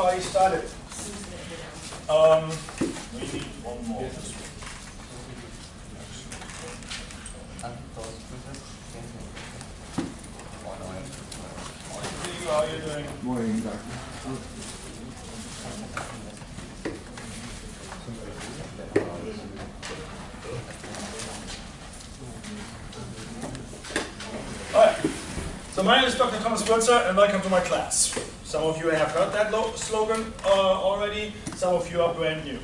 party started. We need one more. How are you doing? Morning, Doctor. Alright, so my name is Dr. Thomas Würzer and welcome to my class. Some of you have heard that slogan already, some of you are brand new.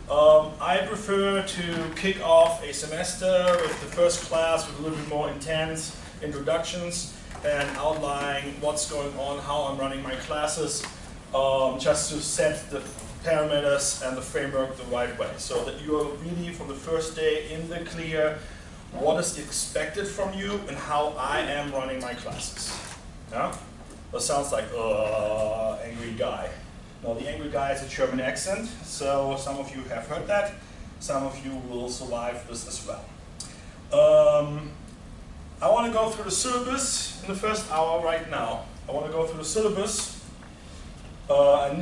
I prefer to kick off a semester with the first class with a little bit more intense introductions and outline what's going on, how I'm running my classes, just to set the parameters and the framework the right way, so that you are really from the first day in the clear what is expected from you and how I am running my classes. Yeah? That sounds like angry guy. No, the angry guy is a German accent, so some of you have heard that, some of you will survive this as well. I want to go through the syllabus in the first hour right now. I want to go through the syllabus. I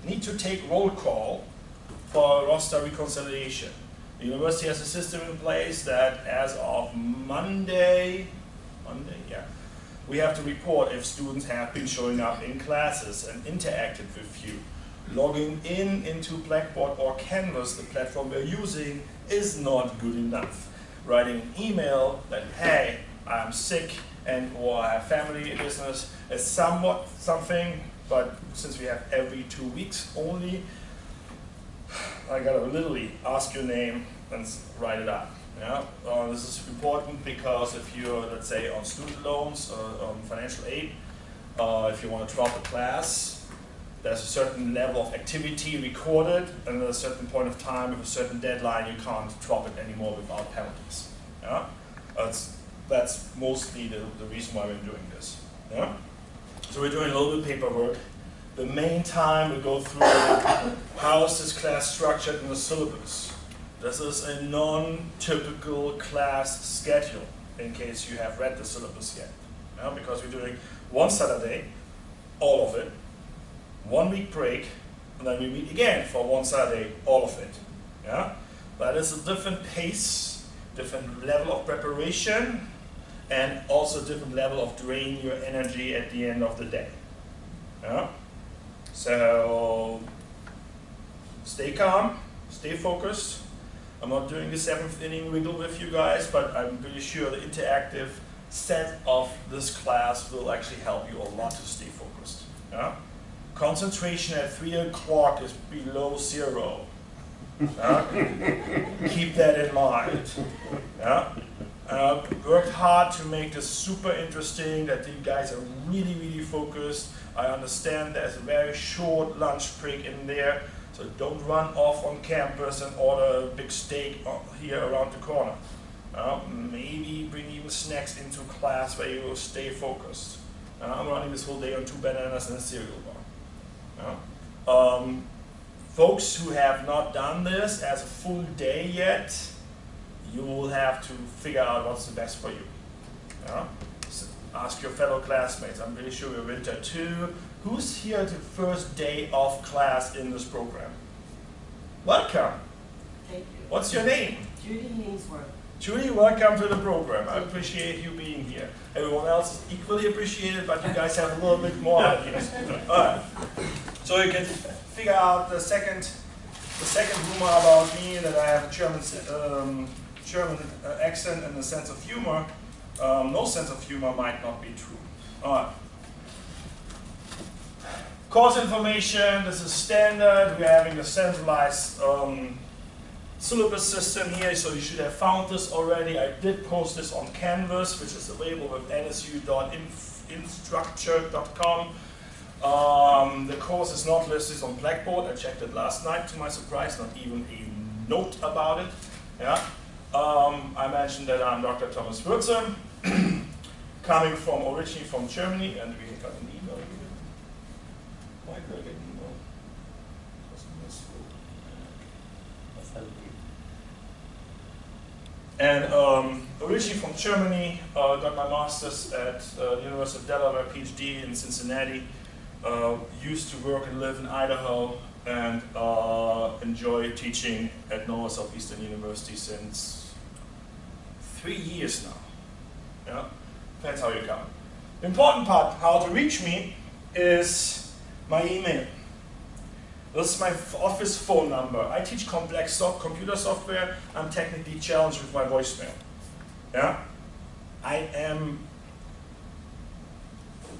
need to take roll call for roster reconciliation. The university has a system in place that as of Monday, we have to report if students have been showing up in classes and interacted with you. Logging into Blackboard or Canvas, the platform we're using, is not good enough. Writing an email that, hey, I'm sick and or I have family business is somewhat something, but since we have every 2 weeks only, I gotta literally ask your name and write it up. Yeah? This is important because if you're, let's say, on student loans or on financial aid, if you want to drop a class, there's a certain level of activity recorded, and at a certain point of time, with a certain deadline, you can't drop it anymore without penalties. Yeah? That's mostly the reason why we're doing this. Yeah? So we're doing a little bit of paperwork. The main time we go through how is this class structured in the syllabus. This is a non-typical class schedule, in case you have read the syllabus yet. Yeah? Because we're doing one Saturday, all of it, 1 week break, and then we meet again for one Saturday, all of it. Yeah? That is a different pace, different level of preparation, and also different level of draining your energy at the end of the day. Yeah? So stay calm, stay focused. I'm not doing the 7th inning wiggle with you guys, but I'm pretty sure the interactive set of this class will actually help you a lot to stay focused. Yeah? Concentration at 3 o'clock is below 0. Keep that in mind. Yeah? Worked hard to make this super interesting, that you guys are really, really focused. I understand there's a very short lunch break in there, so don't run off on campus and order a big steak here around the corner. Maybe bring even snacks into class where you will stay focused. I'm running this whole day on 2 bananas and a cereal bar. Folks who have not done this as a full day yet, you will have to figure out what's the best for you. So ask your fellow classmates. I'm pretty sure we're winter 2. Who's here the first day of class in this program? Welcome. Thank you. What's your name? Judy Hainsworth. Judy, welcome to the program. I appreciate you being here. Everyone else is equally appreciated, but you guys have a little bit more ideas. All right. So you can figure out the second rumor about me, that I have a German accent and a sense of humor. No sense of humor might not be true. All right. Course information, this is standard. We're having a centralized syllabus system here, so you should have found this already. I did post this on Canvas, which is available with nsu.instructure.com. The course is not listed on Blackboard. I checked it last night to my surprise, not even a note about it. Yeah. I mentioned that I'm Dr. Thomas Würzer, coming originally from Germany, and we got an email here. Why did I get an email? And originally from Germany, got my master's at the University of Delaware, PhD in Cincinnati. used to work and live in Idaho and enjoy teaching at North Southeastern University since 3 years now. Yeah? Depends how you count. The important part, how to reach me, is my email. This is my office phone number. I teach complex computer software. I'm technically challenged with my voicemail. Yeah? I am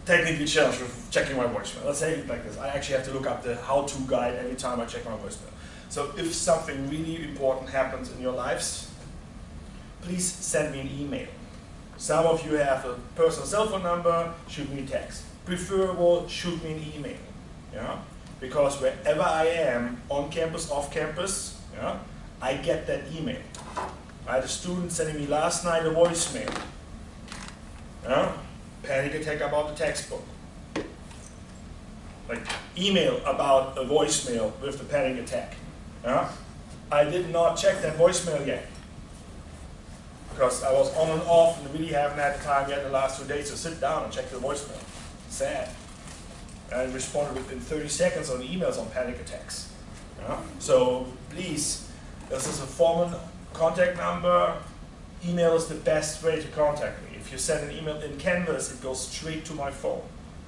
technically challenged with checking my voicemail. Let's say it like this. I actually have to look up the how-to guide every time I check my voicemail. So if something really important happens in your lives, please send me an email. Some of you have a personal cell phone number, shoot me a text. Preferable, shoot me an email. Yeah? Because wherever I am, on campus, off campus, yeah, I get that email. I had a student sending me last night a voicemail. Yeah? Panic attack about the textbook. Like email about a voicemail with the panic attack. Yeah? I did not check that voicemail yet. Because I was on and off and really haven't had the time yet in the last 2 days to sit down and check the voicemail. Sad. I responded within 30 seconds on emails on panic attacks. Yeah? So please, this is a formal contact number. Email is the best way to contact me. If you send an email in Canvas, it goes straight to my phone.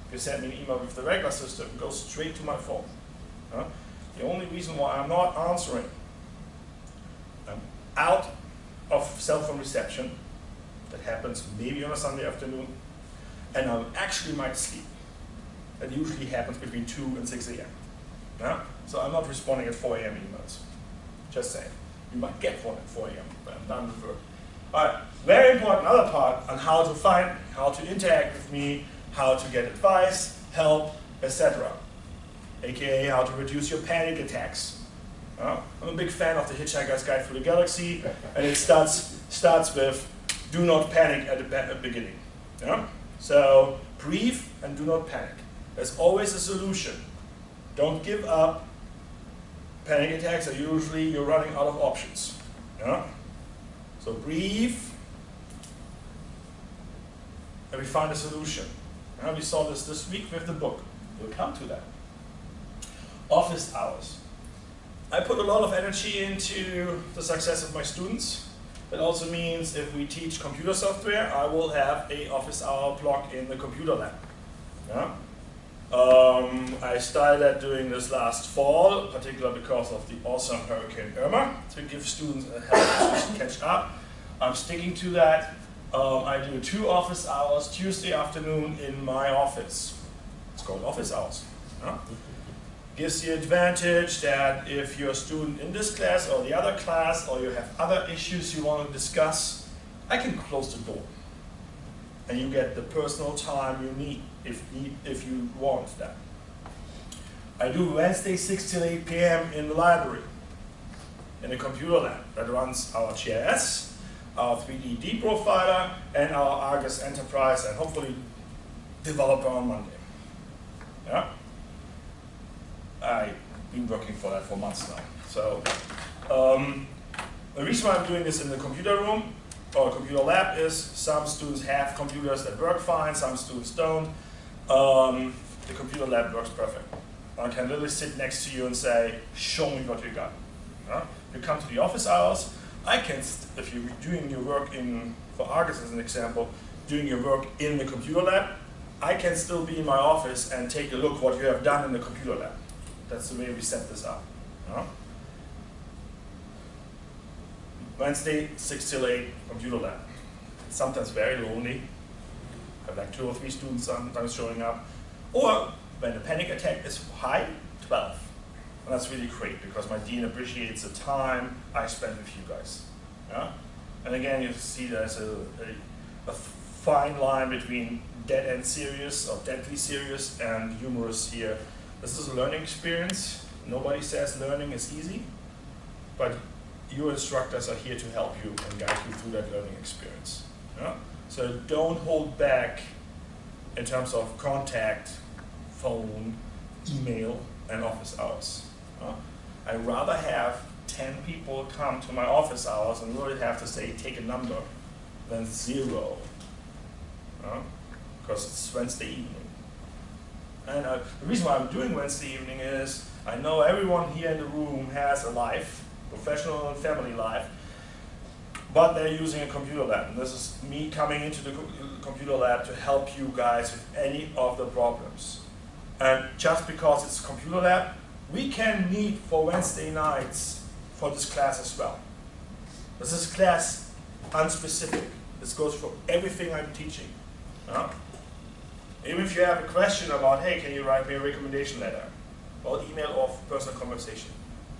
If you send me an email with the regular system, it goes straight to my phone. Yeah? The only reason why I'm not answering, I'm out of cell phone reception. That happens maybe on a Sunday afternoon, and I actually might sleep. That usually happens between 2 and 6 a.m. Yeah? So I'm not responding at 4 a.m. emails. Just saying. You might get one at 4 a.m., but I'm done with work. All right, very important other part on how to find me, how to interact with me, how to get advice, help, etc. AKA how to reduce your panic attacks. I'm a big fan of the Hitchhiker's Guide Through the Galaxy, and it starts with do not panic at the beginning. Yeah? So breathe and do not panic. There's always a solution. Don't give up. Panic attacks are usually you're running out of options. Yeah? So breathe, and we find a solution. We saw this week with the book. We'll come to that. Office hours. I put a lot of energy into the success of my students. That also means if we teach computer software, I will have an office hour block in the computer lab. Yeah? I started doing this last fall, particularly because of the awesome Hurricane Irma, to give students a help to catch up. I'm sticking to that. I do 2 office hours Tuesday afternoon in my office. It's called office hours. Yeah? Gives the advantage that if you're a student in this class or the other class, or you have other issues you want to discuss, I can close the door. And you get the personal time you need if you want that. I do Wednesday 6 till 8 p.m. in the library, in the computer lab that runs our GIS, our 3D deprofiler, and our Argus Enterprise, and hopefully Developer on Monday. Yeah? I've been working for that for months now. So the reason why I'm doing this in the computer room or computer lab is some students have computers that work fine, some students don't. The computer lab works perfect. I can literally sit next to you and say, show me what you got. You come to the office hours, I can, if you're doing your work for Argus as an example, doing your work in the computer lab, I can still be in my office and take a look what you have done in the computer lab. That's the way we set this up. Wednesday, 6 till 8, computer lab. It's sometimes very lonely. I have like 2 or 3 students sometimes showing up. Or when the panic attack is high, 12. And that's really great because my dean appreciates the time I spend with you guys. Yeah? And again, you see there's a fine line between dead-end serious or deadly serious and humorous here. This is a learning experience. Nobody says learning is easy, but your instructors are here to help you and guide you through that learning experience. Yeah? So don't hold back in terms of contact, phone, email, and office hours. I'd rather have 10 people come to my office hours and really have to say, take a number, than 0. Because it's Wednesday evening. And the reason why I'm doing Wednesday evening is I know everyone here in the room has a life, professional and family life, but they're using a computer lab. And this is me coming into the computer lab to help you guys with any of the problems. And just because it's a computer lab, we can meet for Wednesday nights for this class as well. This is class unspecific. This goes for everything I'm teaching. Even if you have a question about, hey, can you write me a recommendation letter? Well, email or personal conversation.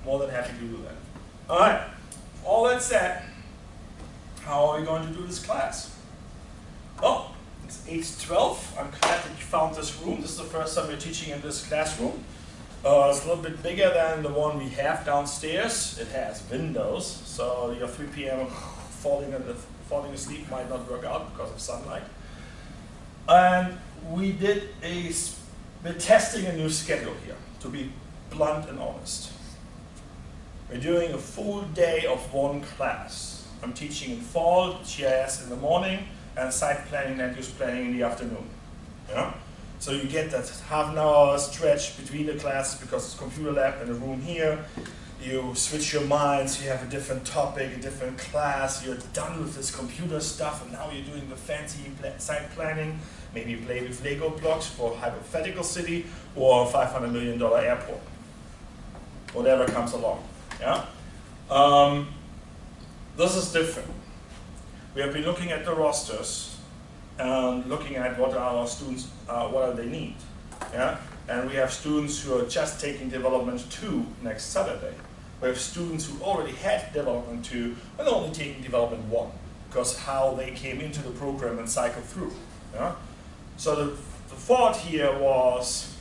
More than happy to do that. All right, all that said, how are we going to do this class? Well, it's 8:12. I'm glad that you found this room. This is the first time we're teaching in this classroom. It's a little bit bigger than the one we have downstairs. It has windows, so your 3 p.m. falling asleep might not work out because of sunlight. And we're testing a new schedule here, to be blunt and honest. We're doing a full day of one class. I'm teaching in fall, GIS in the morning, and site planning, land use planning in the afternoon. Yeah? So you get that half an hour stretch between the classes because it's computer lab and a room here. You switch your minds, you have a different topic, a different class, you're done with this computer stuff, and now you're doing the fancy site planning. Maybe you play with Lego blocks for a hypothetical city or a $500 million airport. Whatever comes along. Yeah? This is different. We have been looking at the rosters and looking at what are our students, what do they need. Yeah? And we have students who are just taking Development 2 next Saturday. We have students who already had Development 2 and only taking Development 1 because how they came into the program and cycled through. Yeah? So the thought here was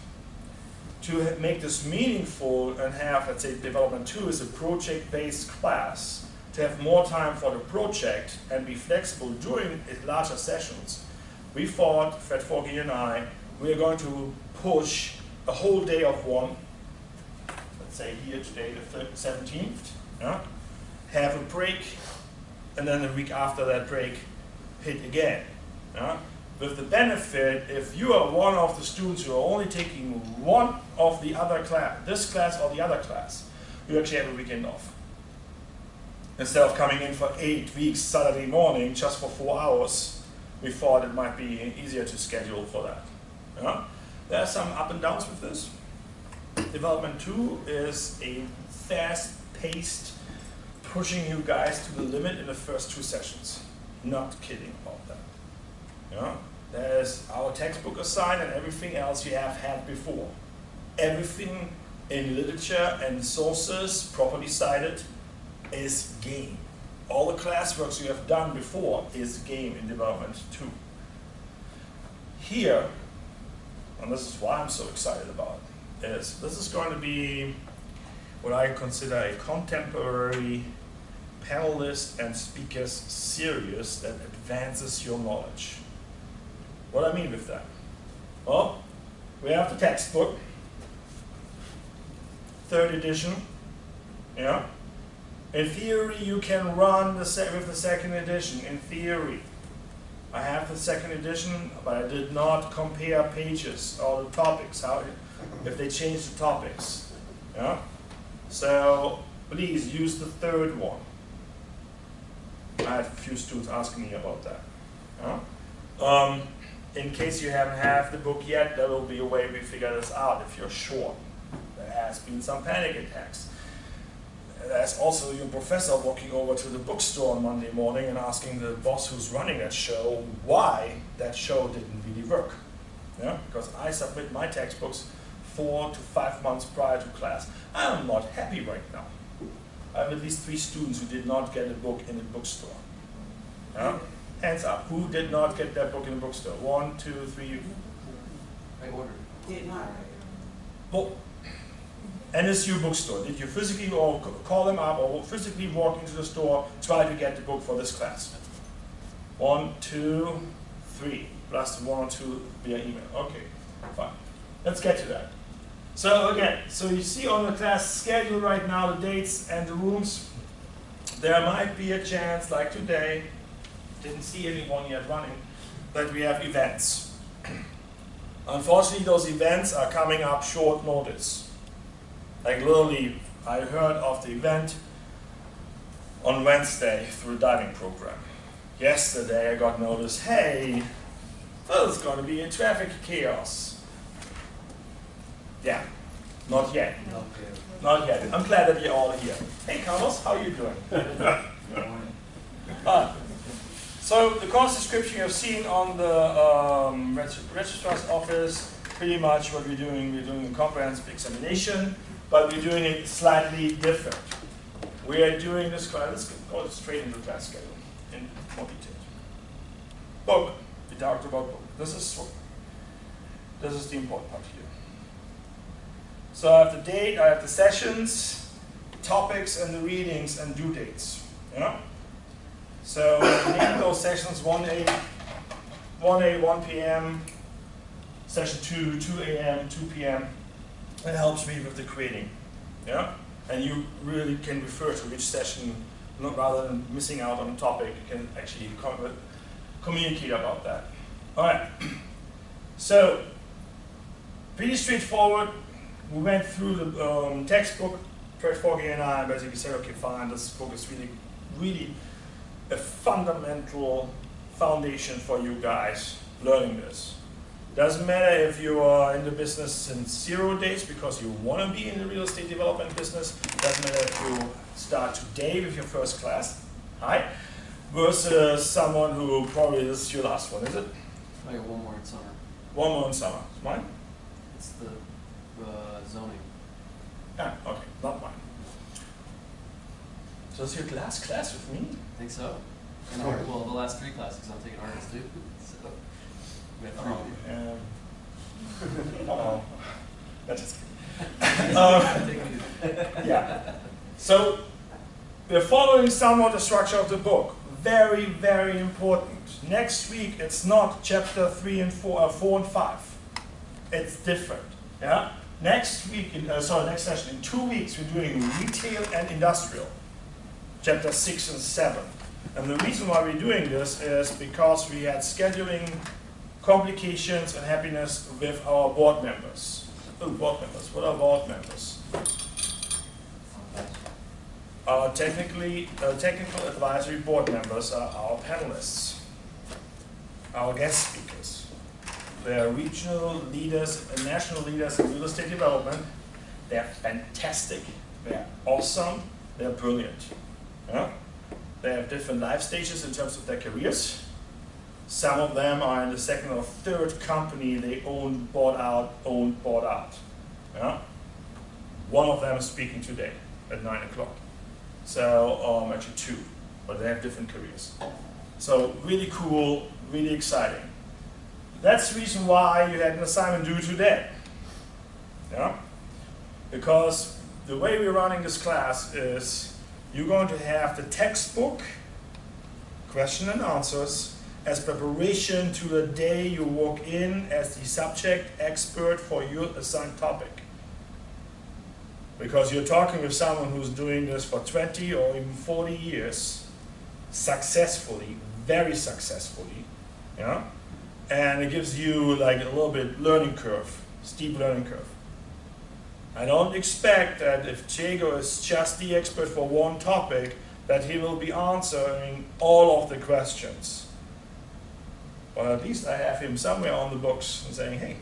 to make this meaningful and have, let's say, Development 2 is a project-based class, to have more time for the project and be flexible during larger sessions. We thought, Fred Forgy and I, we are going to push a whole day of one, let's say here today, the 17th, yeah? Have a break, and then the week after that break, hit again. Yeah? With the benefit, if you are one of the students who are only taking one of the other class, this class or the other class, you actually have a weekend off. Instead of coming in for 8 weeks Saturday morning just for 4 hours, we thought it might be easier to schedule for that. Yeah? There are some up and downs with this. Development 2 is a fast-paced, pushing you guys to the limit in the first 2 sessions. Not kidding about that. Yeah? There's our textbook assigned and everything else you have had before. Everything in literature and sources properly cited is game. All the classworks you have done before is game in Development 2. Here, and this is why I'm so excited about it, is this is going to be what I consider a contemporary panelist and speakers series that advances your knowledge. What do I mean with that? Well, we have the textbook, 3rd edition, yeah? In theory, you can run with the 2nd edition, in theory. I have the 2nd edition, but I did not compare pages or the topics, if they change the topics. Yeah? So please use the 3rd one. I had a few students asking me about that. Yeah? In case you haven't had the book yet, there will be a way we figure this out if you're sure. There has been some panic attacks. There's also your professor walking over to the bookstore on Monday morning and asking the boss who's running that show why that show didn't really work. Yeah? Because I submit my textbooks 4 to 5 months prior to class. I'm not happy right now. I have at least 3 students who did not get a book in the bookstore. Yeah? Hands up. Who did not get that book in the bookstore? 1, 2, 3. I ordered. Did not. Well, NSU bookstore. Did you physically or call them up or physically walk into the store, try to get the book for this class? 1, 2, 3. Plus 1 or 2 via email. Okay, fine. Let's get to that. So again, so you see on the class schedule right now the dates and the rooms. There might be a chance, like today, didn't see anyone yet running, that we have events. Unfortunately, those events are coming up short notice. Like literally, I heard of the event on Wednesday through a diving program. Yesterday I got notice, hey, there's going to be a traffic chaos. Yeah, not yet. Okay. Not yet. I'm glad that you're all here. Hey Carlos, how are you doing? So the course description you have seen on the registrar's office, pretty much what we're doing a comprehensive examination, but we're doing it slightly different. We are doing this class, let's go straight into the class schedule in more detail. Book, we talked about book. This is the important part here. So I have the date, I have the sessions, topics, and the readings and due dates. Yeah? So name those sessions 1A, 1 p.m., session 2, 2 a.m., 2 p.m. It helps me with the grading. Yeah? And you really can refer to which session, rather than missing out on a topic, you can actually communicate about that. All right. So, pretty straightforward. We went through the textbook. Fred Forgy and I basically said, okay, fine, this book is really a fundamental foundation for you guys learning this. Doesn't matter if you are in the business since 0 days because you want to be in the real estate development business. Doesn't matter if you start today with your first class, hi, versus someone who probably this is your last one, is it? I got one more in summer. One more in summer. Mine? It's the zoning. Ah, okay, not mine. So it's your last class with me? I think so. And art, well, the last 3 classes, because I'm taking arts too. So we have 3. Oh, that's just kidding. Yeah. Yeah. So we're following somewhat the structure of the book. Very, very important. Next week it's not chapter 3 and 4 and 5. It's different. Yeah. Next week, next session in 2 weeks we're doing retail and industrial, chapter 6 and 7. And the reason why we're doing this is because we had scheduling complications and happiness with our board members. Oh, board members. What are board members? Our technical advisory board members are our panelists, our guest speakers. They are regional leaders and national leaders in real estate development. They're fantastic. They're awesome. They're brilliant. Yeah? They have different life stages in terms of their careers. Some of them are in the second or third company they owned, bought out. Yeah? One of them is speaking today at 9 o'clock. So, actually 2, but they have different careers. So really cool, really exciting. That's the reason why you had an assignment due today. Yeah? Because the way we're running this class is you're going to have the textbook, question and answers, as preparation to the day you walk in as the subject expert for your assigned topic. Because you're talking with someone who's doing this for 20 or even 40 years, successfully, very successfully, yeah? And it gives you like a little bit learning curve, steep learning curve. I don't expect that if Diego is just the expert for one topic, that he will be answering all of the questions. But at least I have him somewhere on the books and saying, hey,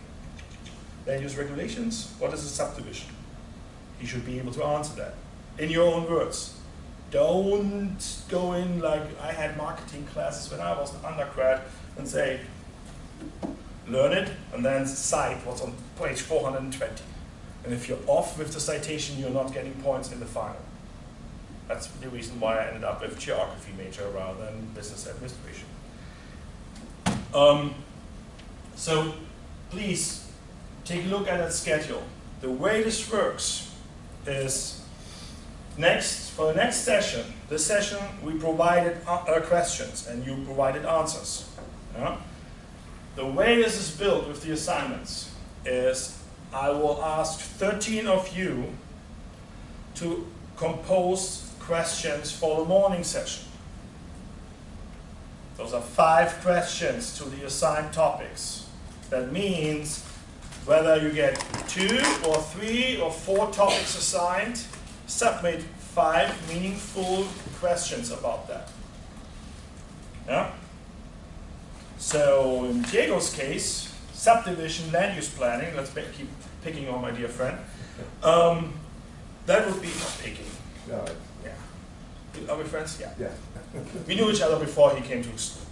land use regulations, what is a subdivision? He should be able to answer that in your own words. Don't go in like I had marketing classes when I was an undergrad and say, learn it and then cite what's on page 420. And if you're off with the citation, you're not getting points in the final. That's the reason why I ended up with geography major rather than business administration. So please take a look at that schedule. The way this works is for the next session, this session we provided questions and you provided answers. Yeah? The way this is built with the assignments is I will ask 13 of you to compose questions for the morning session. Those are 5 questions to the assigned topics. That means whether you get 2 or 3 or 4 topics assigned, submit 5 meaningful questions about that. Yeah? So in Diego's case, subdivision, land use planning, let's keep picking on my dear friend, that would be picking. No, Yeah. Are we friends? Yeah. yeah. We knew each other before he came to school.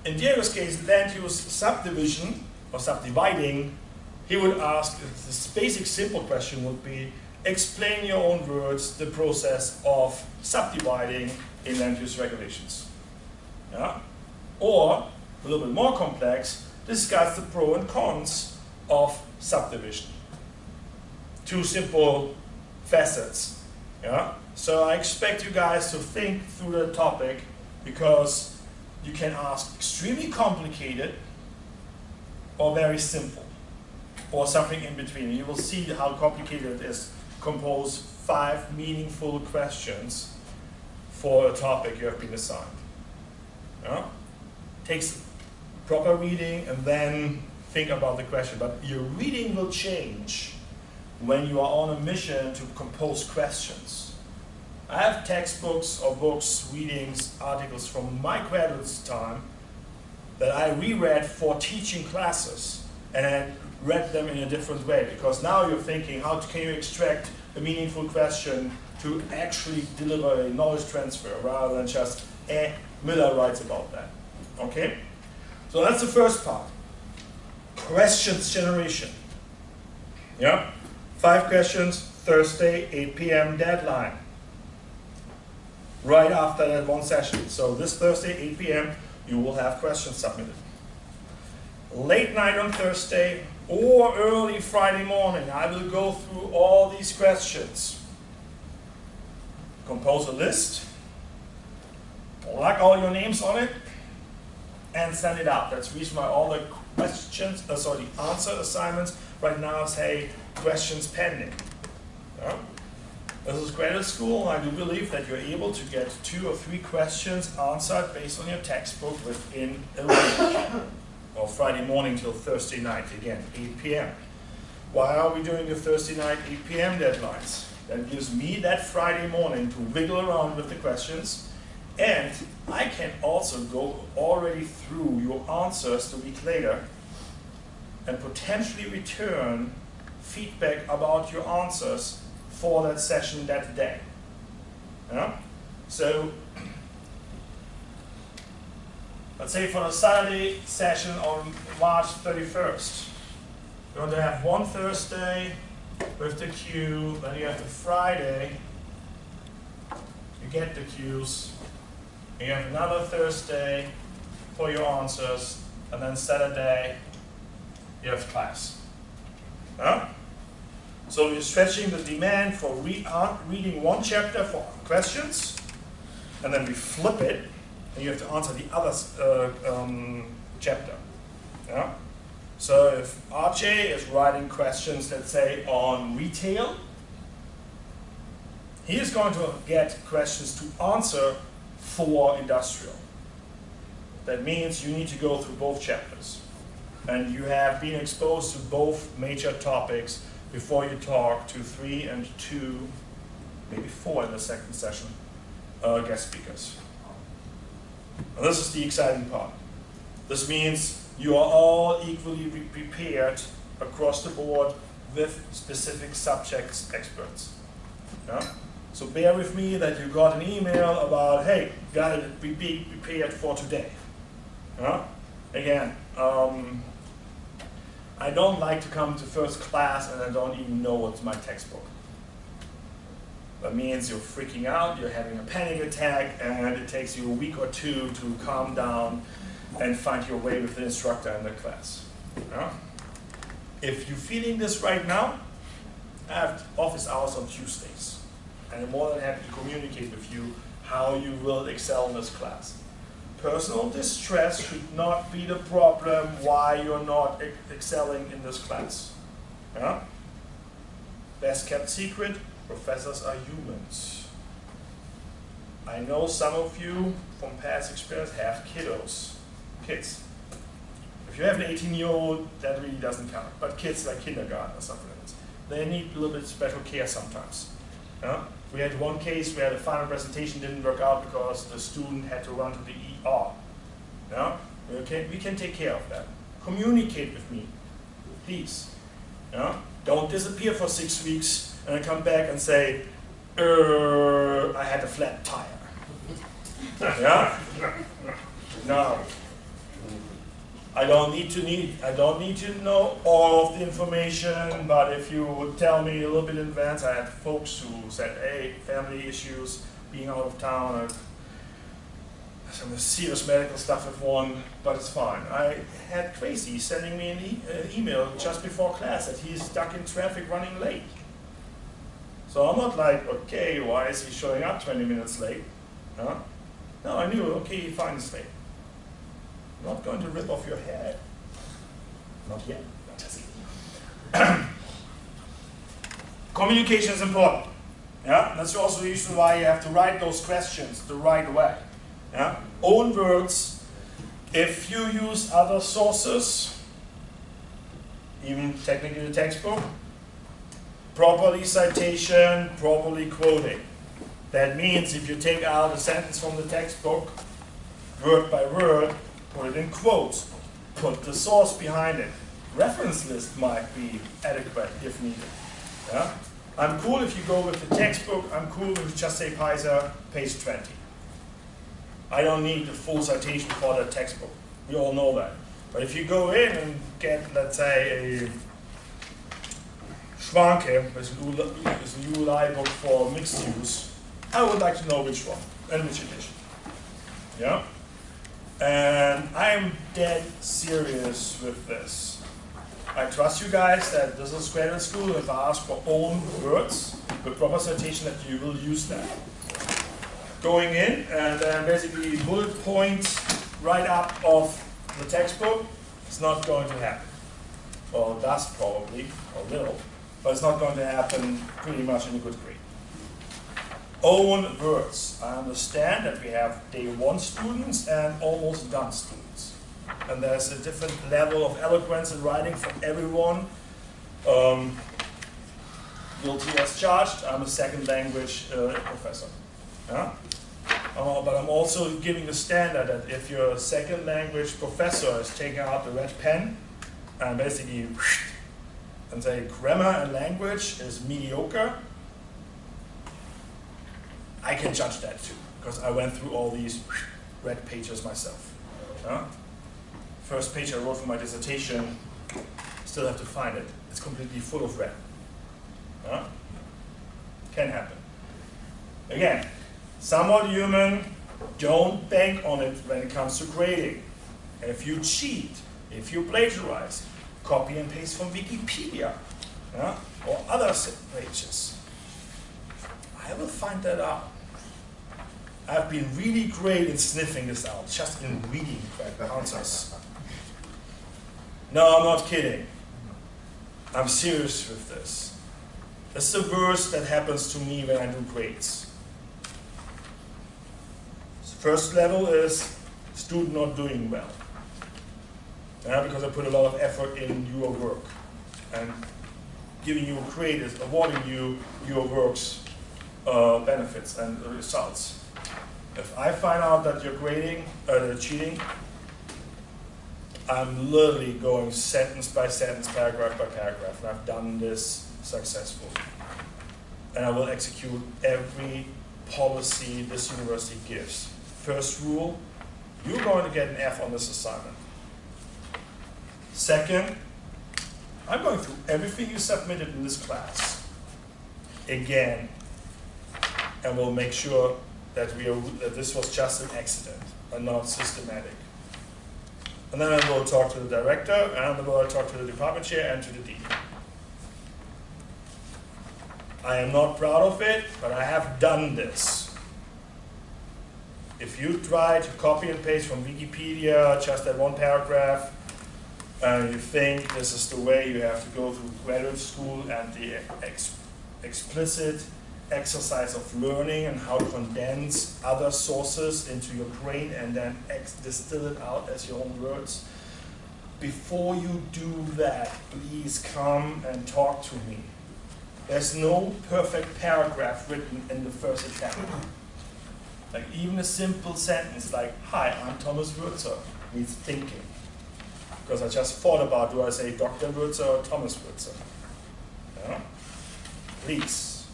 In Diego's case, land use subdivision or subdividing, he would ask, this basic simple question would be, explain your own words the process of subdividing in land use regulations. Yeah? Or, a little bit more complex, discuss the pros and cons of subdivision. 2 simple facets. Yeah? So I expect you guys to think through the topic, because you can ask extremely complicated or very simple, or something in between. You will see how complicated it is. Compose 5 meaningful questions for a topic you have been assigned. Yeah? Takes proper reading and then think about the question. But your reading will change when you are on a mission to compose questions. I have textbooks or books, readings, articles from my graduate time that I reread for teaching classes, and I read them in a different way, because now you're thinking, how can you extract a meaningful question to actually deliver a knowledge transfer rather than just, Miller writes about that. Okay? So that's the first part. Questions generation. Yeah? 5 questions, Thursday, 8 p.m. deadline. Right after that one session. So this Thursday, 8 p.m., you will have questions submitted. Late night on Thursday or early Friday morning, I will go through all these questions. Compose a list, plug all your names on it, and send it out. That's the reason why all the questions, the answer assignments right now say questions pending. Yeah? This is graduate school. I do believe that you're able to get 2 or 3 questions answered based on your textbook within a week. Or Friday morning till Thursday night, again, 8 p.m. Why are we doing the Thursday night, 8 p.m. deadlines? That gives me that Friday morning to wiggle around with the questions, and I can also go already through your answers a week later and potentially return feedback about your answers for that session that day. Yeah? So, let's say for the Saturday session on March 31st, you're going to have one Thursday with the Q, then you have the Friday, you get the Qs, and you have another Thursday for your answers, and then Saturday, you have class. Yeah? So you're stretching the demand for reading one chapter for questions, and then we flip it, and you have to answer the other chapter. Yeah? So if RJ is writing questions, let's say, on retail, he is going to get questions to answer for industrial. That means you need to go through both chapters. And you have been exposed to both major topics before you talk to 3 and 2, maybe 4 in the second session, guest speakers. And this is the exciting part. This means you are all equally prepared across the board with specific subjects experts. Yeah? So bear with me that you got an email about, hey, gotta be prepared for today. Yeah? Again, I don't like to come to first class and I don't even know what's my textbook. That means you're freaking out, you're having a panic attack, and it takes you a week or 2 to calm down and find your way with the instructor in the class. Yeah? If you're feeling this right now, I have office hours on Tuesdays, and I'm more than happy to communicate with you how you will excel in this class. Personal distress should not be the problem why you're not excelling in this class. Yeah? Best kept secret, professors are humans. I know some of you from past experience have kids. If you have an 18-year-old, that really doesn't count. But kids like kindergarten or something like this, they need a little bit special care sometimes. Yeah? We had one case where the final presentation didn't work out because the student had to run to the ER. Yeah? We can take care of that. Communicate with me, please. Yeah? Don't disappear for 6 weeks and then come back and say, I had a flat tire. Yeah? No. I don't need to know all of the information, but if you would tell me a little bit in advance. I had folks who said, hey, family issues, being out of town, some serious medical stuff with one, but it's fine. I had Tracy sending me an email just before class that he's stuck in traffic running late. So I'm not like, okay, why is he showing up 20 minutes late? Huh? No, I knew, okay, fine, it's late. I'm not going to rip off your head. Not yet. Not just yet. Communication is important. Yeah? That's also the reason why you have to write those questions the right way. Yeah? Own words. If you use other sources, even technically the textbook, properly citation, properly quoting. That means if you take out a sentence from the textbook, word by word, put it in quotes, put the source behind it. Reference list might be adequate if needed. Yeah? I'm cool if you go with the textbook. I'm cool if you just say Pfizer, page 20. I don't need the full citation for the textbook. We all know that. But if you go in and get, let's say, a Schwanke, with a ULI book for mixed use, I would like to know which one and which edition. Yeah? And I'm dead serious with this. I trust you guys that this is graduate school. If I ask for own words with proper citation, that you will use that. Going in and then basically bullet point right up of the textbook, it's not going to happen. Well, it does probably, a little, but it's not going to happen pretty much in a good grade. Own words. I understand that we have day one students and almost done students. And there's a different level of eloquence in writing for everyone. Guilty as charged. I'm a second language professor. Yeah? But I'm also giving the standard that if your second language professor is taking out the red pen and basically and say grammar and language is mediocre, I can judge that too, because I went through all these red pages myself. First page I wrote for my dissertation, still have to find it. It's completely full of red. Can happen. Again, somewhat human, don't bank on it when it comes to grading. If you cheat, if you plagiarize, copy and paste from Wikipedia or other pages. I will find that out. I've been really great in sniffing this out, just in reading answers. No, I'm not kidding. I'm serious with this. It's the worst that happens to me when I do grades. First level is student not doing well. Because I put a lot of effort in your work. And giving you a grade is awarding you your work's benefits and results. If I find out that you're grading, cheating, I'm literally going sentence by sentence, paragraph by paragraph, and I've done this successfully. And I will execute every policy this university gives. First rule, you're going to get an F on this assignment. Second, I'm going through everything you submitted in this class again, and we'll make sure that this was just an accident and not systematic. And then I will talk to the director, and then I will talk to the department chair and to the dean. I am not proud of it, but I have done this. If you try to copy and paste from Wikipedia just that one paragraph, and you think this is the way you have to go through graduate school and the explicit exercise of learning and how to condense other sources into your brain and then distill it out as your own words, before you do that, please come and talk to me. There's no perfect paragraph written in the first attempt. Like even a simple sentence like, "Hi, I'm Thomas Würzer," needs thinking. Because I just thought about, do I say Dr. Würzer or Thomas Würzer? Yeah? Please.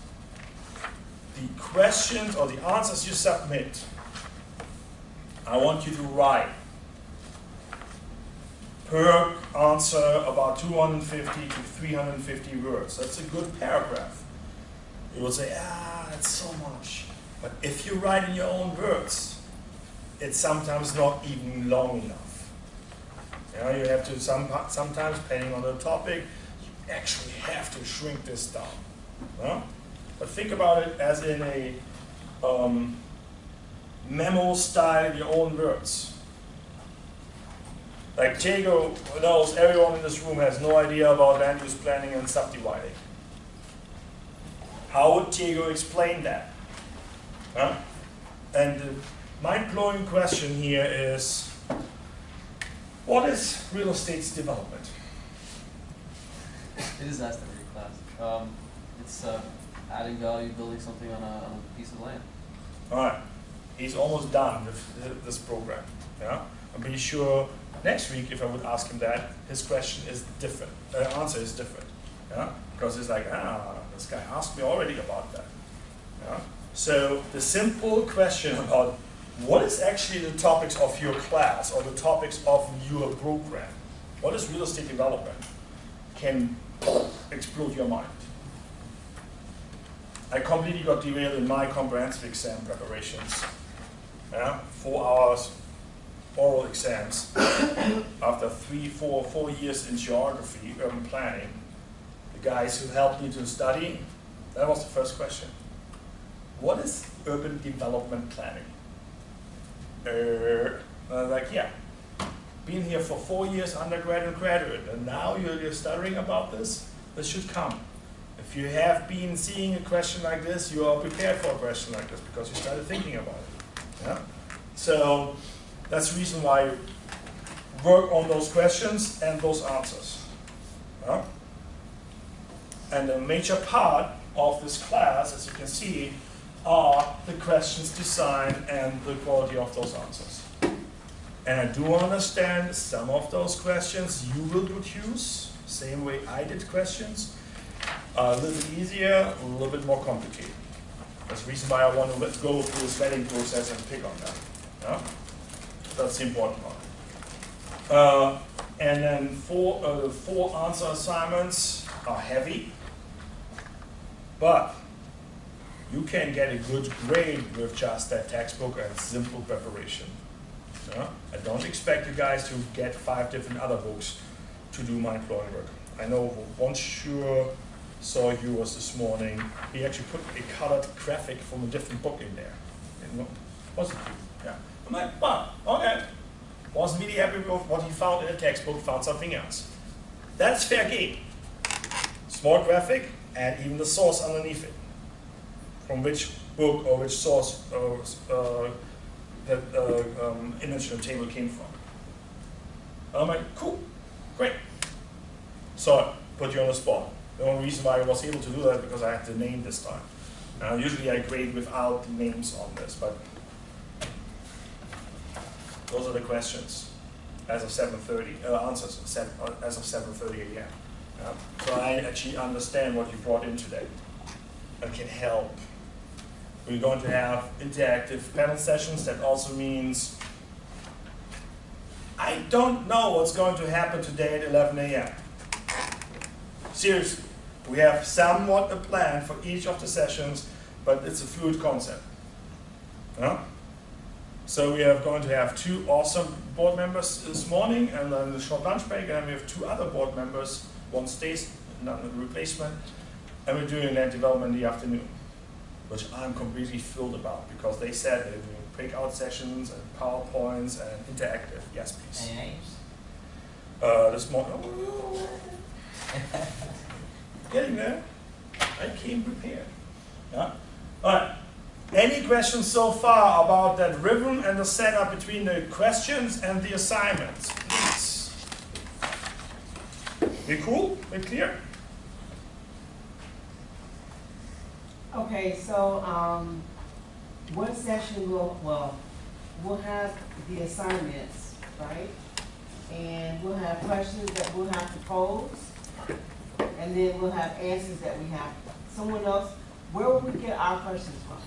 The questions or the answers you submit, I want you to write per answer about 250 to 350 words. That's a good paragraph. You will say, that's so much. But if you write in your own words, it's sometimes not even long enough. You have to, sometimes, depending on the topic, you actually have to shrink this down. But think about it as in a memo style in your own words. Like Diego knows everyone in this room has no idea about land use planning and subdividing. How would Diego explain that? And the mind-blowing question here is, what is real estate's development? It is asked in every class. It's adding value, building something on a piece of land. All right, he's almost done with this program. Yeah, I'm pretty sure next week, if I would ask him that, his question is different. The answer is different. Yeah, because he's like, this guy asked me already about that. Yeah, so the simple question about what is actually the topics of your class or the topics of your program, what is real estate development, can explode your mind. I completely got derailed in my comprehensive exam preparations. Yeah? 4 hours oral exams. After 4 years in geography, urban planning, the guys who helped me to study, that was the first question. What is urban development planning? Like, yeah, been here for 4 years, undergraduate and graduate, and now you're studying about this? This should come. If you have been seeing a question like this, you are prepared for a question like this because you started thinking about it. Yeah? So that's the reason why you work on those questions and those answers. Yeah? And a major part of this class, as you can see, are the questions design and the quality of those answers. And I do understand some of those questions you will produce, same way I did questions, a little bit easier, a little bit more complicated. That's the reason why I want to go through this vetting process and pick on that. Yeah? That's the important part. And then 4 answer assignments are heavy, but you can get a good grade with just that textbook and simple preparation. Yeah? I don't expect you guys to get 5 different other books to do mind-blowing work. I know one sure saw yours this morning. He actually put a colored graphic from a different book in there. Wasn't he? Yeah. I'm like, but okay. Wasn't really happy with what he found in the textbook, found something else. That's fair game. Small graphic and even the source underneath it. From which book or which source that image in the table came from. And I'm like, cool, great. So, put you on the spot. The only reason why I was able to do that is because I had the name this time. Usually I grade without the names on this, but those are the questions as of 7:30, answers as of 7:30 a.m. So I actually understand what you brought in today and can help. We're going to have interactive panel sessions. That also means I don't know what's going to happen today at 11 a.m. Seriously, we have somewhat a plan for each of the sessions, but it's a fluid concept. Yeah? So we are going to have 2 awesome board members this morning, and then a short lunch break, and we have 2 other board members. One stays, another replacement, and we're doing land development in the afternoon, which I'm completely thrilled about because they said they're doing breakout sessions and PowerPoints and interactive. Yes, please. Any names? This morning. Getting there. I came prepared. Yeah? All right. Any questions so far about that ribbon and the setup between the questions and the assignments? Please. We cool? We clear? Okay, so, one session we'll have the assignments, right? And we'll have questions that we'll have to pose, and then we'll have answers that we have. Someone else, where will we get our questions from?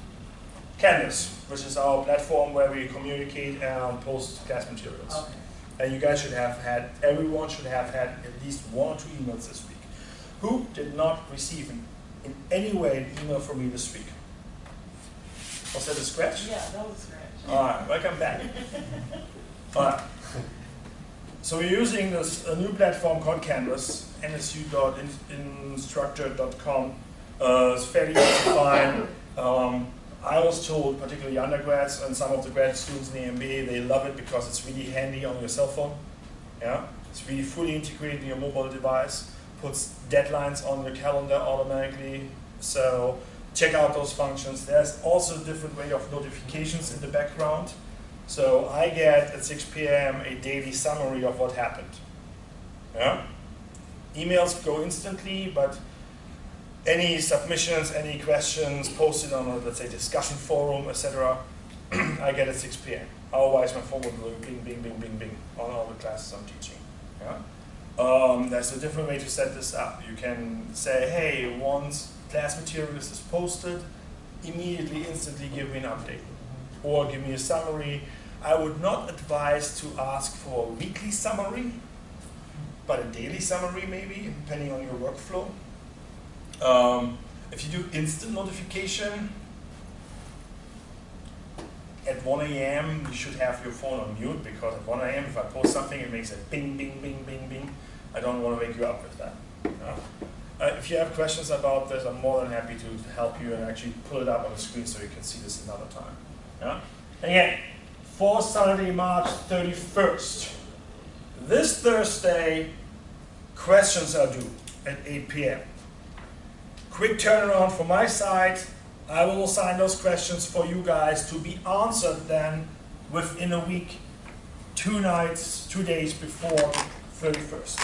Canvas, which is our platform where we communicate and post class materials. Okay. And you guys should have had, everyone should have had at least 1 or 2 emails this week. Who did not receive in any way an email from me this week? Was that a scratch? Yeah, that was scratch. All right, welcome back. All right. So we're using a new platform called Canvas, nsu.instructor.com. It's fairly easy to find. I was told, particularly undergrads and some of the grad students in the MBA, they love it because it's really handy on your cell phone. Yeah, it's really fully integrated in your mobile device, puts deadlines on your calendar automatically. So check out those functions. There's also a different way of notifications in the background. So I get at 6 p.m. a daily summary of what happened. Yeah, emails go instantly, but any submissions, any questions posted on a, let's say, discussion forum, etc., I get at 6 p.m. Otherwise, my phone will go bing, bing, bing, bing, bing on all the classes I'm teaching. Yeah? There's a different way to set this up. You can say, hey, once class materials is posted, immediately, instantly give me an update. Or give me a summary. I would not advise to ask for a weekly summary, but a daily summary maybe, depending on your workflow. If you do instant notification, at 1 a.m. you should have your phone on mute, because at 1 a.m. if I post something, it makes a bing, bing, bing, bing, bing. I don't want to wake you up with that. If you have questions about this, I'm more than happy to help you and actually pull it up on the screen so you can see this another time. Yeah? Again, for Saturday, March 31st. This Thursday, questions are due at 8 p.m. Quick turnaround from my side. I will assign those questions for you guys to be answered then within a week, 2 nights, 2 days before 31st.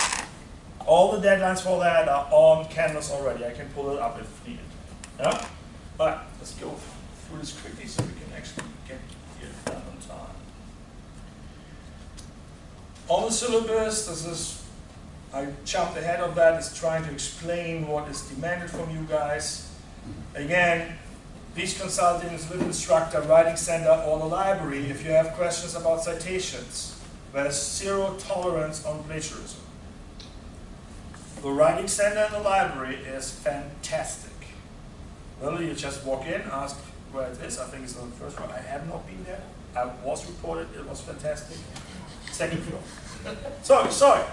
All the deadlines for that are on Canvas already. I can pull it up if needed. Yeah? All right, let's go through this quickly so we can actually get here done on time. On the syllabus, this is, I jumped ahead of that, is trying to explain what is demanded from you guys. Again, please consult with instructor, writing center, or the library if you have questions about citations. There's 0 tolerance on plagiarism. The writing center and the library is fantastic. Literally, you just walk in, ask where it is. I think it's on the first floor. I have not been there. I was reported. It was fantastic. 2nd floor. Sorry.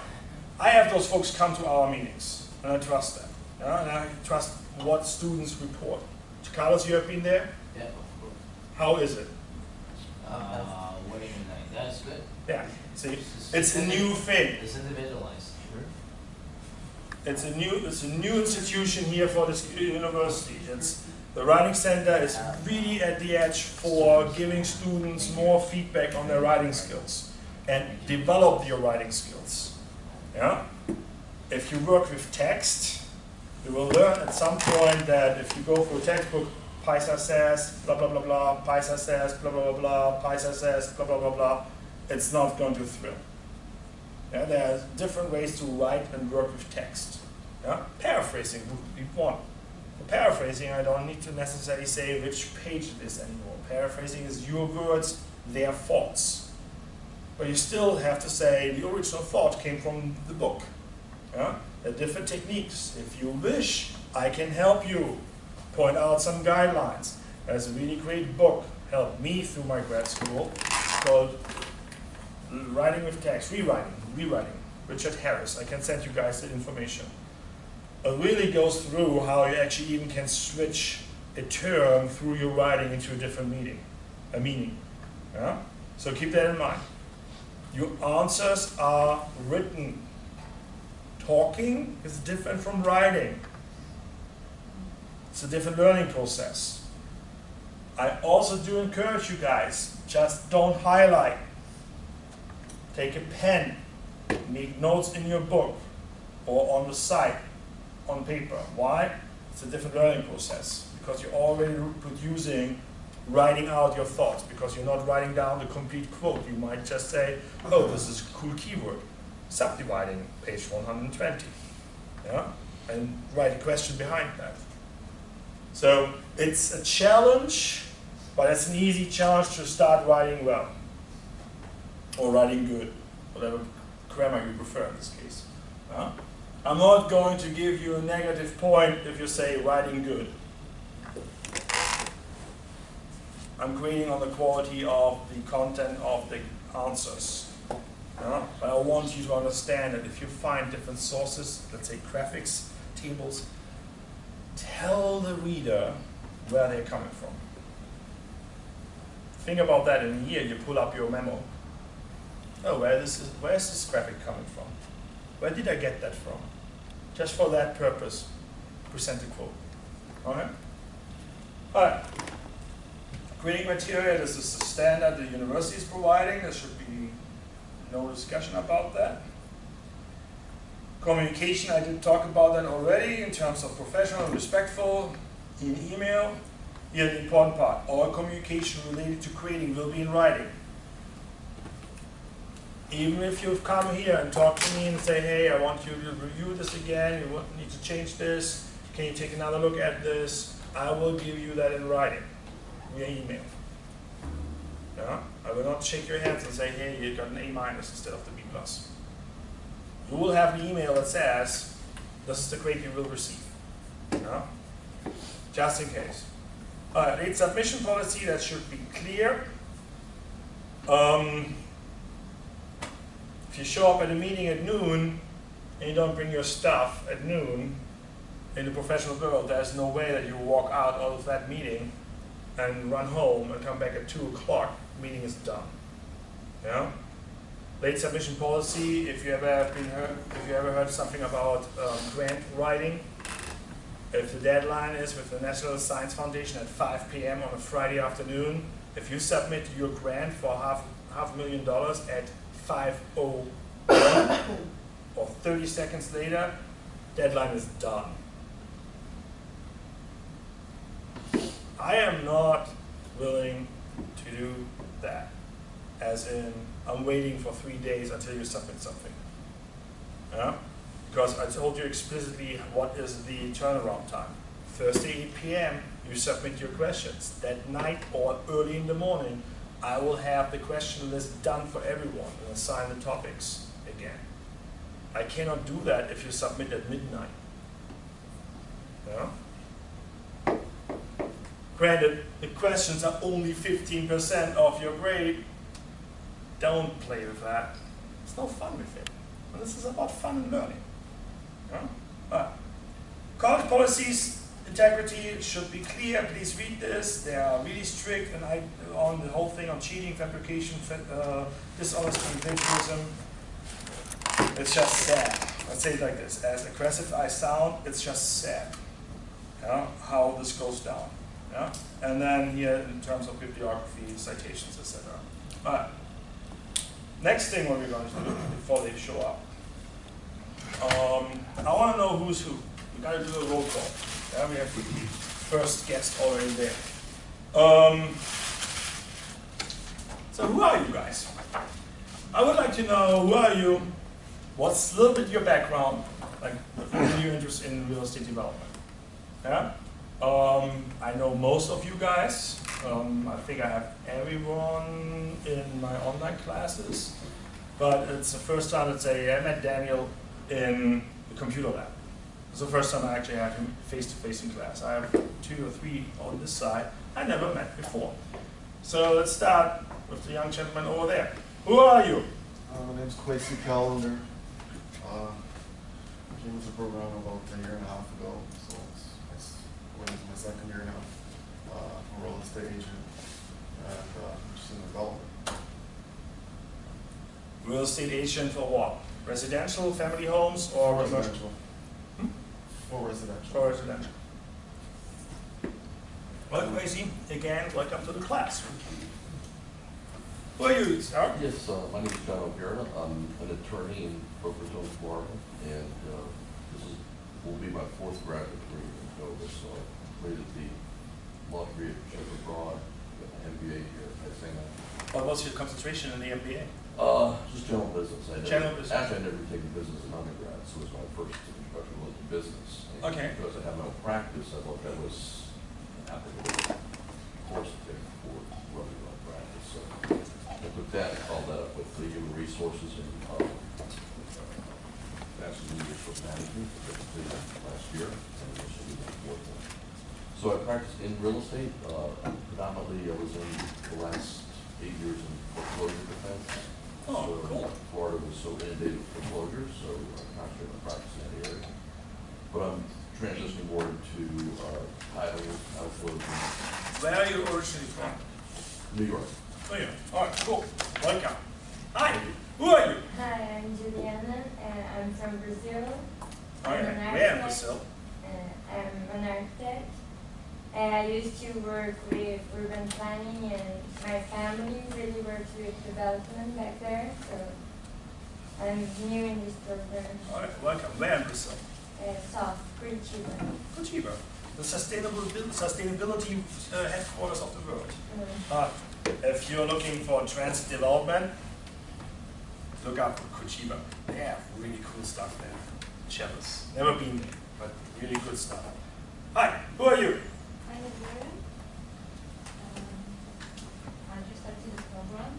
I have those folks come to our meetings, and I trust them. Yeah? And I trust what students report. Carlos, you have been there? Yeah, of course. How is it? What do you mean? That's good. Yeah. See, it's a new thing. It's individualized. It's a new institution here for this university. The writing center is really at the edge for giving students more feedback on their writing skills and develop your writing skills. Yeah? If you work with text, you will learn at some point that if you go for a textbook, Paisa says, blah, blah, blah, blah, Paisa says, blah, blah, blah, blah, Paisa says, blah, blah, blah, blah, it's not going to thrill. Yeah, there are different ways to write and work with text. Yeah? Paraphrasing would be one. For paraphrasing, I don't need to necessarily say which page it is anymore. Paraphrasing is your words, their thoughts. But you still have to say the original thought came from the book. Yeah? There are different techniques. If you wish, I can help you. Point out some guidelines. There's a really great book, helped me through my grad school. It's called Writing with Text, Rewriting, Richard Harris. I can send you guys the information. It really goes through how you actually even can switch a term through your writing into a different meaning. Yeah? So keep that in mind. Your answers are written. Talking is different from writing. It's a different learning process. I also do encourage you guys, just don't highlight. Take a pen, make notes in your book. or on the site on paper. Why? It's a different learning process because you're already producing, writing out your thoughts because you're not writing down the complete quote. You might just say, oh, this is a cool keyword, subdividing page 120, yeah? And write a question behind that. So it's a challenge, but it's an easy challenge to start writing well, or writing good, whatever grammar you prefer in this case. Yeah? I'm not going to give you a negative point if you say writing good. I'm grading on the quality of the content of the answers. Yeah? But I want you to understand that if you find different sources, let's say graphics, tables, tell the reader where they're coming from. Think about that in a year. You pull up your memo. Oh, where's this graphic coming from? Where did I get that from? Just for that purpose, present a quote. All right? All right. Grading material, this is the standard the university is providing. There should be no discussion about that. Communication, I did talk about that already in terms of professional and respectful in email. Here, the important part, all communication related to grading will be in writing. Even if you've come here and talked to me and say, hey, I want you to review this again, you need to change this, can you take another look at this? I will give you that in writing, via email. Yeah? I will not shake your hands and say, hey, you got an A- instead of the B+. You will have an email that says, this is the grade you will receive. Yeah? Just in case. Late submission policy, that should be clear. If you show up at a meeting at noon and you don't bring your stuff at noon, in the professional world, there's no way that you walk out of that meeting and run home and come back at 2 o'clock. Meeting is done. Yeah? Late submission policy, if you ever heard something about grant writing, if the deadline is with the National Science Foundation at 5 p.m. on a Friday afternoon, if you submit your grant for $500,000 at 5:01 or 30 seconds later, deadline is done. I am not willing to do that, as in I'm waiting for 3 days until you submit something. Yeah? Because I told you explicitly what is the turnaround time. Thursday 8 p.m. you submit your questions. That night or early in the morning I will have the question list done for everyone and assign the topics again. I cannot do that if you submit at midnight. Yeah? Granted, the questions are only 15% of your grade. Don't play with that. It's no fun with it. And this is about fun and learning. Yeah? College policies, integrity should be clear. Please read this. They are really strict and on the whole thing on cheating, fabrication, dishonesty, and plagiarism. It's just sad. Let's say it like this. As aggressive as I sound, it's just sad. Yeah? How this goes down. Yeah? And then here in terms of bibliography, citations, etc. Alright. Next thing what we're going to do before they show up. I want to know who's who. We got to do a roll call. Yeah, we have the first guest already there. So who are you guys? I would like to know who are you, what's a little bit your background, like what are you interested in real estate development? Yeah? I know most of you guys. I think I have everyone in my online classes, but it's the first time that I met Daniel in the computer lab. It's the first time I actually had him face-to-face in class. I have 2 or 3 on this side I never met before. So let's start with the young gentleman over there. Who are you? My name's Quasi Callender. I came to the program about a year and a half ago, so it's going into my second year now. I'm a real estate agent and just in development. Real estate agent for what? Residential, family homes, or residential? For residential. For residential. Well, Quasi, again, welcome to the class. Who are you, sir? Yes, my name is John O'Gara. I'm an attorney in Boca Raton, Florida, and this will be my fourth graduate degree in Dover. So I completed the law degree at Chef Abroad, got my MBA here at Singapore. What was your concentration in the MBA? Just general business. General business. Actually, I never taken business in undergrad, so it was my first introduction really to business. And Okay. because I have no practice, I thought that was an applicable course to take for running my practice. So I took that and followed that up with the human resources and bachelor's in leadership management, which I completed last year, and this will be my fourth one. So I practiced in real estate. Predominantly, I was in the last 8 years in foreclosure defense. Oh, So cool. Florida was so inundated with foreclosures, so I concentrated on practice in that area. But I'm transitioning more into tiling, outclosing, Where are you originally from? New York. Oh yeah. All right, cool. Welcome. Hi. Who are you? Hi, I'm Juliana, and I'm from Brazil. All I'm right. an Where in architect. Brazil? I'm an architect. And I used to work with urban planning, and my family really worked with development back there. So I'm new in this program. All right. Welcome. Where in Brazil? South Curitiba. Curitiba. The sustainability headquarters of the world. Uh, If you're looking for transit development, look up Curitiba. They have really cool stuff there. Jealous. Never been there, but really good stuff. Hi, who are you? I'm Vera. I just started the program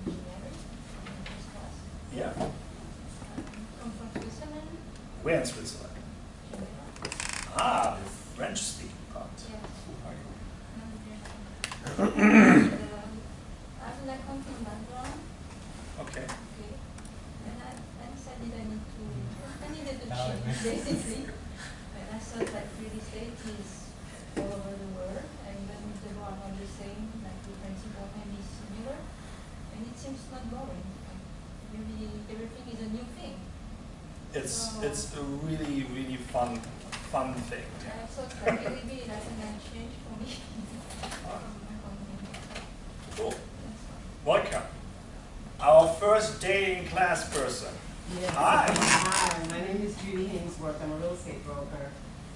in engineering in the first class. Yeah. I'm from Switzerland. Where in Switzerland? Geneva. Ah, the French-speaking part. Yes. Okay. I have an accounting background. Okay. Okay. And I decided I needed to change basically. And I thought that real estate is all over the world, and even if the law are not the same, like the principle may be similar, and it seems not boring. Really, everything is a new thing. It's a really fun thing. I thought that it would be like a nice change for me. Cool. That's Welcome. Our first day in class person. Yes. Hi. Hi, my name is Judy Hainsworth. I'm a real estate broker.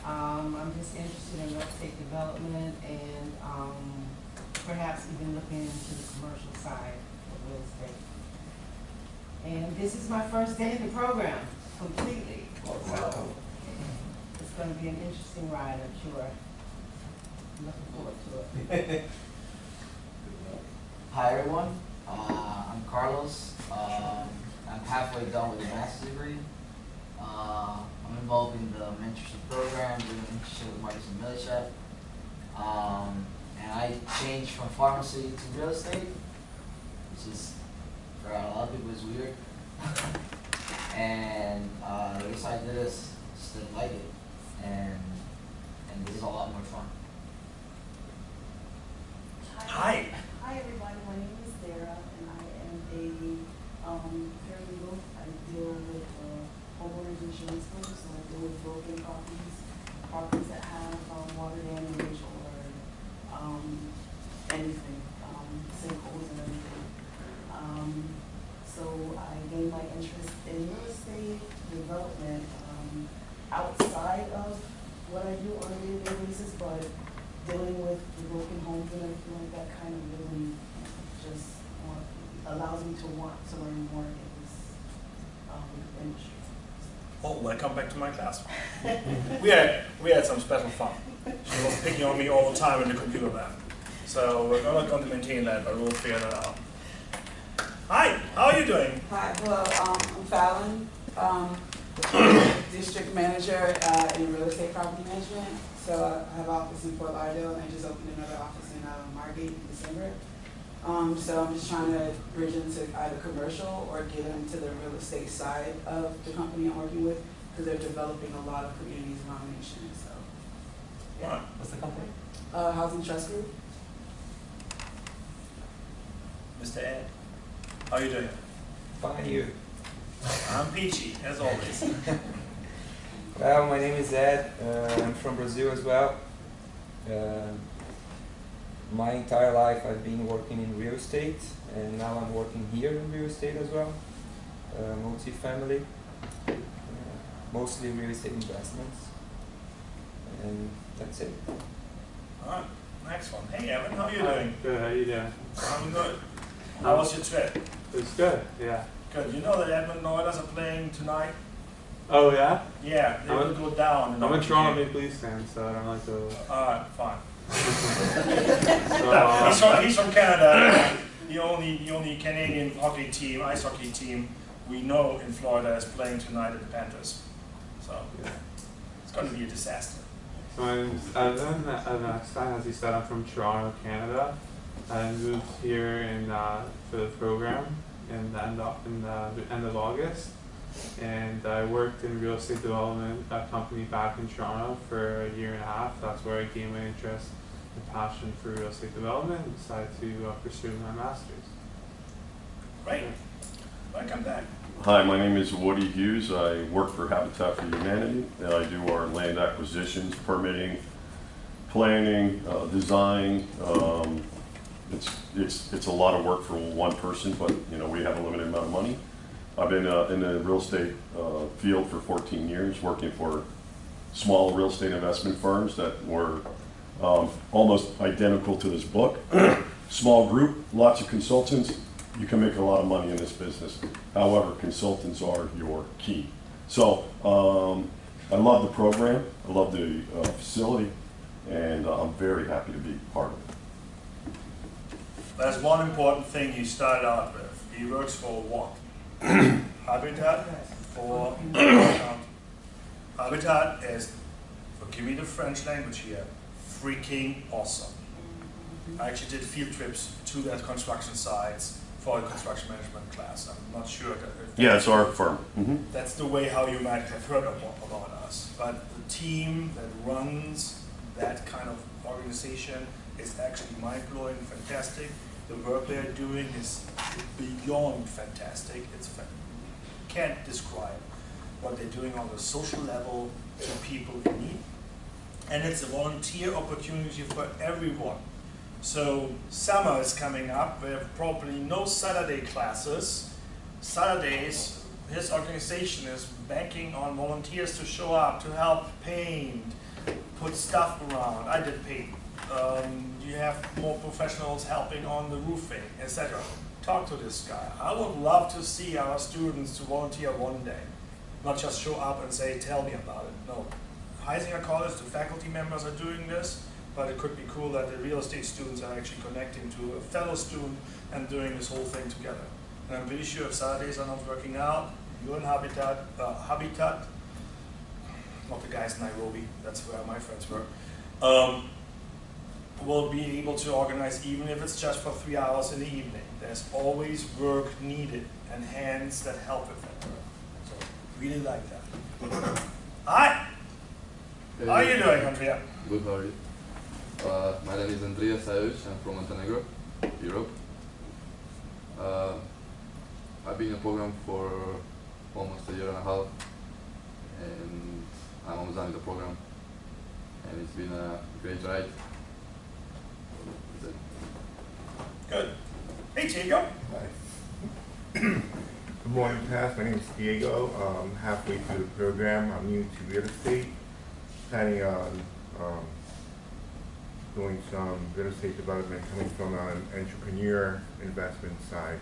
I'm just interested in real estate development and perhaps even looking into the commercial side of real estate. And this is my first day in the program, completely. So it's going to be an interesting ride, I'm sure. I'm looking forward to it. Hi everyone, I'm Carlos. I'm halfway done with a master's degree. I'm involved in the mentorship program, doing mentorship with Marcus and Millichap. And I changed from pharmacy to real estate, which is, for a lot of people, is weird. And the reason I did this, just didn't like it. And this is a lot more fun. Hi. Hi everybody, my name is Sarah and I am a paralegal. I deal with homeowners insurance claims, so I deal with broken properties that have water damage or anything, sinkholes and everything. So I gained my interest in real estate development outside of what I do on a day-to-day basis, but dealing with the broken homes and everything like that kind of really just allows me to want to learn more in this industry. Oh, welcome back to my class. we had some special fun. She was picking on me all the time in the computer lab. So we're not going to maintain that, but we'll figure that out. Hi, how are you doing? Hi, well, I'm Fallon, district manager in real estate property management. So I have an office in Fort Lauderdale, and I just opened another office in Margate in December. So I'm just trying to bridge into either commercial or get into the real estate side of the company I'm working with, because they're developing a lot of communities around the nation. So, Yeah. What's the company? Housing Trust Group. Mr. Ed, how are you doing? Fine, you. I'm peachy, as always. Well, my name is Ed. I'm from Brazil as well. my entire life I've been working in real estate, and now I'm working here in real estate as well, multifamily, mostly real estate investments, and that's it. Alright, next one. Hey Evan, how are you doing? Good, how you doing? I'm good. How was your trip? It's good, yeah. Good. You know that Edmonton Oilers are playing tonight? Oh yeah? Yeah, they will go down. I'm a Toronto Maple Leafs fan, so I don't like to... Alright, fine. So, he's from Canada. The only Canadian hockey team, ice hockey team we know in Florida is playing tonight at the Panthers. So it's going to be a disaster. So as you said, I'm from Toronto, Canada. I moved here for the program in the end of August, and I worked in real estate development at a company back in Toronto for a year and a half. That's where I gained my interest and passion for real estate development and decided to pursue my master's. Great. Welcome back. Hi, my name is Woody Hughes. I work for Habitat for Humanity, and I do our land acquisitions, permitting, planning, design. It's a lot of work for one person, but you know we have a limited amount of money. I've been in the real estate field for 14 years, working for small real estate investment firms that were almost identical to this book. Small group, lots of consultants. You can make a lot of money in this business. However, consultants are your key. So I love the program. I love the facility, and I'm very happy to be part of it. There's one important thing he started out with. He works for what? Habitat for Habitat is, forgive me the French language here, freaking awesome. I actually did field trips to that construction sites for a construction management class. I'm not sure if Yeah, it's our firm. that's the way how you might have heard about us. But the team that runs that kind of organization is actually mind-blowing, fantastic. The work they're doing is beyond fantastic. Can't describe what they're doing on the social level to people in need. And it's a volunteer opportunity for everyone. So summer is coming up. We have probably no Saturday classes. Saturdays, his organization is banking on volunteers to show up, to help paint, put stuff around. I did paint. You have more professionals helping on the roofing, etc. Talk to this guy. I would love to see our students to volunteer one day, not just show up and say, tell me about it. No. Heisinger College, the faculty members are doing this, but it could be cool that the real estate students are actually connecting to a fellow student and doing this whole thing together. And I'm pretty sure if Saturdays are not working out, you're in Habitat, not the guys in Nairobi, that's where my friends were, will be able to organize, even if it's just for 3 hours in the evening. There's always work needed and hands that help with that work. So really like that. Hi! How are you doing, Andrea? Good, how are you? My name is Andrea Sayus. I'm from Montenegro, Europe. I've been in a program for almost a year and a half, and I'm almost done with the program, and it's been a great ride. That's it. Good. Hey, Diego. Hi. Good morning, class. My name is Diego. I'm halfway through the program. I'm new to real estate. Planning on doing some real estate development coming from an entrepreneur investment side.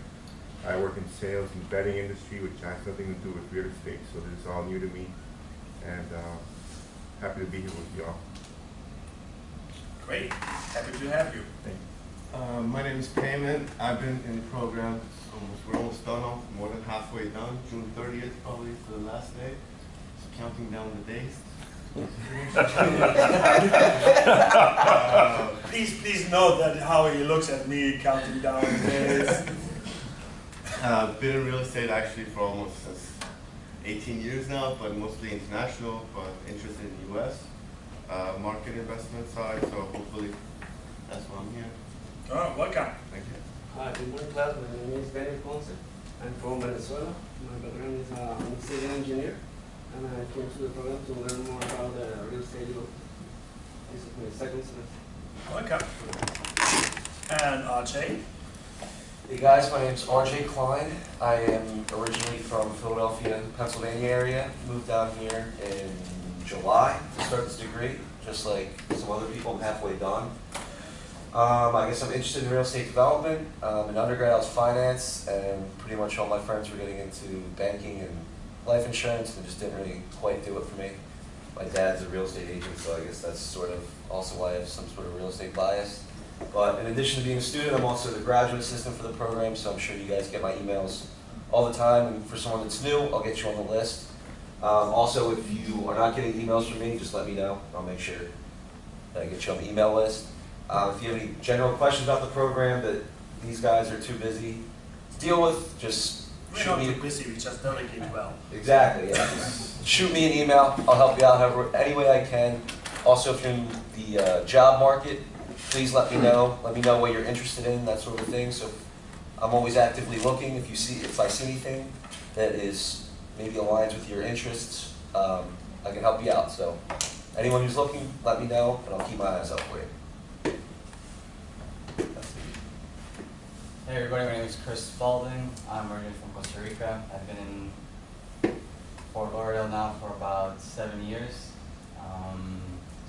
I work in sales and betting industry, which has nothing to do with real estate, so this is all new to me, and happy to be here with y'all. Great. Happy to have you. Thank you. My name is Payman. I've been in the program, we're almost done, more than halfway done. June 30th probably for the last day. So counting down the days. Please note that how he looks at me counting down the days. Been in real estate actually for almost 18 years now, but mostly international, but interested in the US. Market investment side, so hopefully that's why I'm here. Oh, welcome. Thank you. Hi, good morning class. My name is Benny Ponce. I'm from Venezuela. My background is I'm a civil engineer, and I came to the program to learn more about the real estate. This is my second semester. Welcome. And RJ. Hey guys, my name's RJ Klein. I am originally from Philadelphia, Pennsylvania area. Moved down here in July to start this degree. Just like some other people, I'm halfway done. I guess I'm interested in real estate development. In undergrad, I was finance, and pretty much all my friends were getting into banking and life insurance, and just didn't really quite do it for me. My dad's a real estate agent, so I guess that's sort of also why I have some sort of real estate bias. But in addition to being a student, I'm also the graduate assistant for the program, so I'm sure you guys get my emails all the time. And for someone that's new, I'll get you on the list. Also, if you are not getting emails from me, just let me know. I'll make sure that I get you on the email list. If you have any general questions about the program that these guys are too busy to deal with, just shoot me. We're not too busy, we just delegate well. Exactly, yeah. Just shoot me an email. I'll help you out however, any way I can. Also, if you're in the job market, please let me know. Let me know what you're interested in, that sort of thing. So I'm always actively looking. If I see anything that is maybe aligns with your interests, I can help you out. So anyone who's looking, let me know, and I'll keep my eyes out for you. Hey everybody, my name is Chris Spalding. I'm originally from Costa Rica. I've been in Fort Lauderdale now for about 7 years.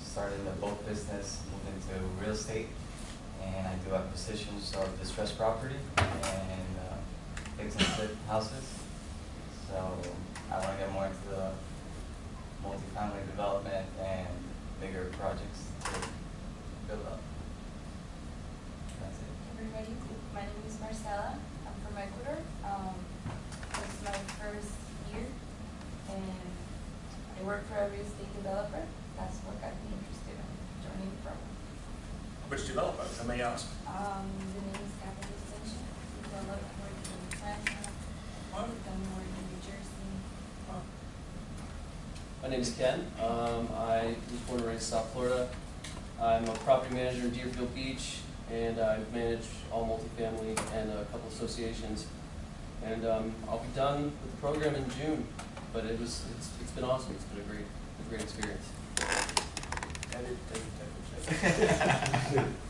Started in the boat business, moved into real estate, and I do acquisitions of distressed property and fix and flip houses. So I want to get more into the multifamily development and bigger projects to build up. That's it. Everybody, my name is Marcela. I'm from Ecuador. This is my first year, and I work for a real estate developer. That's what got me interested in joining the program. Which developer, if I may ask? The name is Capital Extension. We do a lot of work in Atlanta. We've done work in New Jersey. My name is Ken. I was born and raised in South Florida. I'm a property manager in Deerfield Beach, and I manage all multifamily and a couple associations. And I'll be done with the program in June, but it's been awesome. It's been a great experience.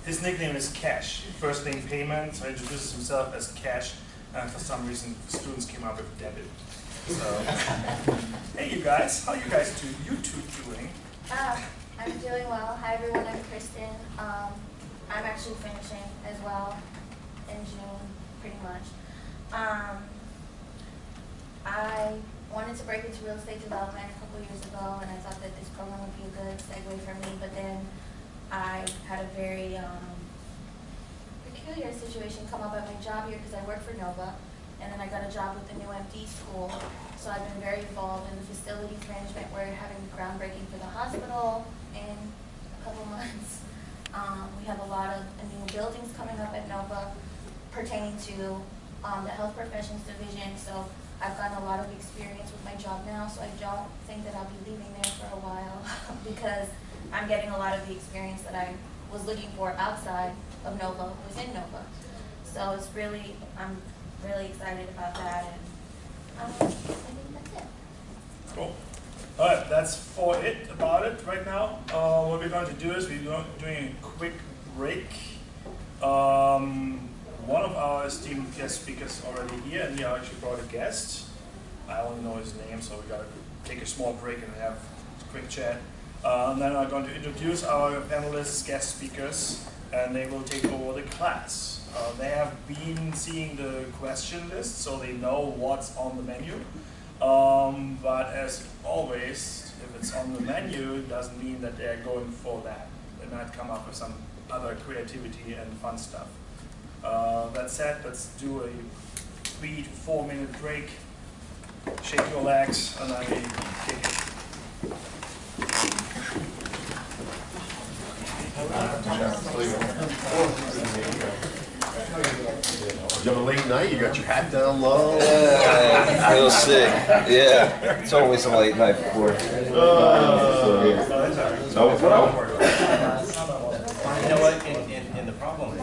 His nickname is Cash. First name Payment, so he introduces himself as Cash, and for some reason students came up with Devl. So, hey you guys, how you two doing? I'm doing well. Hi everyone, I'm Kristen. I'm actually finishing as well in June, pretty much. I wanted to break into real estate development a couple years ago, and I thought that this program would be a good segue for me, but then I had a very peculiar situation come up at my job here because I work for Nova, and then I got a job with the new MD school, so I've been very involved in the facilities management. We're having groundbreaking for the hospital in a couple months. We have a lot of new buildings coming up at Nova pertaining to the health professions division, so I've gotten a lot of experience with my job now, so I don't think that I'll be leaving there for a while because I'm getting a lot of the experience that I was looking for outside of Nova, within Nova. So it's really, I'm really excited about that, and I think that's it. Cool. Alright, that's for it about it right now. What we're going to do is we're doing a quick break. One of our esteemed guest speakers already here, and he actually brought a guest. I only know his name, so we gotta take a small break and have a quick chat. And then I'm going to introduce our panelists, guest speakers, and they will take over the class. They have been seeing the question list, so they know what's on the menu. But as always, if it's on the menu, it doesn't mean that they're going for that. They might come up with some other creativity and fun stuff. That said, let's do a 3 to 4 minute break. Shake your legs, and then we kick it. You have a late night? You got your hat down low? Yeah, I feel sick. Yeah, it's always a late night before. You know what? And the problem is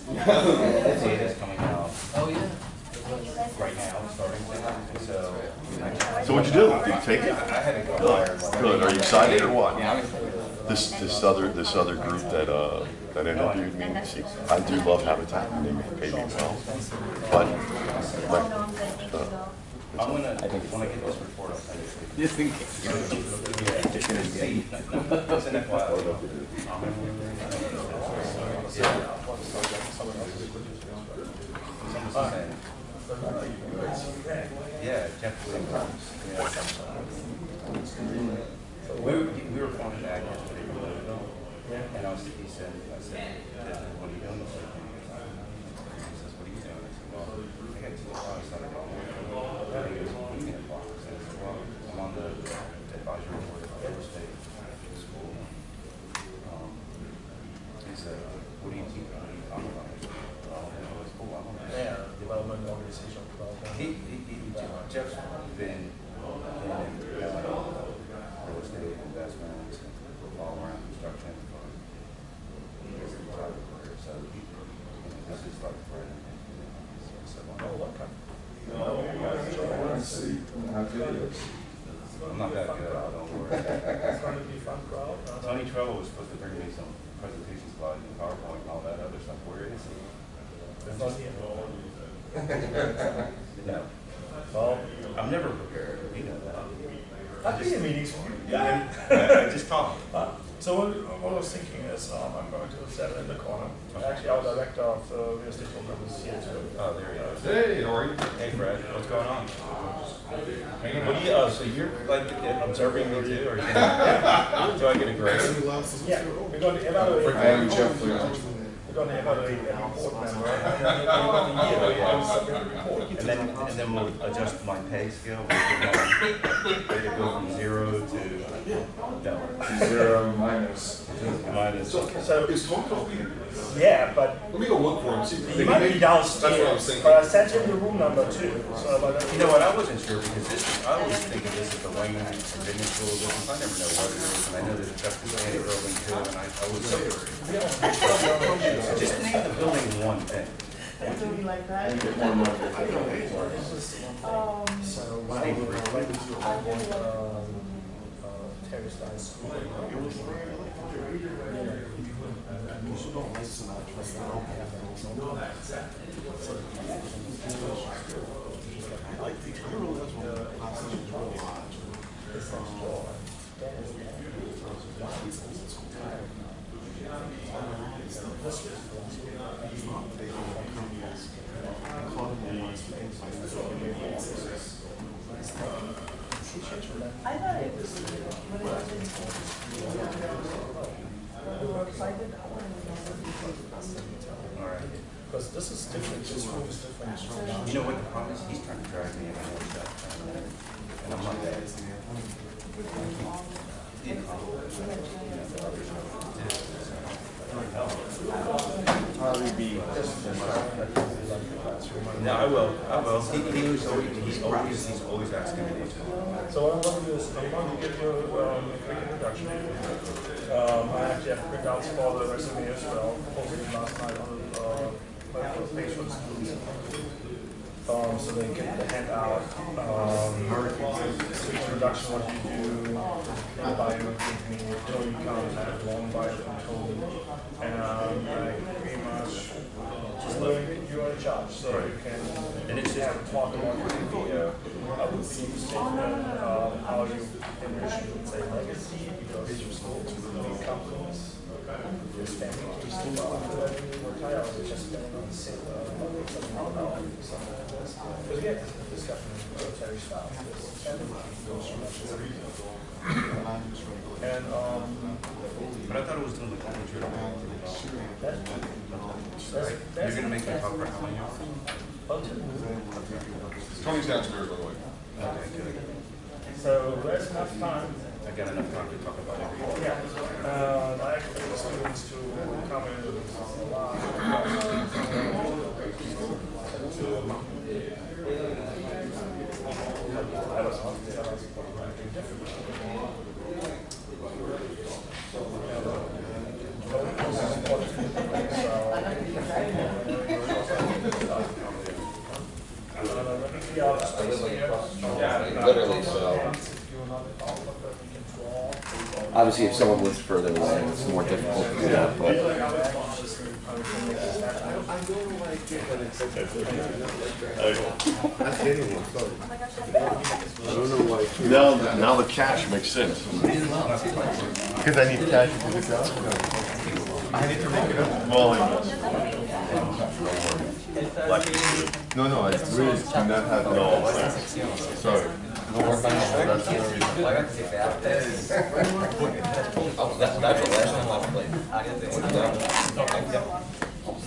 the data's coming out. Oh yeah. Right now, starting so. So what'd you do? Did you take it? I had to go higher. Good. Are you excited or what? Yeah, I'm excited. This other group that interviewed me, see, I do love Habitat and they pay me well, but I'm gonna, I think when I get this report, I'll send it to you. You think? It's an FYI. Yeah, Jeff Williams. We were flying back yesterday from Devl, and he said, what are you doing this weekend? He says, what are you doing? I said, well, I got 2 o'clock Saturday morning. He goes, what do you mean o'clock? I said, well, I'm on the advisory board of real estate school. He said, what do you teach? What do you talk about? It's cool. Yeah, development, organizational development. Jeff's been in real estate investments and all around construction for years of his career. So this is like right in I'm not that good, don't worry. It's going to be fun crowd. Tony Trello was supposed to bring me some presentation slides and PowerPoint and all that other stuff. Where is he? It's not here. No. Well, I'm never prepared. You know that. I've been in meetings with you. Yeah. I just talk. So what I was thinking is I'm going to set it in the corner. Actually, our director of the real estate program is here too. Oh, there he is. Hey, how are you? Hey, Fred. What's going on? What do you? So you're like observing me too, or do I get a grade? Yeah, we're going to evaluate. I am Jeff Williams. We're going to evaluate every board member. And then we'll adjust my pay scale. We'll go from 0 to no. 0 minus. Minus. So Is Tom Kobe? yeah, but Let me go look for him. See, he might be downstairs. That's what I was thinking. But I sent him the room number too. So You know what? I wasn't sure because I always think of this as the Wayne Virginia School of Business. I never know what it is, and I know that it's got the Santa building too, and I was so just name the building one thing. That's gonna be like that. So when I was Terry Stein School. I thought it was, Because this is different, this room is different. You know what the problem is? He's trying to drive me in and stuff, and I'm not that. No, I will. He's always asking me to. So what I'm going to do is I'm going to give you a quick introduction. I actually have printouts for the resume as well. Posted it last night on the page for the students. So they get the handout. Quick introduction, what you do, bio with me, Tony comes, I have a long bio from Tony, and I pretty much just learn you're in charge, so you can have a talk about your career. I would be interested in how you envision, say, legacy, because you're still big companies, you're spending retire, or just spending on because we had this discussion with Terry Spouse, and but I thought it was still the culture. You're going to make me talk for how many hours? Tony's downstairs, by the way. Okay, good. So there's enough time. I got enough time to talk about everything. Yeah. I expect the students to come in live. Literally, so. Obviously, if someone lives further away, it's more difficult to do that, but. Now the cash makes sense. Because I need cash to do the job. I need to make it up. Well, no, I really do not have no. Sorry. Don't work on your shoulder. That's the reason. That's the last time I played.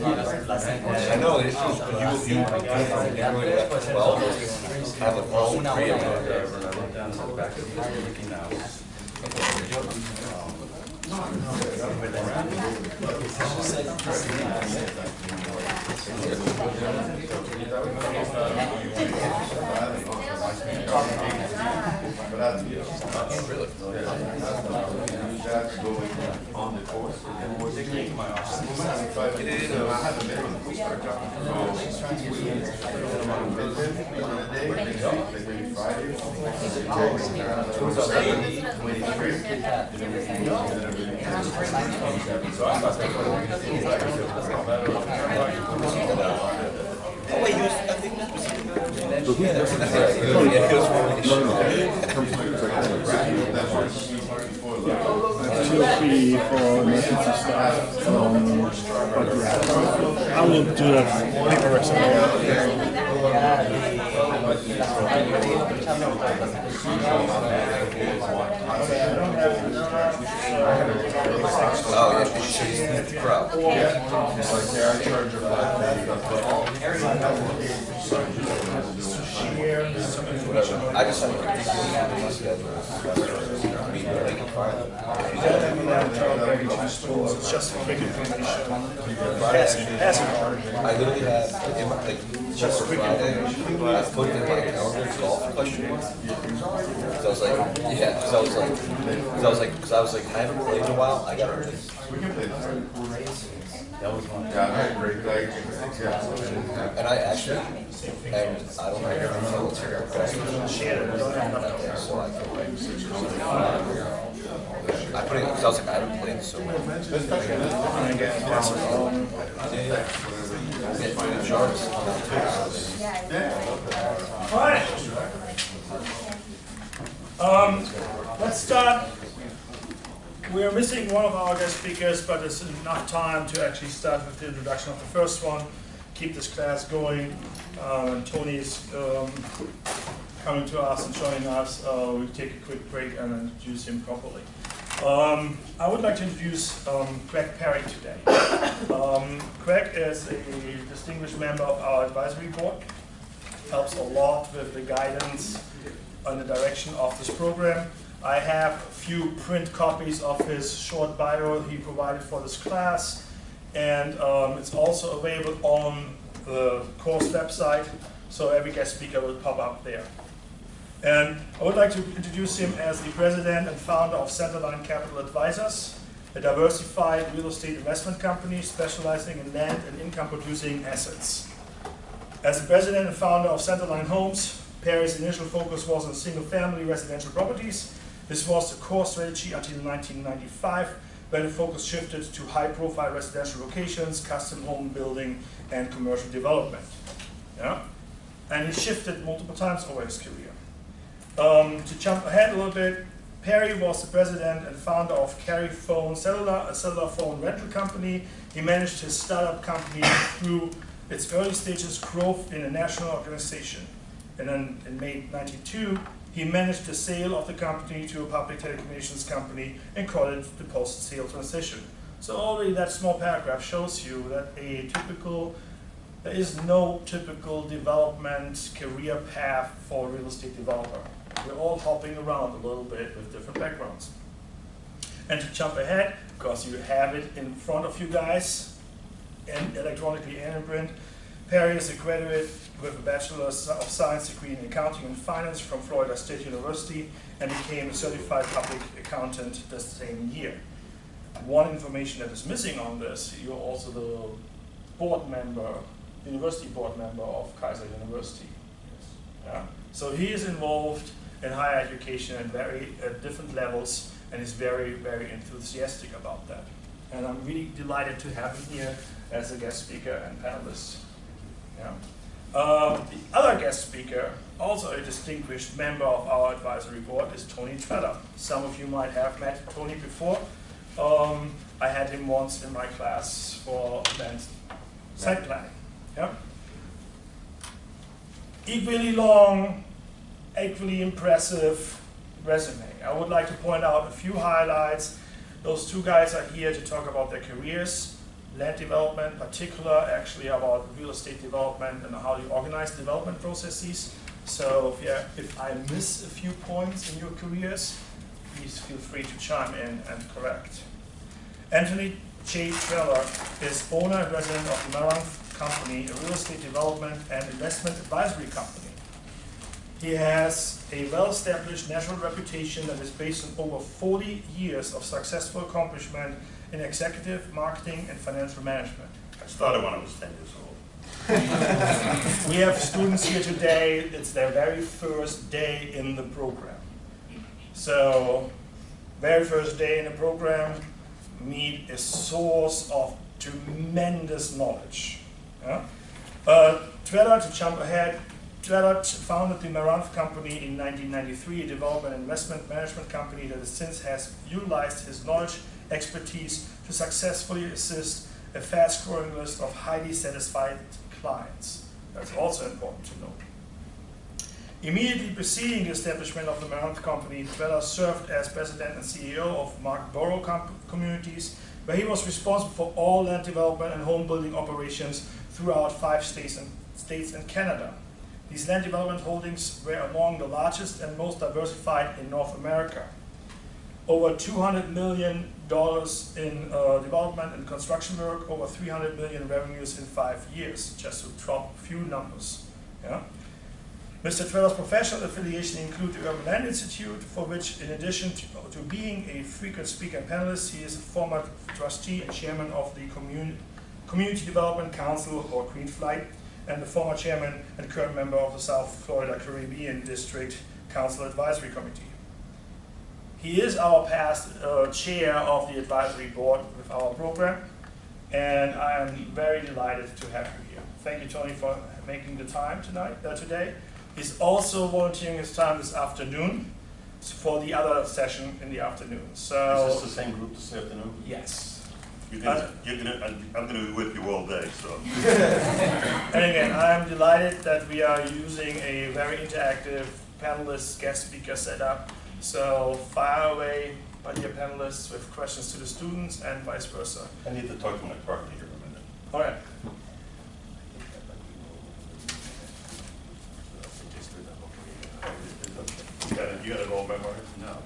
I know, it's just, you really left 12, have a phone, 3 of On the course, feel for emergency stuff. But yeah, I will do that paperwork Oh, yeah, she's pro. I just have to it's just quick information. I literally have, just for Friday, I put in my calendar golf question. So I was like, yeah, because I was like, I haven't played in a while, I gotta play. We can play this. That was one. Yeah, I agree. And I actually, and I don't know if it's here, but so I feel like, I put it, because I was like, I haven't played so much. Alright, let's start. We're missing one of our guest speakers, but there's enough time to actually start with the introduction of the first one, keep this class going. And Tony's coming to us and joining us. We'll take a quick break and introduce him properly. I would like to introduce Craig Perry today. Craig is a distinguished member of our advisory board, helps a lot with the guidance and the direction of this program. I have a few print copies of his short bio he provided for this class, and it's also available on the course website, so every guest speaker will pop up there. And I would like to introduce him as the president and founder of Centerline Capital Advisors, a diversified real estate investment company specializing in land and income-producing assets. As the president and founder of Centerline Homes, Perry's initial focus was on single-family residential properties. This was the core strategy until 1995, when the focus shifted to high-profile residential locations, custom home building, and commercial development. Yeah? And he shifted multiple times over his career. To jump ahead a little bit, Perry was the president and founder of Carry Phone Cellular, a cellular phone rental company. He managed his startup company through its early stages growth in a national organization. And then in May '92, he managed the sale of the company to a public telecommunications company and called it the post-sale transition. So already that small paragraph shows you that there is no typical development career path for a real estate developer. We're all hopping around a little bit with different backgrounds. And to jump ahead, because you have it in front of you guys, and electronically and in print, Perry is a graduate with a Bachelor's of Science degree in Accounting and Finance from Florida State University and became a certified public accountant the same year. One information that is missing on this, you're also the board member, university board member of Kaiser University. Yeah? So he is involved in higher education at different levels and is very, very enthusiastic about that. And I'm really delighted to have him here as a guest speaker and panelist. Yeah. The other guest speaker, also a distinguished member of our advisory board, is Tony Tretter. Some of you might have met Tony before. I had him once in my class for advanced site planning. Yeah. Equally long, equally impressive resume. I would like to point out a few highlights. Those two guys are here to talk about their careers, land development, particular actually about real estate development and how you organize development processes. So if I miss a few points in your careers, please feel free to chime in and correct. Anthony J. Treller is owner and resident of the Maranth Company, a real estate development and investment advisory company. He has a well-established national reputation that is based on over 40 years of successful accomplishment in executive, marketing, and financial management. I started when I was 10 years old. We have students here today, it's their very first day in the program. So, very first day in the program, meet a source of tremendous knowledge. Yeah? Tretter, to jump ahead, Devl founded the Maranth Company in 1993, a development and investment management company that since has utilized his knowledge, expertise to successfully assist a fast-growing list of highly satisfied clients. That's also important to note. Immediately preceding the establishment of the Maranth Company, Devl served as president and CEO of Mark Borough Communities, where he was responsible for all land development and home building operations throughout 5 states and Canada. These land development holdings were among the largest and most diversified in North America. Over $200 million in development and construction work, over $300 million revenues in 5 years, just to drop a few numbers. Yeah? Mr. Treller's professional affiliation include the Urban Land Institute, for which, in addition to being a frequent speaker and panelist, he is a former trustee and chairman of the Community Development Council, or Green Flight, and the former chairman and current member of the South Florida Caribbean District Council Advisory Committee. He is our past chair of the advisory board with our program, and I am very delighted to have you here. Thank you, Tony, for making the time today. He's also volunteering his time this afternoon for the other session in the afternoon. So, is this the same group this afternoon? Yes. I'm going to be with you all day, so. And again, I'm delighted that we are using a very interactive panelist guest speaker setup. So fire away, my dear panelists, with questions to the students and vice versa. I need to talk to my partner here a minute. All right. You got it all memorized? No.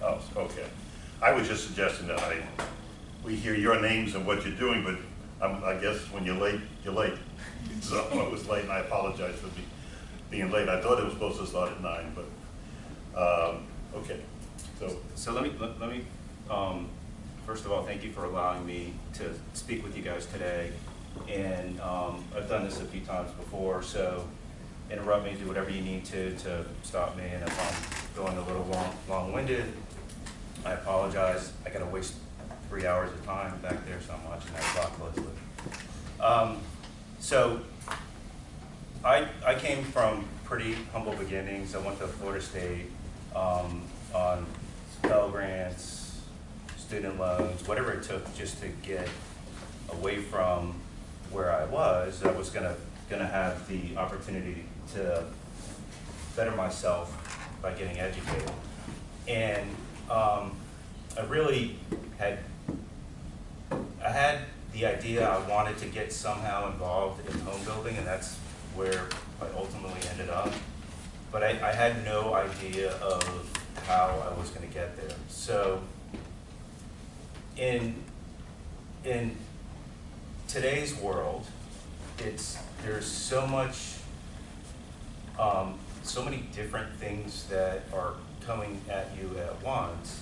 Oh, okay. I was just suggesting that we hear your names and what you're doing, but I guess when you're late, you're late. So I was late, and I apologize for being late. I thought it was supposed to start at 9, but okay. So let me first of all, thank you for allowing me to speak with you guys today. And I've done this a few times before, so interrupt me, do whatever you need to stop me. And if I'm going a little long-winded, I apologize. I gotta waste 3 hours of time back there, so I'm watching that clock closely. So I came from pretty humble beginnings. I went to Florida State on Pell Grants, student loans, whatever it took just to get away from where I was gonna have the opportunity to better myself by getting educated. And I really had the idea I wanted to get somehow involved in home building, and that's where I ultimately ended up. But I had no idea of how I was going to get there. So in today's world, there's so many different things that are coming at you at once.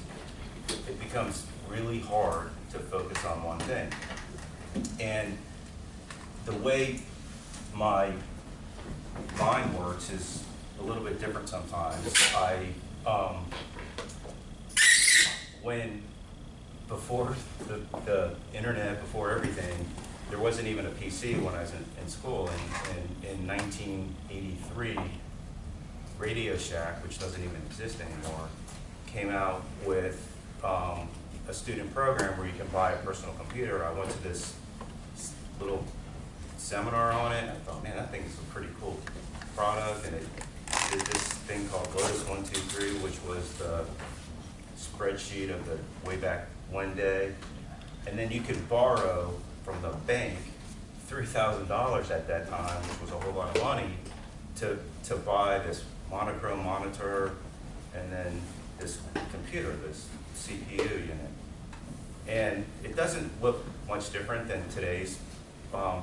It becomes really hard to focus on one thing. And the way my mind works is a little bit different sometimes. When before the internet, before everything, there wasn't even a PC when I was in school. In 1983, Radio Shack, which doesn't even exist anymore, came out with a student program where you can buy a personal computer. I went to this little seminar on it, and I thought, man, that thing is a pretty cool product, and it did this thing called Lotus 123, which was the spreadsheet of the way back one day. And then you could borrow from the bank $3,000 at that time, which was a whole lot of money, to buy this monochrome monitor and then this computer, this CPU unit. And it doesn't look much different than today's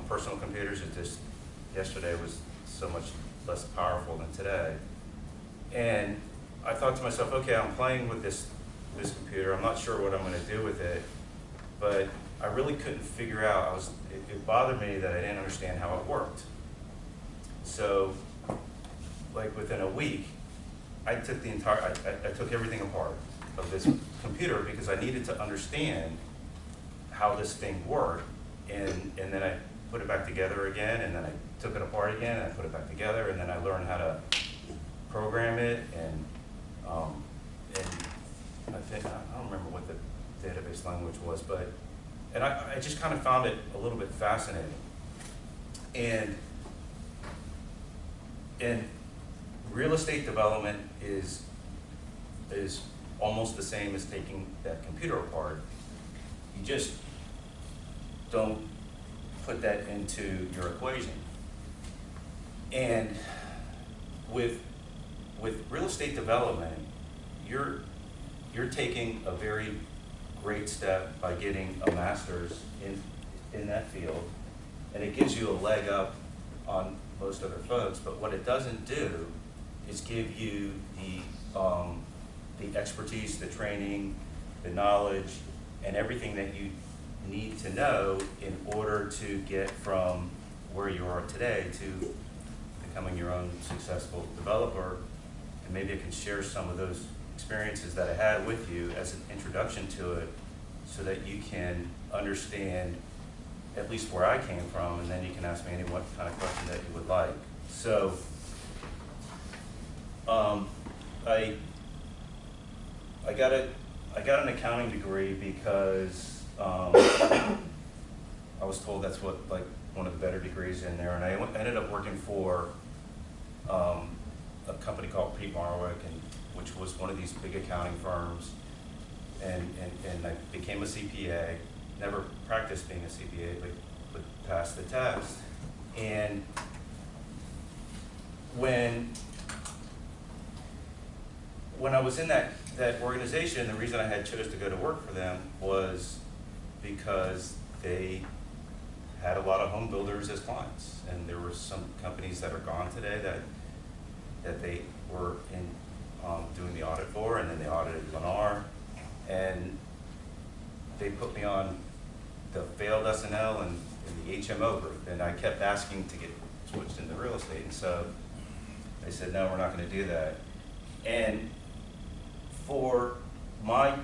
personal computers. It just, yesterday was so much less powerful than today. And I thought to myself, okay, I'm playing with this computer. I'm not sure what I'm going to do with it, but I really couldn't figure out. It bothered me that I didn't understand how it worked. So, like within a week, I took I took everything apart of this computer because I needed to understand how this thing worked, and then I put it back together again, and then I took it apart again, and I put it back together, and then I learned how to program it, and I don't remember what the database language was, but I just kind of found it a little bit fascinating. And real estate development is almost the same as taking that computer apart. You just don't put that into your equation. And with real estate development, you're taking a very great step by getting a master's in that field, and it gives you a leg up on most other folks. But what it doesn't do is give you the expertise, the training, the knowledge, and everything that you need to know in order to get from where you are today to becoming your own successful developer. And maybe I can share some of those experiences that I had with you as an introduction to it, so that you can understand at least where I came from, and then you can ask me any what kind of question that you would like. So, I got an accounting degree because I was told that's what, like, one of the better degrees in there, and I ended up working for a company called Pete Marwick, which was one of these big accounting firms, and I became a CPA. Never practiced being a CPA, but passed the test. And when I was in that organization, the reason I had chose to go to work for them was because they had a lot of home builders as clients, and there were some companies that are gone today that they were in doing the audit for, and then they audited Lennar, and they put me on the failed SNL and the HMO group, and I kept asking to get switched into real estate, and so they said, no, we're not going to do that. And for my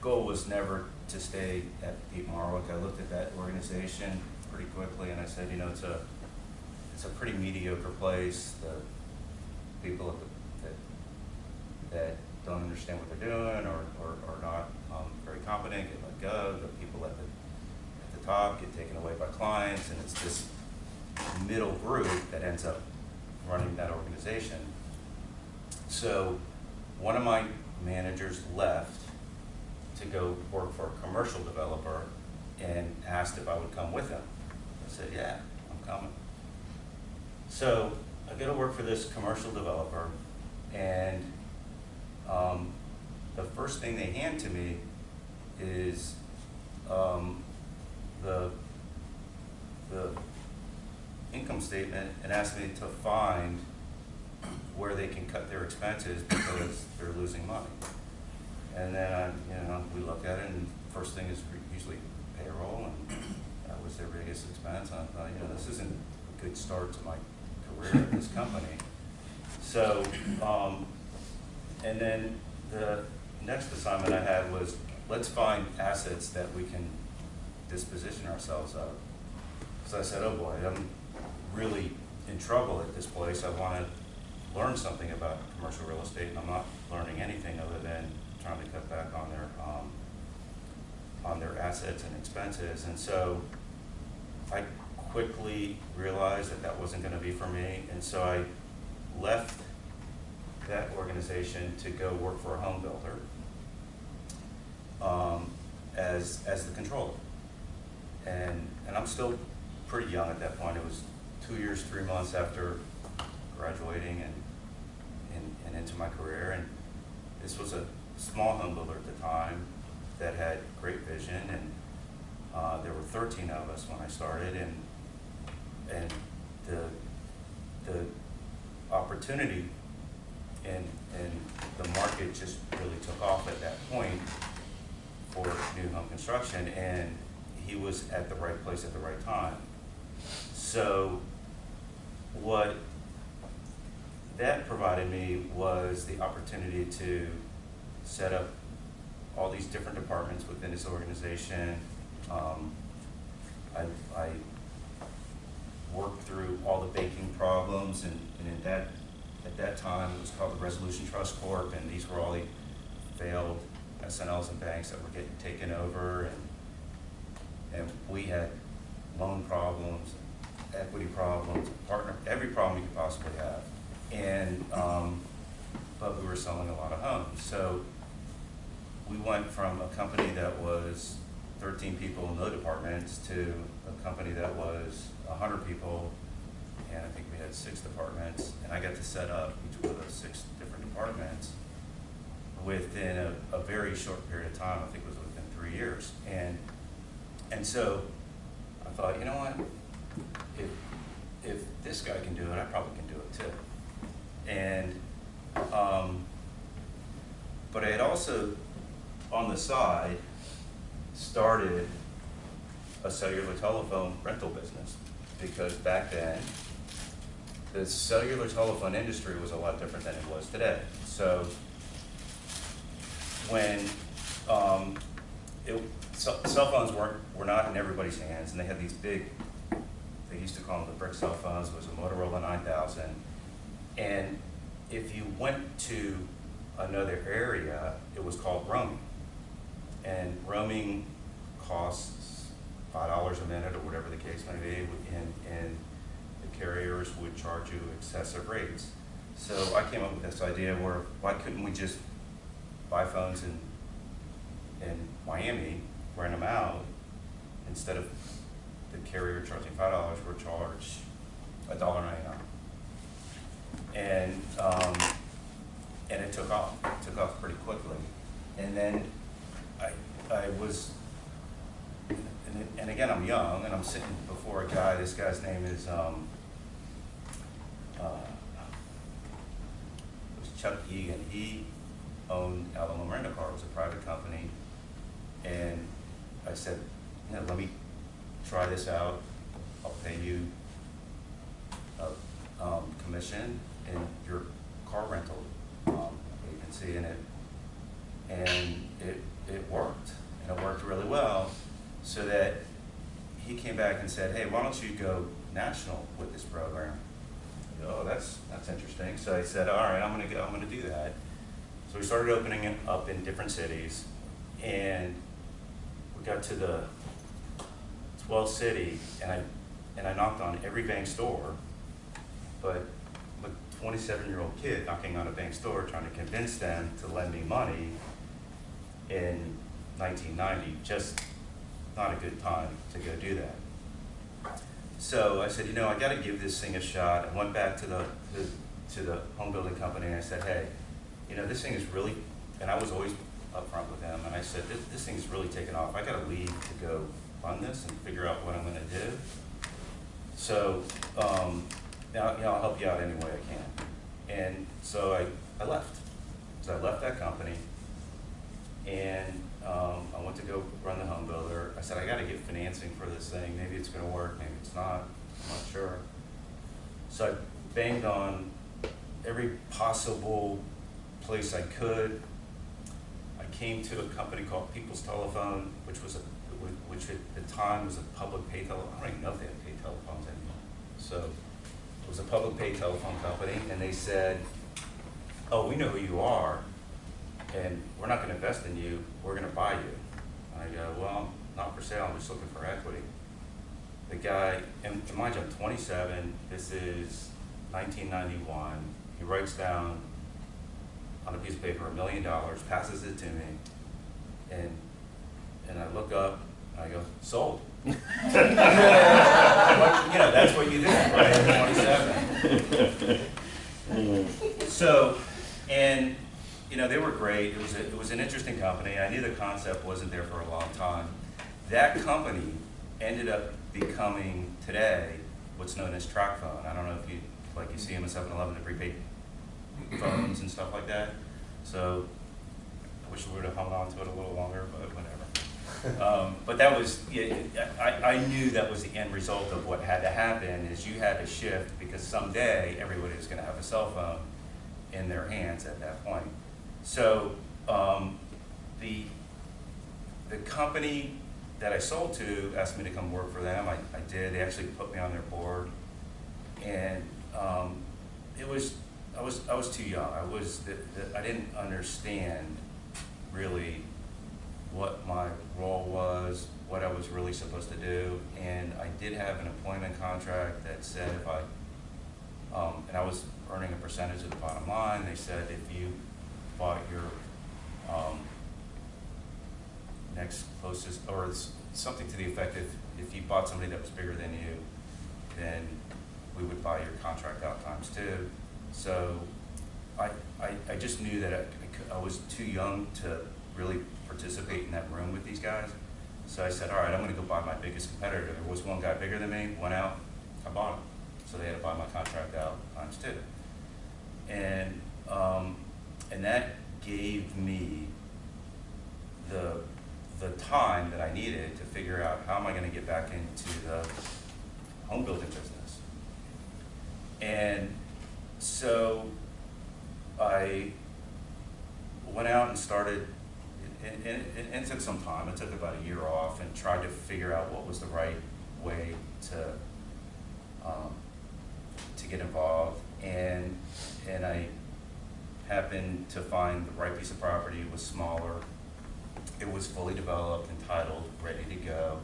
goal was never to stay at Pete Marwick. I looked at that organization pretty quickly, and I said, you know, it's a pretty mediocre place. The people that don't understand what they're doing or are not very competent get let go. The people at the top get taken away by clients, and it's this middle group that ends up running that organization. So one of my managers left to go work for a commercial developer and asked if I would come with him. I said, yeah, I'm coming. So I go to work for this commercial developer, and the first thing they hand to me is the income statement, and ask me to find where they can cut their expenses because they're losing money. And then we look at it, and first thing is usually payroll, and that was their biggest expense. And I thought, this isn't a good start to my career at this company. So, and then the next assignment I had was, let's find assets that we can disposition ourselves of. So I said, oh boy, I'm really in trouble at this place. I want to learn something about commercial real estate, and I'm not learning anything other than trying to cut back on their assets and expenses. And so I quickly realized that that wasn't going to be for me, and so I left that organization to go work for a home builder as the controller. And I'm still pretty young at that point. It was 2 years, 3 months after graduating and into my career. And this was a small home builder at the time that had great vision, and there were 13 of us when I started, and the opportunity and the market just really took off at that point for new home construction, and he was at the right place at the right time. So what that provided me was the opportunity to set up all these different departments within his organization. I worked through all the banking problems, and at that time it was called the Resolution Trust Corp, and these were all the failed SNLs and banks that were getting taken over, and we had loan problems, equity problems, every problem you could possibly have. And but we were selling a lot of homes. So we went from a company that was 13 people in no departments to a company that was 100 people, and I think we had 6 departments, and I got to set up each one of those 6 different departments within a very short period of time. I think it was within 3 years. And so I thought, you know what, if this guy can do it, I probably can do it too. And but I had also, on the side, started a cellular telephone rental business, because back then the cellular telephone industry was a lot different than it was today. So when cell phones were not in everybody's hands, and they had these big, they used to call them the brick cell phones. It was a Motorola 9000, and if you went to another area, it was called roaming, and roaming costs $5 a minute or whatever the case may be, and the carriers would charge you excessive rates. So I came up with this idea where, why couldn't we just buy phones in Miami, rent them out, instead of the carrier charging $5, we're charged $1.99. And it took off. It took off pretty quickly. And then I was, and again, I'm young, and I'm sitting before a guy. This guy's name is Chuck Egan. He owned Alamo Rent a Car. It was a private company. And I said, you know, let me try this out. I'll pay you a commission in your car rental agency, and it worked, and it worked really well, so that he came back and said, hey, why don't you go national with this program? I go, oh, that's interesting. So I said, all right, I'm gonna do that. So we started opening it up in different cities, and we got to the 12th city, and I knocked on every bank store, but I'm a 27-year-old kid knocking on a bank store trying to convince them to lend me money in 1990, just not a good time to go do that. So I said, you know, I got to give this thing a shot. I went back to the home building company, and I said, hey, you know, this thing is really, and I was always upfront with them, and I said, this thing is really taking off. I got to leave to go run this and figure out what I'm going to do. So now, you know, I'll help you out any way I can. And so I left. So I left that company, and I went to go run the home builder. I said, I got to get financing for this thing. Maybe it's going to work, maybe it's not. I'm not sure. So I banged on every possible place I could. I came to a company called People's Telephone, which at the time was a public pay telephone. I don't even know if they have pay telephones anymore. So it was a public pay telephone company, and they said, "Oh, we know who you are, and we're not going to invest in you. We're going to buy you." And I go, "Well, I'm not for sale. I'm just looking for equity." The guy, and mind you, I'm 27. This is 1991. He writes down on a piece of paper $1 million, passes it to me, and I look up and I go, "Sold." You know, that's what you do, right? At 27. So, and you know, they were great. It was an interesting company. I knew the concept wasn't there for a long time. That company ended up becoming today what's known as track phone. I don't know if you see them at 7-Eleven, the prepaid phones and stuff like that. So I wish we would have hung on to it a little longer, but whatever. But that was, I knew that was the end result of what had to happen, is you had to shift, because someday everybody was going to have a cell phone in their hands at that point. So the company that I sold to asked me to come work for them. I did. They actually put me on their board, and I was too young. I didn't understand really what my role was, what I was really supposed to do, and I did have an employment contract that said if and I was earning a percentage of the bottom line. They said if you bought your next closest, or something to the effect, if you bought somebody that was bigger than you, then we would buy your contract out ×2. So I just knew that I was too young to really participate in that room with these guys. So I said, all right, I'm going to go buy my biggest competitor. There was one guy bigger than me, went out, I bought him. So they had to buy my contract out ×2. And that gave me the time that I needed to figure out how am I going to get back into the home building business. And so I went out and started, and it took some time. It took about a year off, and tried to figure out what was the right way to get involved. And I happened to find the right piece of property. It was smaller. It was fully developed, entitled, ready to go.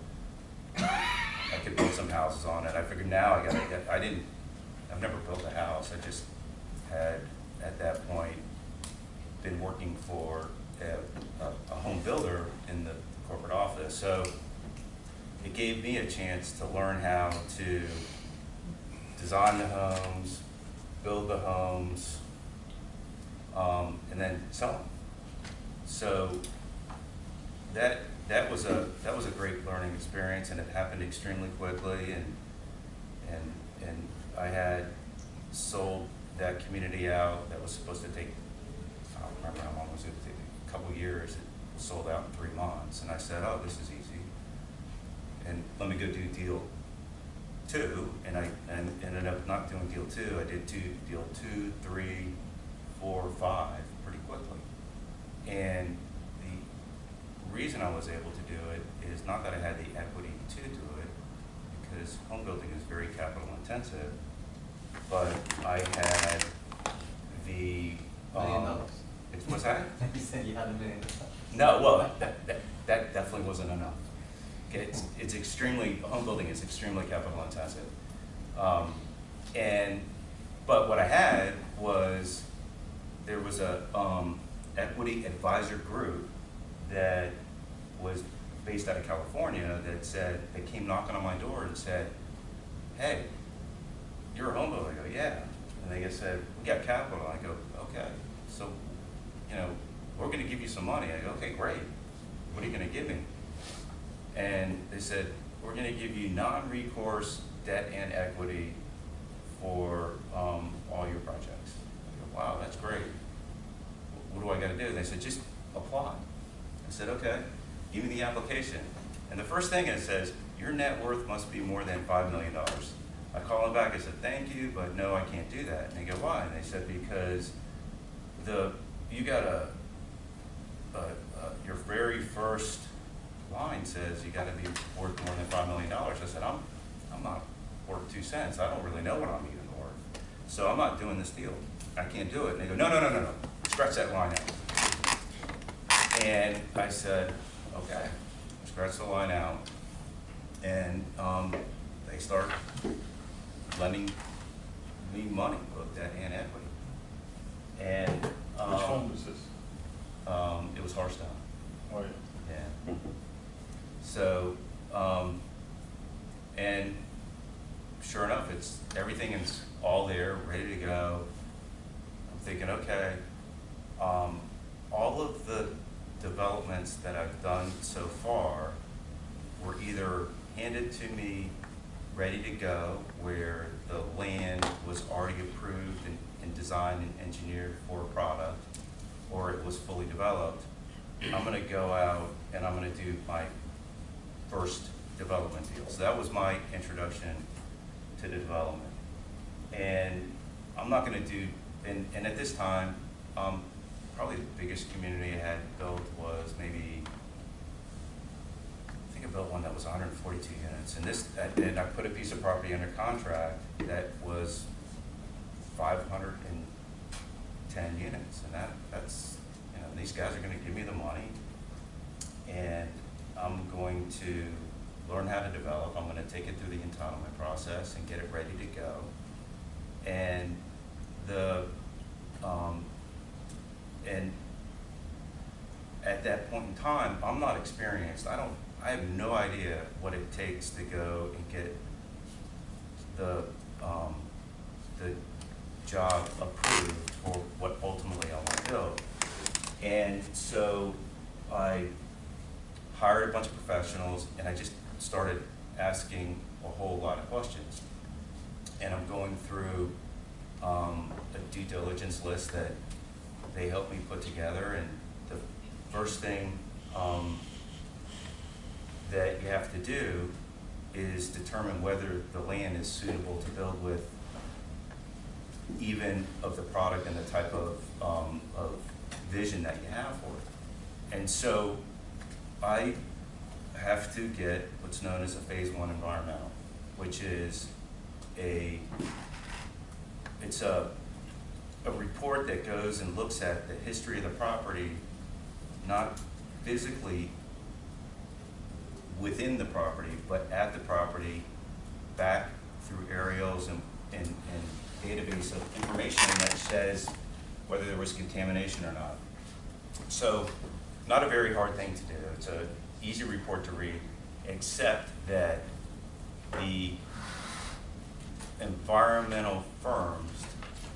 I could build some houses on it. I figured now I've never built a house. I just had, at that point, been working for a home builder in the corporate office. So it gave me a chance to learn how to design the homes, build the homes, and then sell them. So that was a great learning experience, and it happened extremely quickly. And I had sold that community out. That was supposed to take, I don't remember how long it was. It would take a couple years. It was sold out in 3 months, and I said, "Oh, this is easy." And let me go do deal 2, and I ended up not doing deal 2. I did deal 2, 3, 4, 5 pretty quickly. And the reason I was able to do it is not that I had the equity to do it, because home building is very capital intensive, but I had the $1 million. What's that? You said you had $1 million. No, well, that definitely wasn't enough. Okay, it's extremely, home building is extremely capital intensive. But what I had was, there was a equity advisor group that was based out of California that said, they came knocking on my door and said, "Hey, you're a home builder." I go, "Yeah." And they just said, "We got capital." I go, "Okay, so, we're going to give you some money." I go, "Okay, great. What are you going to give me?" And they said, "We're going to give you non-recourse debt and equity for all your projects." I go, "Wow, that's great. What do I got to do?" They said, "Just apply." I said, "Okay, give me the application." And the first thing it says, your net worth must be more than $5 million. I call them back, I said, thank you, but no, I can't do that. And they go, why? And they said, because you got your very first line says you got to be worth more than $5 million. I said, I'm not worth 2 cents. I don't really know what I'm even worth. So I'm not doing this deal. I can't do it. And they go, no. Scratch that line out. And I said, okay, scratch the line out. And they start lending me money, both debt and equity. And Which home was this? It was Hearthstone. Oh, yeah. Yeah. So, and sure enough, everything is all there, ready to go. I'm thinking, okay, all of the developments that I've done so far were either handed to me ready to go, where the land was already approved and designed and engineered for a product, or it was fully developed. I'm gonna go out and I'm gonna do my first development deal. So that was my introduction to the development. And I'm not gonna do, and at this time, probably the biggest community I had built was maybe, I think I built one that was 142 units. And I put a piece of property under contract that was 510 units. And that's, you know, these guys are gonna give me the money, and I'm going to learn how to develop. I'm gonna take it through the entitlement process and get it ready to go. And and at that point in time, I'm not experienced. I have no idea what it takes to go and get the job approved for what ultimately I want to build. And so I hired a bunch of professionals, and I just started asking a whole lot of questions. And I'm going through a due diligence list that they helped me put together. And the first thing that you have to do is determine whether the land is suitable to build with, even of the product and the type of vision that you have for it. And so I have to get what's known as a phase 1 environmental, which is it's a report that goes and looks at the history of the property, not physically within the property, but at the property, back through aerials and database of information that says whether there was contamination or not. So, not a very hard thing to do. It's an easy report to read, except that the environmental firms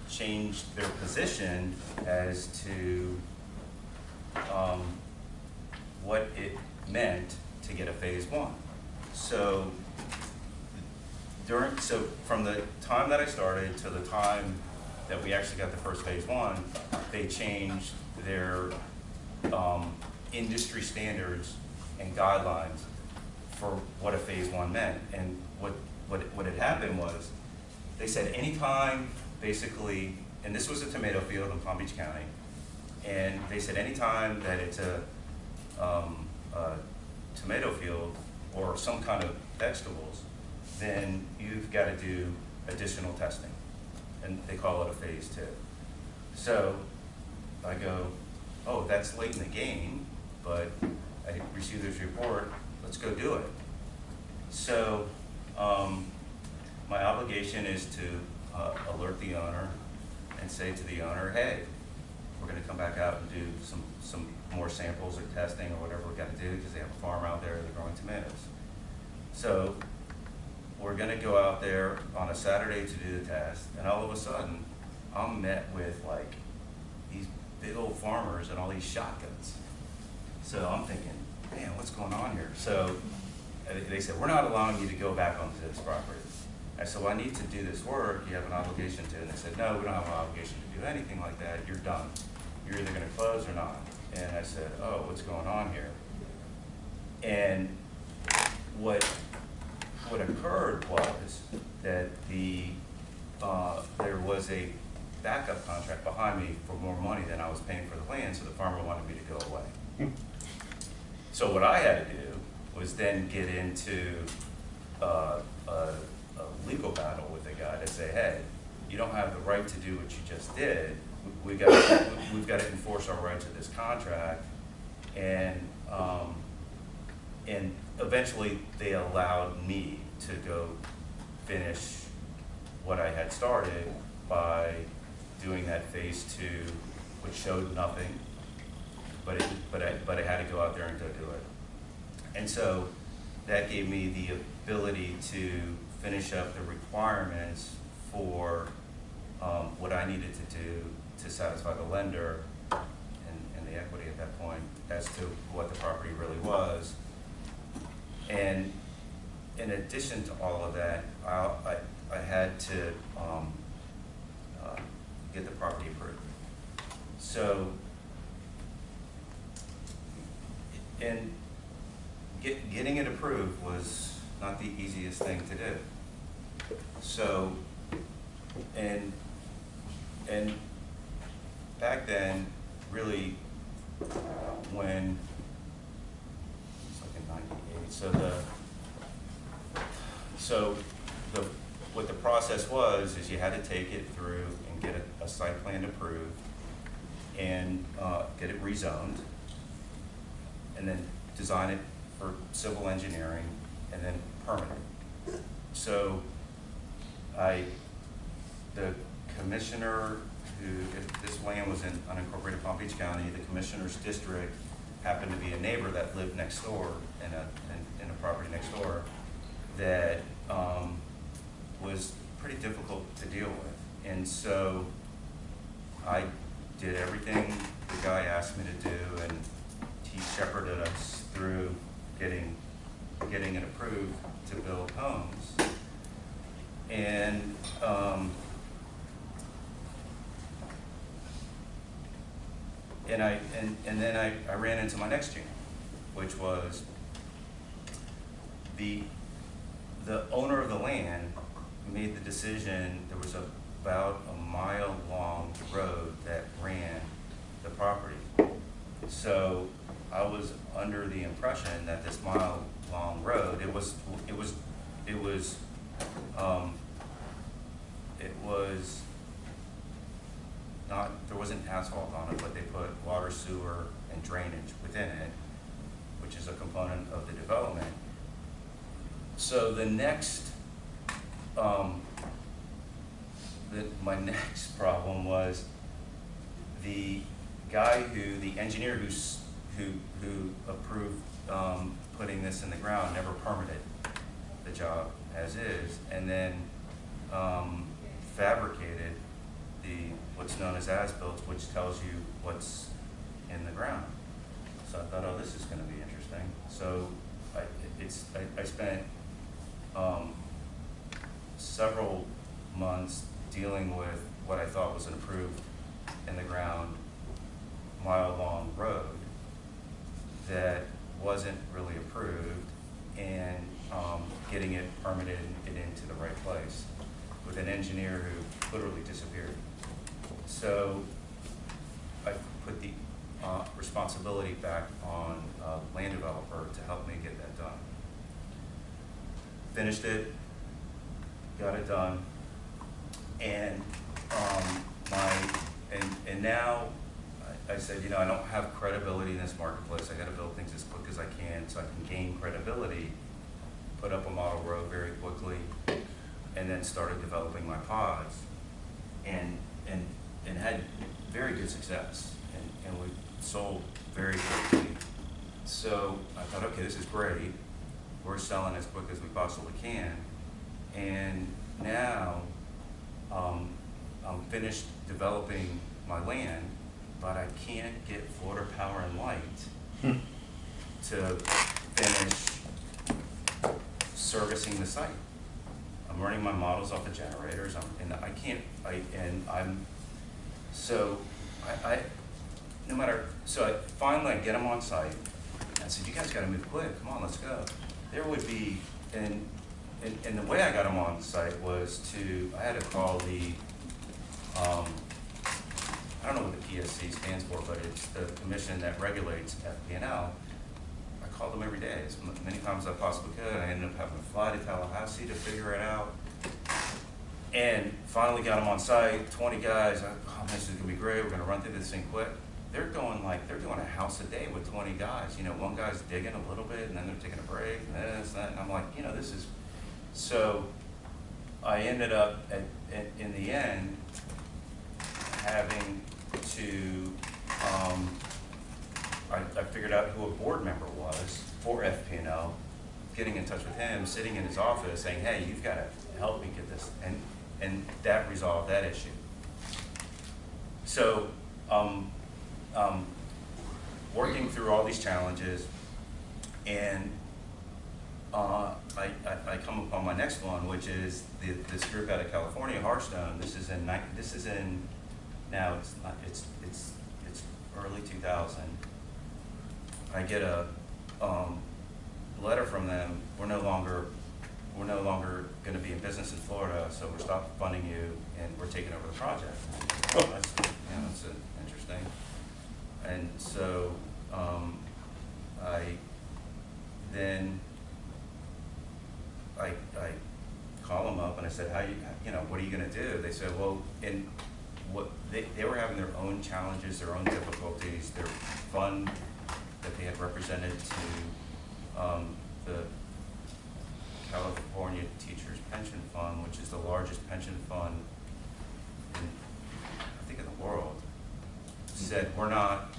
changed their position as to what it meant to get a phase 1. So from the time that I started to the time that we actually got the first phase 1, they changed their industry standards and guidelines for what a phase 1 meant. And what had happened was, they said anytime, basically, and this was a tomato field in Palm Beach County, and they said anytime that it's a tomato field or some kind of vegetables, then you've got to do additional testing, and they call it a phase 2. So I go, oh, that's late in the game, but I received this report, let's go do it. So my obligation is to alert the owner and say to the owner, hey, we're going to come back out and do some more samples or testing or whatever we got to do, because they have a farm out there that's growing tomatoes. So we're going to go out there on a Saturday to do the test, and all of a sudden I'm met with like these big old farmers and all these shotguns. So I'm thinking, man, what's going on here? So they said, we're not allowing you to go back onto this property. I said, well, I need to do this work. You have an obligation to. And they said, no, we don't have an obligation to do anything like that. You're done. You're either going to close or not. And I said, oh, what's going on here? And what occurred was that there was a backup contract behind me for more money than I was paying for the land, so the farmer wanted me to go away. So what I had to do was then get into a legal battle with the guy to say, hey, you don't have the right to do what you just did. We've got to enforce our rights of this contract. And eventually they allowed me to go finish what I had started by doing that phase 2, which showed nothing, but I had to go out there and go do it. And so that gave me the ability to finish up the requirements for what I needed to do to satisfy the lender and the equity at that point as to what the property really was. And in addition to all of that, I had to get the property approved. So, and getting it approved was not the easiest thing to do. So, and back then, really, when it's like in '98, what the process was is you had to take it through and get a site plan approved and get it rezoned, and then design it for civil engineering, and then permit it. So the commissioner this land was in unincorporated Palm Beach County, the commissioner's district happened to be a neighbor that lived next door in a property next door that was pretty difficult to deal with. And so I did everything the guy asked me to do, and he shepherded us through getting it approved to build homes. And then I ran into my next challenge, which was the owner of the land made the decision. There was about a mile-long road that ran the property. So I was under the impression that this mile-long road, it was not, there wasn't asphalt on it, but they put water, sewer, and drainage within it, which is a component of the development. So the next, my next problem was the guy the engineer who approved putting this in the ground never permitted the job as is, and then fabricated what's known as built, which tells you what's in the ground. So I thought, oh, this is going to be interesting. So I spent several months dealing with what I thought was an approved in the ground mile-long road that wasn't really approved, and getting it permitted and into the right place with an engineer who literally disappeared. So I put the responsibility back on a land developer to help me get that done. Finished it, got it done, and now I said, I don't have credibility in this marketplace. I got to build things as quick as I can so I can gain credibility, put up a model road very quickly, and then started developing my pods, and had very good success, and we sold very quickly. So I thought, okay, this is great. We're selling as quick as we possibly can, and now I'm finished developing my land, but I can't get Florida Power and Light to finish servicing the site. I'm running my models off the generators, so finally I get them on site. I said, you guys got to move quick. Come on, let's go. There would be, and and the way I got them on site was I had to call the, I don't know what the PSC stands for, but it's the commission that regulates FP&L. I called them every day, as many times as I possibly could. I ended up having to fly to Tallahassee to figure it out. And finally got them on site, 20 guys. Oh, this is gonna be great. We're gonna run through this thing quick. They're doing a house a day with 20 guys. You know, one guy's digging a little bit, and then they're taking a break, and this, that. And I'm like, you know, this is. So I ended up in the end having to. I figured out who a board member was for FP&L, getting in touch with him, sitting in his office, saying, "Hey, you've got to help me get this," and that resolved that issue. So, working through all these challenges, and I come upon my next one, which is this group out of California, Hearthstone. This is in now it's early 2000. I get a letter from them. We're no longer going to be in business in Florida, so we're stopped funding you, and we're taking over the project. That's, that's interesting. And so I call them up and I said, what are you going to do? They said, well, they were having their own challenges, their own difficulties. Their fund that they had represented to the California Teachers Pension Fund, which is the largest pension fund in the world, said we're not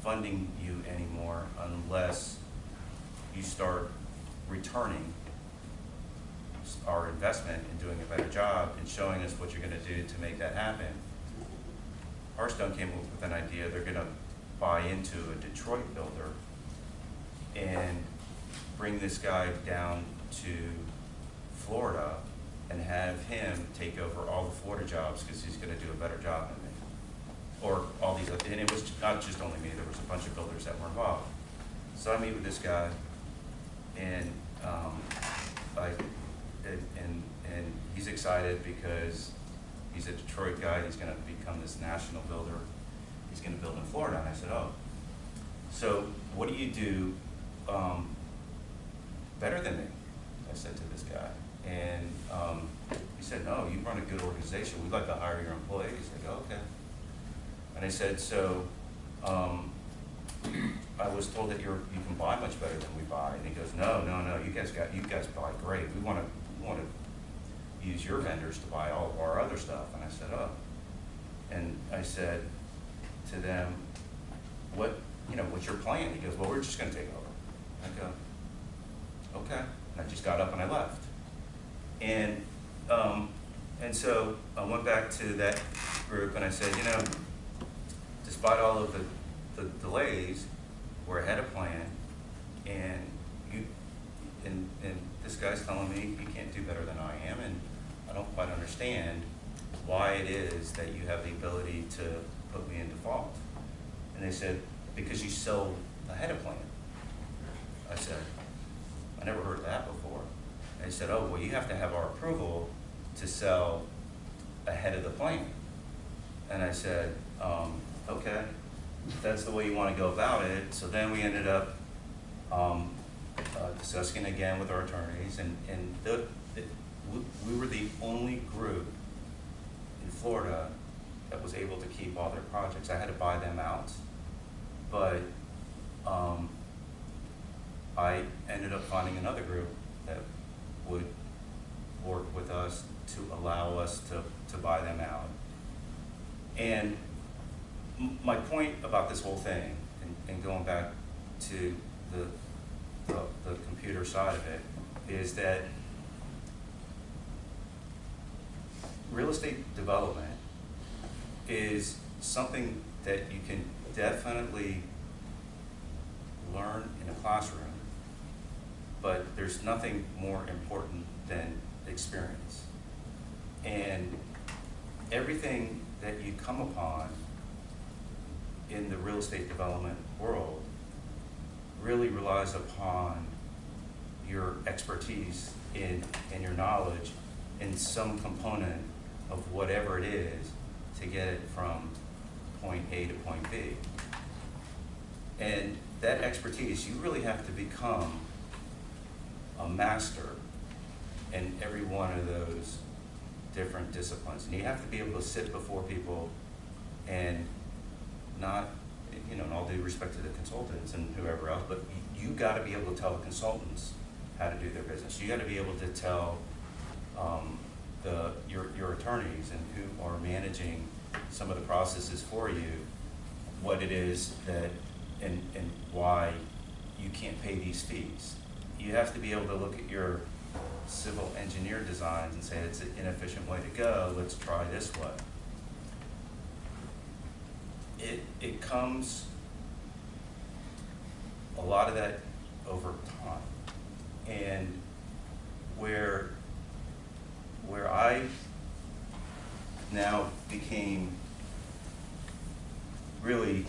funding you anymore unless you start returning our investment in doing a better job and showing us what you're going to do to make that happen. Hearthstone came up with an idea. They're going to buy into a Detroit builder and bring this guy down to Florida and have him take over all the Florida jobs because he's going to do a better job than me. Or all these, and it was not just only me, there was a bunch of builders that were involved. So I meet with this guy, and and he's excited because he's a Detroit guy, he's going to become this national builder. He's going to build in Florida. And I said, oh, so what do you do better than me? I said to this guy. And he said, no, you run a good organization. We'd like to hire your employees. I go, okay. And I said, so I was told that you can buy much better than we buy. And he goes, no, you guys buy great. We want to use your vendors to buy all of our other stuff. And I said, oh. And I said to them, what's your plan? He goes, well, we're just going to take over. I go, okay. And I just got up and I left. And so I went back to that group and I said, despite all of the delays, we're ahead of plan, and this guy's telling me he can't do better than I am, and I don't quite understand why it is that you have the ability to put me in default. And they said, because you sell ahead of plan. I said, I never heard that before. And they said, oh, well, you have to have our approval to sell ahead of the plan. And I said, okay, if that's the way you want to go about it. So then we ended up discussing again with our attorneys, and we were the only group in Florida that was able to keep all their projects. I had to buy them out, but I ended up finding another group that would work with us to allow us to buy them out. And my point about this whole thing, and going back to the computer side of it, is that real estate development is something that you can definitely learn in a classroom, but there's nothing more important than experience. And everything that you come upon in the real estate development world really relies upon your expertise and your knowledge in some component of whatever it is to get it from point A to point B. And that expertise, you really have to become a master in every one of those different disciplines. And you have to be able to sit before people and not, you know, in all due respect to the consultants and whoever else, but you got to be able to tell the consultants how to do their business. You got to be able to tell your attorneys and who are managing some of the processes for you what it is that and why you can't pay these fees. You have to be able to look at your civil engineer designs and say it's an inefficient way to go, let's try this way. It comes, a lot of that over time. And where I now became really,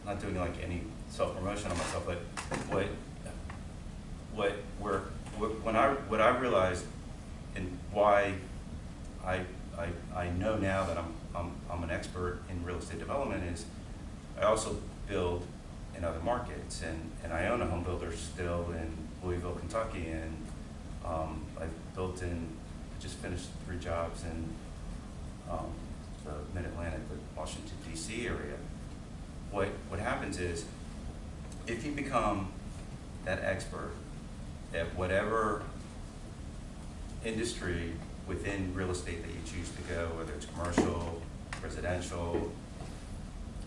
not doing like any self-promotion on myself, but what I realized and why I know now that I'm an expert in real estate development is I also build in other markets, and I own a home builder still in Louisville, Kentucky, and I've built in, just finished 3 jobs in the Mid-Atlantic, the Washington, D.C. area. What happens is, if you become that expert at whatever industry within real estate that you choose to go, whether it's commercial, residential,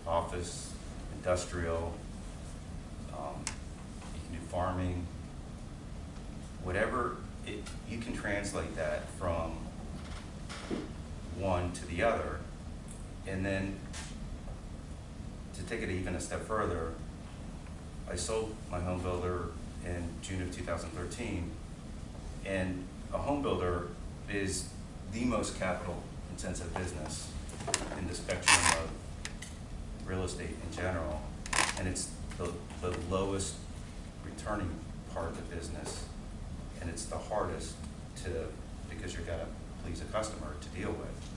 office, industrial, you can do farming, whatever, you can translate that from one to the other. And then to take it even a step further, I sold my home builder in June of 2013, and a home builder is the most capital intensive business in the spectrum of real estate in general, and it's the lowest returning part of the business, and it's the hardest because you're gonna please a customer to deal with.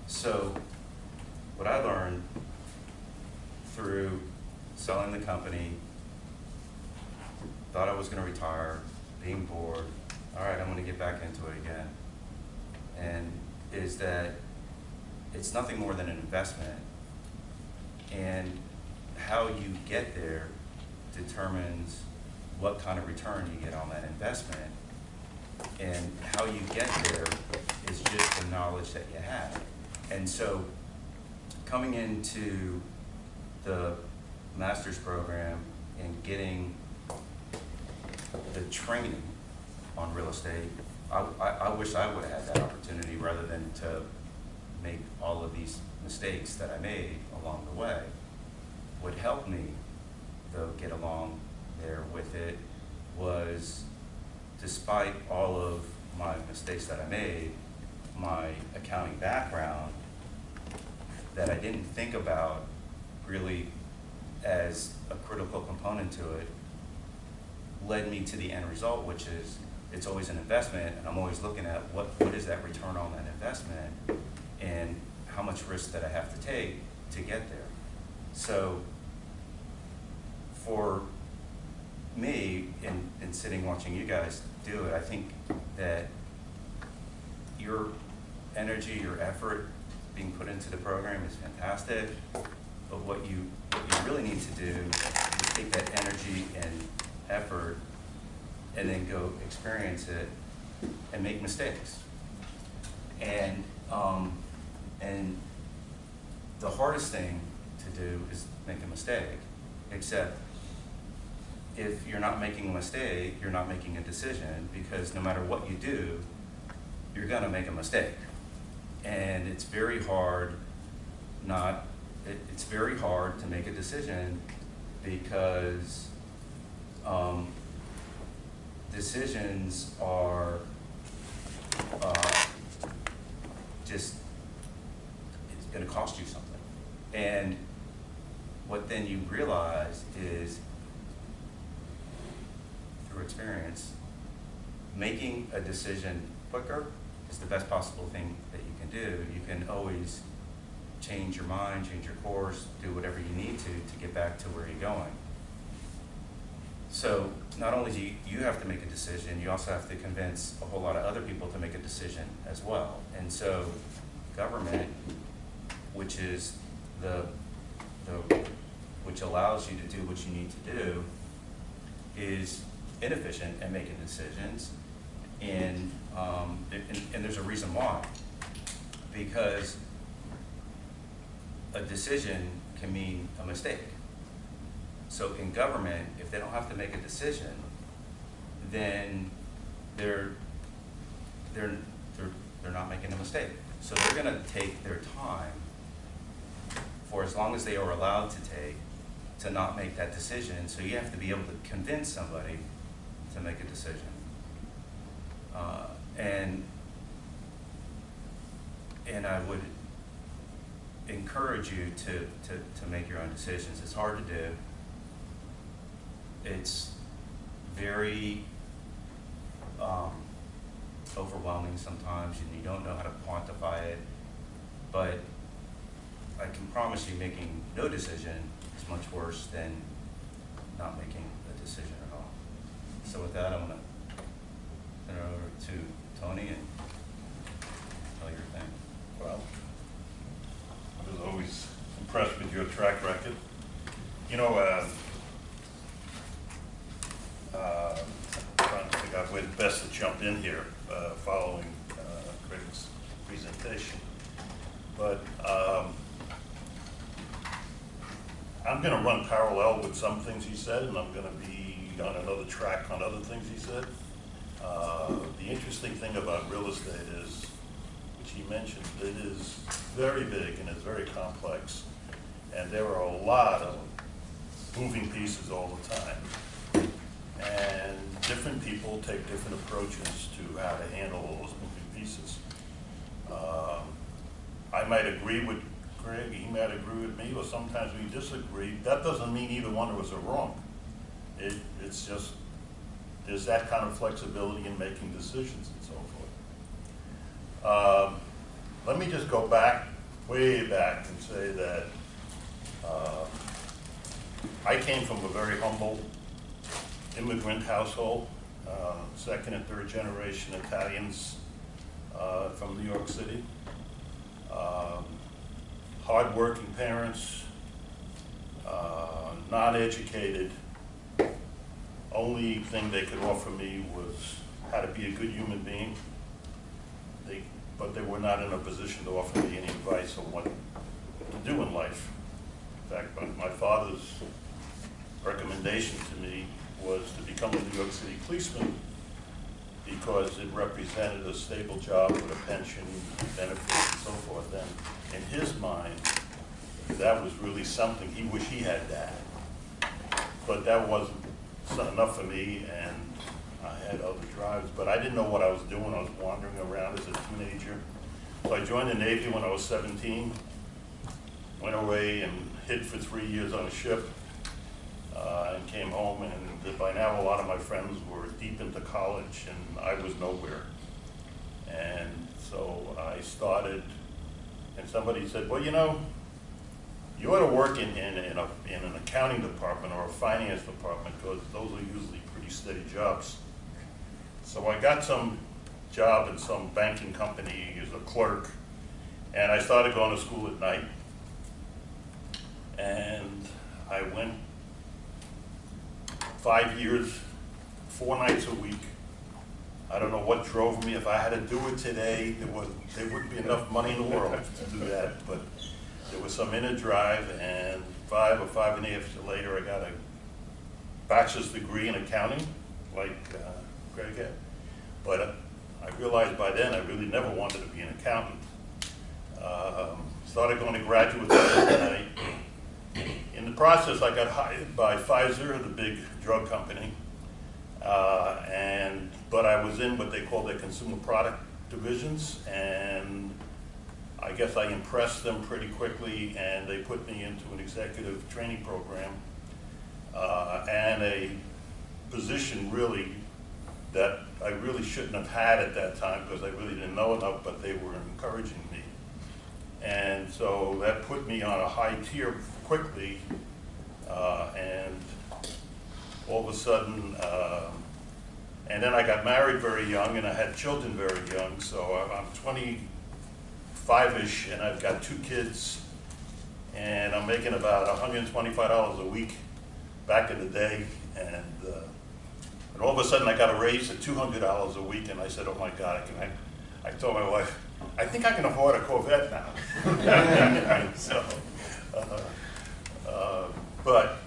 So what I learned through selling the company, thought I was gonna retire, being bored, all right, I'm gonna get back into it again, and is that it's nothing more than an investment, and how you get there determines what kind of return you get on that investment, and how you get there is just the knowledge that you have. And so coming into the master's program and getting the training on real estate, I wish I would have had that opportunity rather than to make all of these mistakes that I made along the way. What helped me, though, get along there with it was, despite all of my mistakes that I made, my accounting background that I didn't think about really as a critical component to it led me to the end result, which is it's always an investment, and I'm always looking at what is that return on that investment and how much risk that I have to take to get there. So for me, in sitting watching you guys do it, I think that your energy, your effort being put into the program is fantastic, but what you really need to do is take that energy and effort and then go experience it and make mistakes. And the hardest thing to do is make a mistake, except if you're not making a mistake, you're not making a decision, because no matter what you do, you're gonna make a mistake. And it's very hard it's very hard to make a decision, because decisions are just, it's gonna cost you something. And what then you realize is experience, making a decision quicker is the best possible thing that you can do. You can always change your mind, change your course, do whatever you need to get back to where you're going. So not only do you have to make a decision, you also have to convince a whole lot of other people to make a decision as well. And so government, which is which allows you to do what you need to do, is inefficient at making decisions, and there's a reason why. Because a decision can mean a mistake. So in government, if they don't have to make a decision, then they're not making a mistake. So they're going to take their time for as long as they are allowed to take to not make that decision. So you have to be able to convince somebody to make a decision. And I would encourage you to make your own decisions. It's hard to do. It's very overwhelming sometimes, and you don't know how to quantify it. But I can promise you making no decision is much worse than not making a decision at all. So with that, I'm going to turn it over to Tony and tell your thing. Well, I was always impressed with your track record. You know, trying to figure out where best to jump in here following Craig's presentation. But I'm going to run parallel with some things he said, and I'm going to be on another track on other things he said. The interesting thing about real estate is, which he mentioned, it is very big and it's very complex, and there are a lot of moving pieces all the time. And different people take different approaches to how to handle all those moving pieces. I might agree with Craig, he might agree with me, or sometimes we disagree. That doesn't mean either one of us are wrong. It's just, there's that kind of flexibility in making decisions and so forth. Let me just go back, way back, and say that I came from a very humble immigrant household, second and third generation Italians from New York City. Hard-working parents, not educated. Only thing they could offer me was how to be a good human being. But they were not in a position to offer me any advice on what to do in life. In fact, my father's recommendation to me was to become a New York City policeman because it represented a stable job with a pension, benefits, and so forth. And in his mind, that was really something. He wished he had that. But that wasn't enough for me, and I had other drives. But I didn't know what I was doing. I was wandering around as a teenager. So I joined the Navy when I was 17, went away and hid for 3 years on a ship, and came home, and by now a lot of my friends were deep into college, and I was nowhere. And so I started, and somebody said, well, you know, you ought to work in an accounting department or a finance department, because those are usually pretty steady jobs. So I got some job in some banking company as a clerk, and I started going to school at night. And I went 5 years, 4 nights a week. I don't know what drove me. If I had to do it today, there wouldn't be enough money in the world to do that. But there was some inner drive, and 5 or 5.5 years later, I got a bachelor's degree in accounting, like Greg had. But I realized by then I really never wanted to be an accountant. Started going to graduate school, and in the process, I got hired by Pfizer, the big drug company, but I was in what they call their consumer product divisions, and I guess I impressed them pretty quickly, and they put me into an executive training program and a position really that I really shouldn't have had at that time because I really didn't know enough, but they were encouraging me. And so that put me on a high tier quickly, and all of a sudden, and then I got married very young and I had children very young, so I'm 25-ish and I've got 2 kids and I'm making about $125 a week back in the day, and all of a sudden I got a raise at $200 a week, and I said, oh my God, I told my wife, I think I can afford a Corvette now. So, but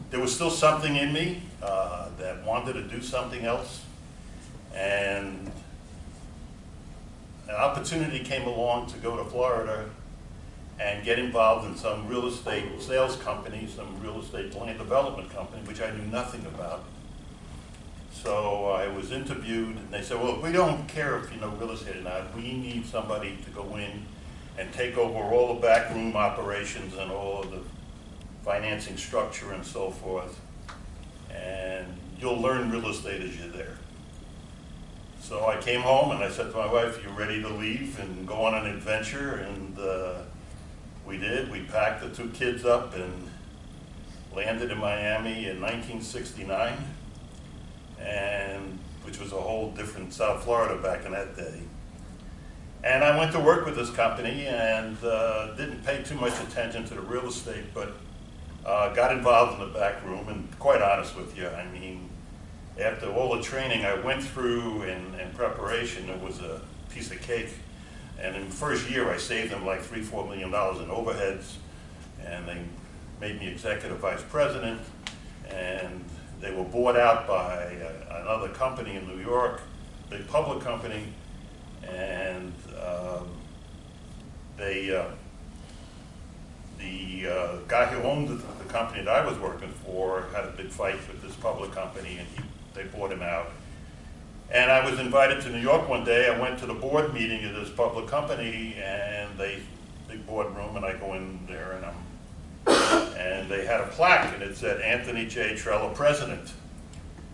there was still something in me that wanted to do something else, and an opportunity came along to go to Florida and get involved in some real estate sales company, some real estate land development company, which I knew nothing about. So I was interviewed, and they said, well, we don't care if you know real estate or not. We need somebody to go in and take over all the backroom operations and all of the financing structure and so forth. And you'll learn real estate as you're there. So I came home and I said to my wife, you ready to leave and go on an adventure? And we did. We packed the 2 kids up and landed in Miami in 1969, and which was a whole different South Florida back in that day. And I went to work with this company and didn't pay too much attention to the real estate, but got involved in the back room. And quite honest with you, I mean, after all the training I went through in preparation, it was a piece of cake. And in the first year, I saved them like $3-4 million in overheads, and they made me executive vice president, and they were bought out by another company in New York, big public company, and the guy who owned the company that I was working for had a big fight with this public company, and they bought him out. And I was invited to New York one day. I went to the board meeting of this public company, and big boardroom, and I go in there, and they had a plaque, and it said Anthony J. Trella, President.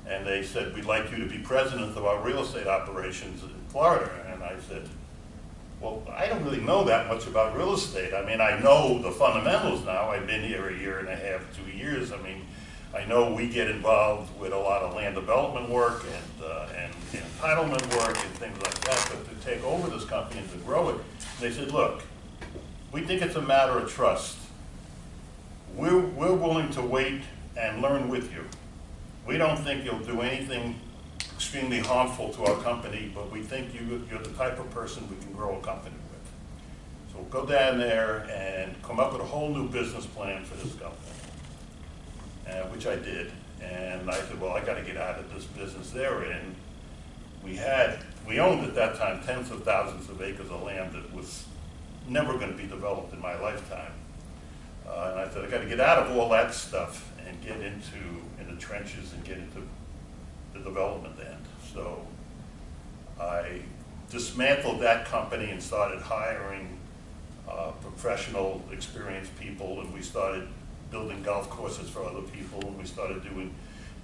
And they said, we'd like you to be president of our real estate operations in Florida. And I said, well, I don't really know that much about real estate. I mean, I know the fundamentals now. I've been here 1.5 years, 2 years. I mean, I know we get involved with a lot of land development work and entitlement work and things like that, but to take over this company and to grow it, they said, look, we think it's a matter of trust. We're willing to wait and learn with you. We don't think you'll do anything extremely harmful to our company, but we think you're the type of person we can grow a company with. So go down there and come up with a whole new business plan for this company, which I did. And I said, well, I got to get out of this business they're in. We owned at that time tens of thousands of acres of land that was never going to be developed in my lifetime. And I said, I got to get out of all that stuff and get in the trenches and get into the development end. So I dismantled that company and started hiring professional, experienced people, and we started building golf courses for other people, and we started doing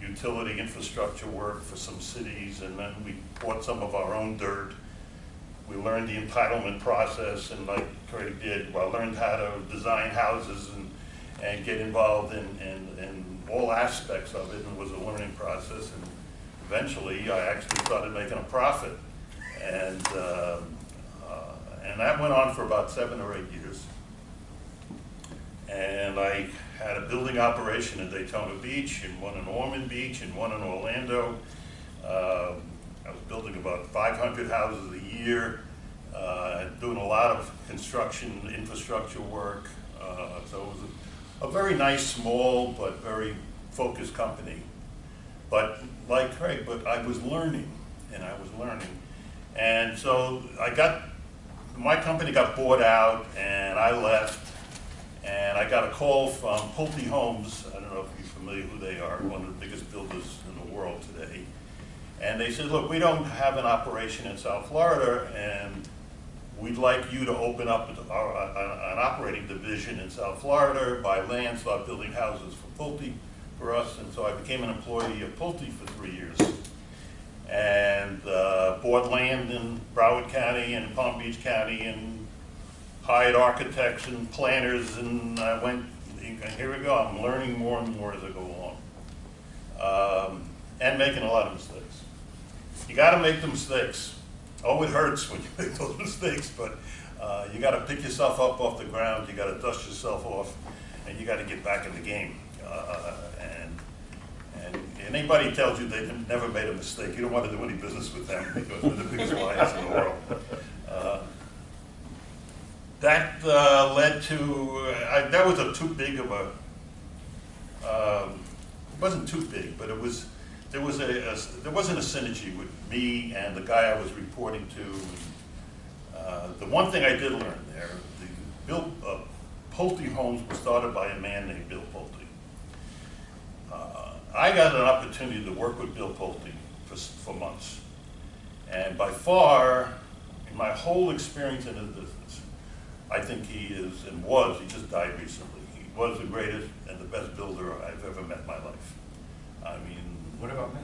utility infrastructure work for some cities, and then we bought some of our own dirt. We learned the entitlement process, and like Craig did, I learned how to design houses and get involved in all aspects of it, and it was a learning process. And eventually, I actually started making a profit, and that went on for about 7 or 8 years. And I had a building operation in Daytona Beach, and one in Ormond Beach, and one in Orlando. I was building about 500 houses a year, doing a lot of construction, infrastructure work. So it was a very nice, small, but very focused company. But like Craig, but I was learning, and I was learning. And so my company got bought out, and I left. And I got a call from Pulte Homes. I don't know if you're familiar who they are, one of the biggest builders in the world today. And they said, look, we don't have an operation in South Florida, and we'd like you to open up an operating division in South Florida, buy land, start building houses for Pulte for us, and so I became an employee of Pulte for 3 years. And bought land in Broward County and Palm Beach County and hired architects and planners, and I went, and here we go, I'm learning more and more as I go along. And making a lot of mistakes. You gotta make the mistakes. Oh, it hurts when you make those mistakes, but you gotta pick yourself up off the ground, you gotta dust yourself off, and you gotta get back in the game. And anybody tells you they've never made a mistake, you don't want to do any business with them because they're the biggest liars in the world. That led to, that was a too big of a, it wasn't too big, but it was, there wasn't a synergy with me and the guy I was reporting to. The one thing I did learn there, Pulte Homes was started by a man named Bill Pulte. I got an opportunity to work with Bill Pulte for months. And by far, in my whole experience in the business, I think he is, and was, he just died recently, he was the greatest and the best builder I've ever met in my life. I mean... What about me?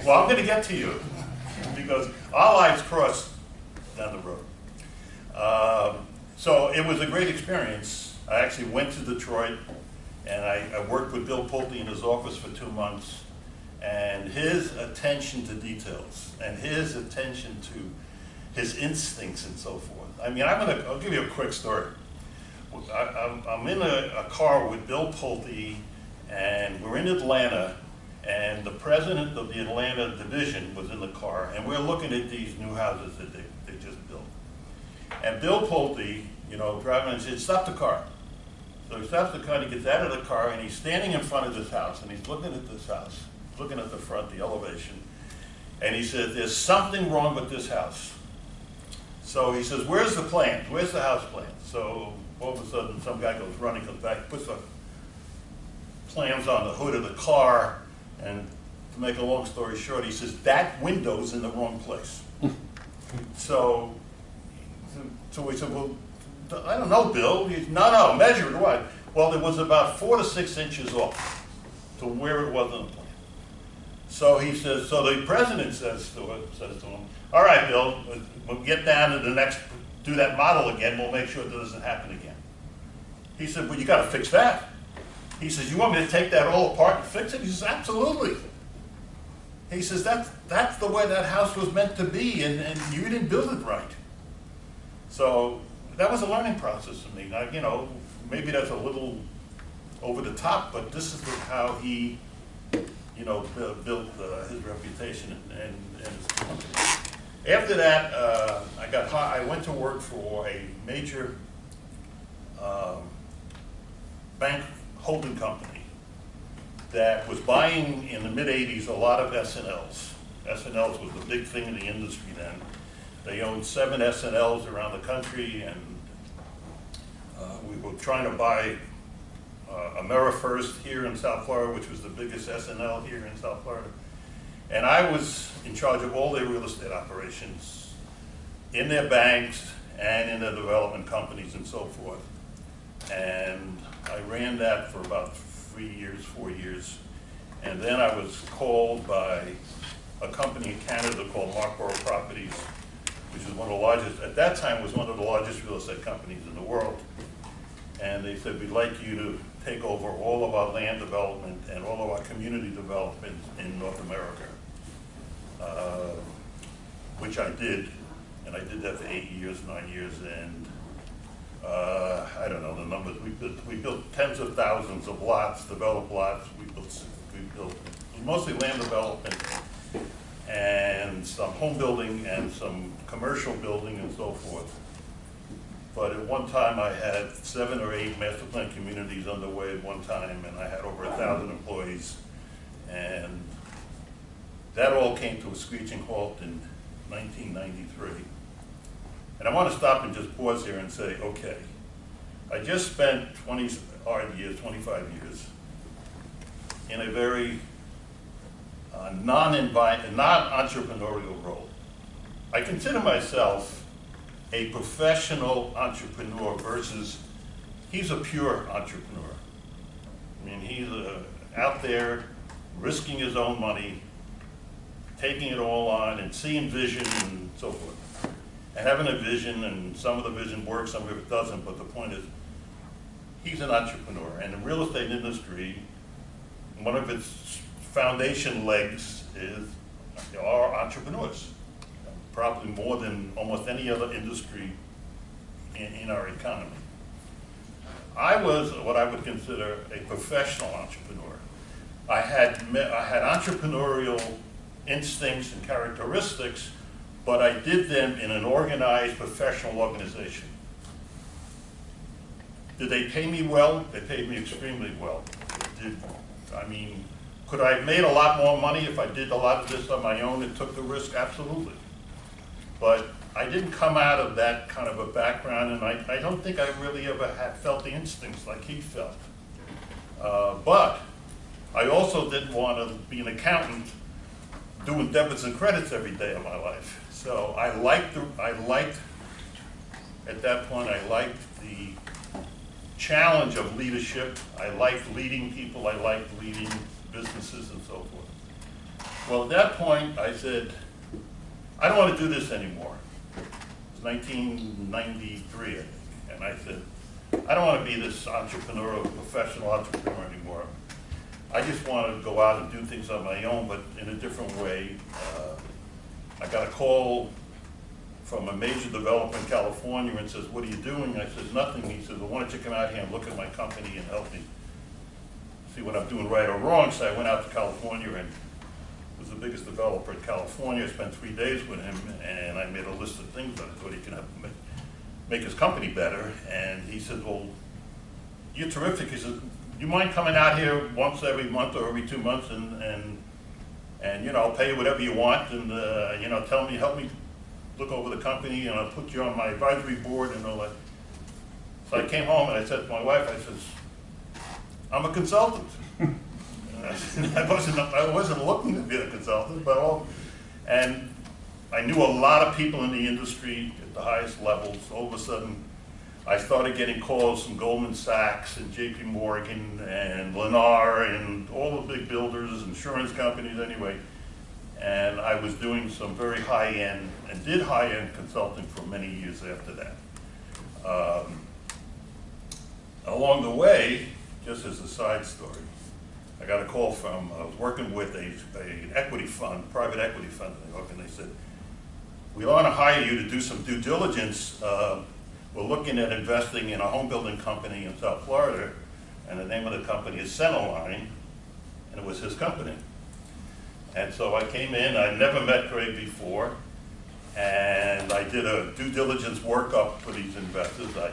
Well, I'm going to get to you, because our lives crossed down the road. So it was a great experience. I actually went to Detroit, and I worked with Bill Pulte in his office for 2 months, and his attention to details, and his attention to his instincts and so forth. I mean, I'll give you a quick story. I'm in a car with Bill Pulte, and we're in Atlanta, and the president of the Atlanta division was in the car, and we're looking at these new houses that they just built. And Bill Pulte, you know, driving, and said, "Stop the car." So he stops the car, and he gets out of the car, and he's standing in front of this house, and he's looking at this house, looking at the front, the elevation, and he says, "There's something wrong with this house." So he says, "Where's the plans? Where's the house plan?" So all of a sudden, some guy goes running, comes back, puts the plans on the hood of the car, and to make a long story short, he says, "That window's in the wrong place." So we said, "Well, I don't know, Bill." He said, no, measure it, what? Well, it was about 4 to 6 inches off to where it was on the plan. So he says, so the president says to him, "All right, Bill, we'll get down to the next, do that model again, we'll make sure it doesn't happen again." He said, "Well, you gotta fix that." He says, "You want me to take that all apart and fix it?" He says, "Absolutely." He says, that's the way that house was meant to be, and you didn't build it right. So that was a learning process for me. Now, you know, maybe that's a little over the top, but this is how he, you know, built his reputation and his company. After that, I went to work for a major bank holding company that was buying in the mid-'80s a lot of S&Ls. S&Ls was the big thing in the industry then. They owned 7 S&Ls around the country, and we were trying to buy AmeriFirst here in South Florida, which was the biggest S&L here in South Florida. And I was in charge of all their real estate operations in their banks and in their development companies and so forth. And I ran that for about 4 years. And then I was called by a company in Canada called Markborough Properties, which is one of the largest, at that time was one of the largest real estate companies in the world. And they said, "We'd like you to take over all of our land development and all of our community development in North America," which I did. And I did that for 9 years, and I don't know the numbers. We built tens of thousands of lots, developed lots. We built mostly land development and some home building and some commercial building and so forth. But at one time I had 7 or 8 master plan communities underway at one time, and I had over 1,000 employees. And that all came to a screeching halt in 1993. And I want to stop and just pause here and say, okay, I just spent 25 years in a very non-entrepreneurial role. I consider myself a professional entrepreneur versus he's a pure entrepreneur. I mean, he's out there risking his own money, taking it all on and seeing vision and so forth. And having a vision, and some of the vision works, some of it doesn't, but the point is, he's an entrepreneur. And the real estate industry, one of its foundation legs are entrepreneurs. Probably more than almost any other industry in our economy. I was what I would consider a professional entrepreneur. I had entrepreneurial instincts and characteristics, but I did them in an organized professional organization. Did they pay me well? They paid me extremely well. I mean, could I have made a lot more money if I did a lot of this on my own and took the risk? Absolutely. But I didn't come out of that kind of a background, and I don't think I really ever had felt the instincts like he felt. But I also didn't want to be an accountant doing debits and credits every day of my life. So at that point, I liked the challenge of leadership. I liked leading people. I liked leading businesses and so forth. Well, at that point, I said, I don't want to do this anymore. It was 1993, I think. And I said, I don't want to be this entrepreneurial, professional entrepreneur anymore. I just want to go out and do things on my own, but in a different way. I got a call from a major developer in California and says, what are you doing? I said, nothing. He said, well, why don't you come out here and look at my company and help me see what I'm doing right or wrong? So I went out to California and was the biggest developer in California. I spent 3 days with him, and I made a list of things that I thought he could make his company better. And he said, well, you're terrific. He said, you mind coming out here once every month or every 2 months and you know, I'll pay you whatever you want, and you know, help me look over the company, and I'll put you on my advisory board and all that. So I came home and I said to my wife, I says, I'm a consultant. I wasn't looking to be a consultant, and I knew a lot of people in the industry at the highest levels. All of a sudden, I started getting calls from Goldman Sachs and JP Morgan and Lennar and all the big builders, insurance companies anyway. And I was doing some very high-end, and did high-end consulting for many years after that. Along the way, just as a side story, I got a call from, I was working with an equity fund, private equity fund in New York, and they said, we want to hire you to do some due diligence. We're looking at investing in a home building company in South Florida, and the name of the company is Centerline, and it was his company. And so I came in, I'd never met Craig before, and I did a due diligence workup for these investors. I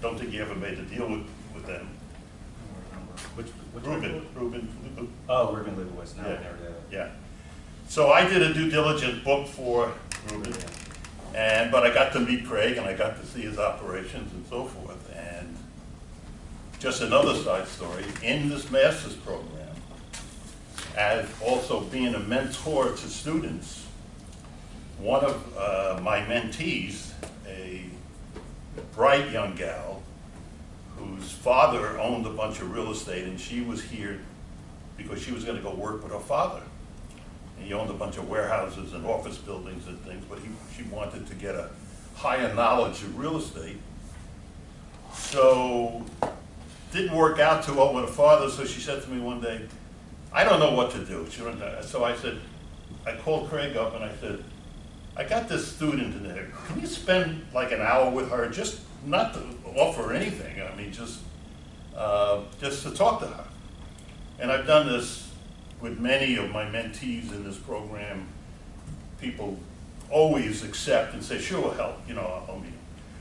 don't think he ever made a deal with them. Ruben. Oh, Ruben Leibowitz, no, Yeah. I never did. Yeah. So I did a due diligence book for Ruben, but I got to meet Craig and I got to see his operations and so forth. And just another side story, in this master's program, as also being a mentor to students, one of my mentees, a bright young gal, whose father owned a bunch of real estate, and she was here because she was going to go work with her father. And he owned a bunch of warehouses and office buildings and things, but she wanted to get a higher knowledge of real estate. So didn't work out too well with her father, so she said to me one day, I don't know what to do. So I said, I called Craig up and I said, I got this student in there. Can you spend like an hour with her, just not to offer anything, I mean, just to talk to her. And I've done this with many of my mentees in this program. People always accept and say, sure, we'll help, you know, I'll meet.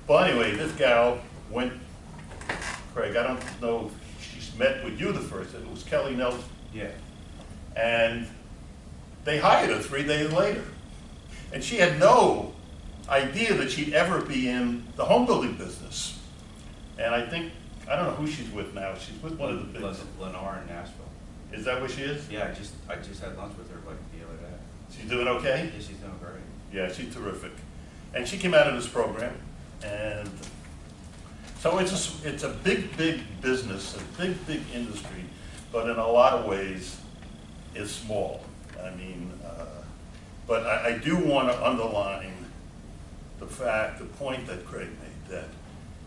Well, anyway, this gal went, Craig, I don't know if she's met with you the first, it was Kelly Nelson. Yeah. And they hired her 3 days later. And she had no idea that she'd ever be in the home building business. And I think, I don't know who she's with now. She's with one of the big. Lennar in Nashville. Is that where she is? Yeah, I just had lunch with her like the other day. She's doing okay? Yeah, she's doing great. Yeah, she's terrific. And she came out of this program, and So it's a big, big business, a big, big industry, but in a lot of ways, it's small. I mean, but I do want to underline the point that Craig made, that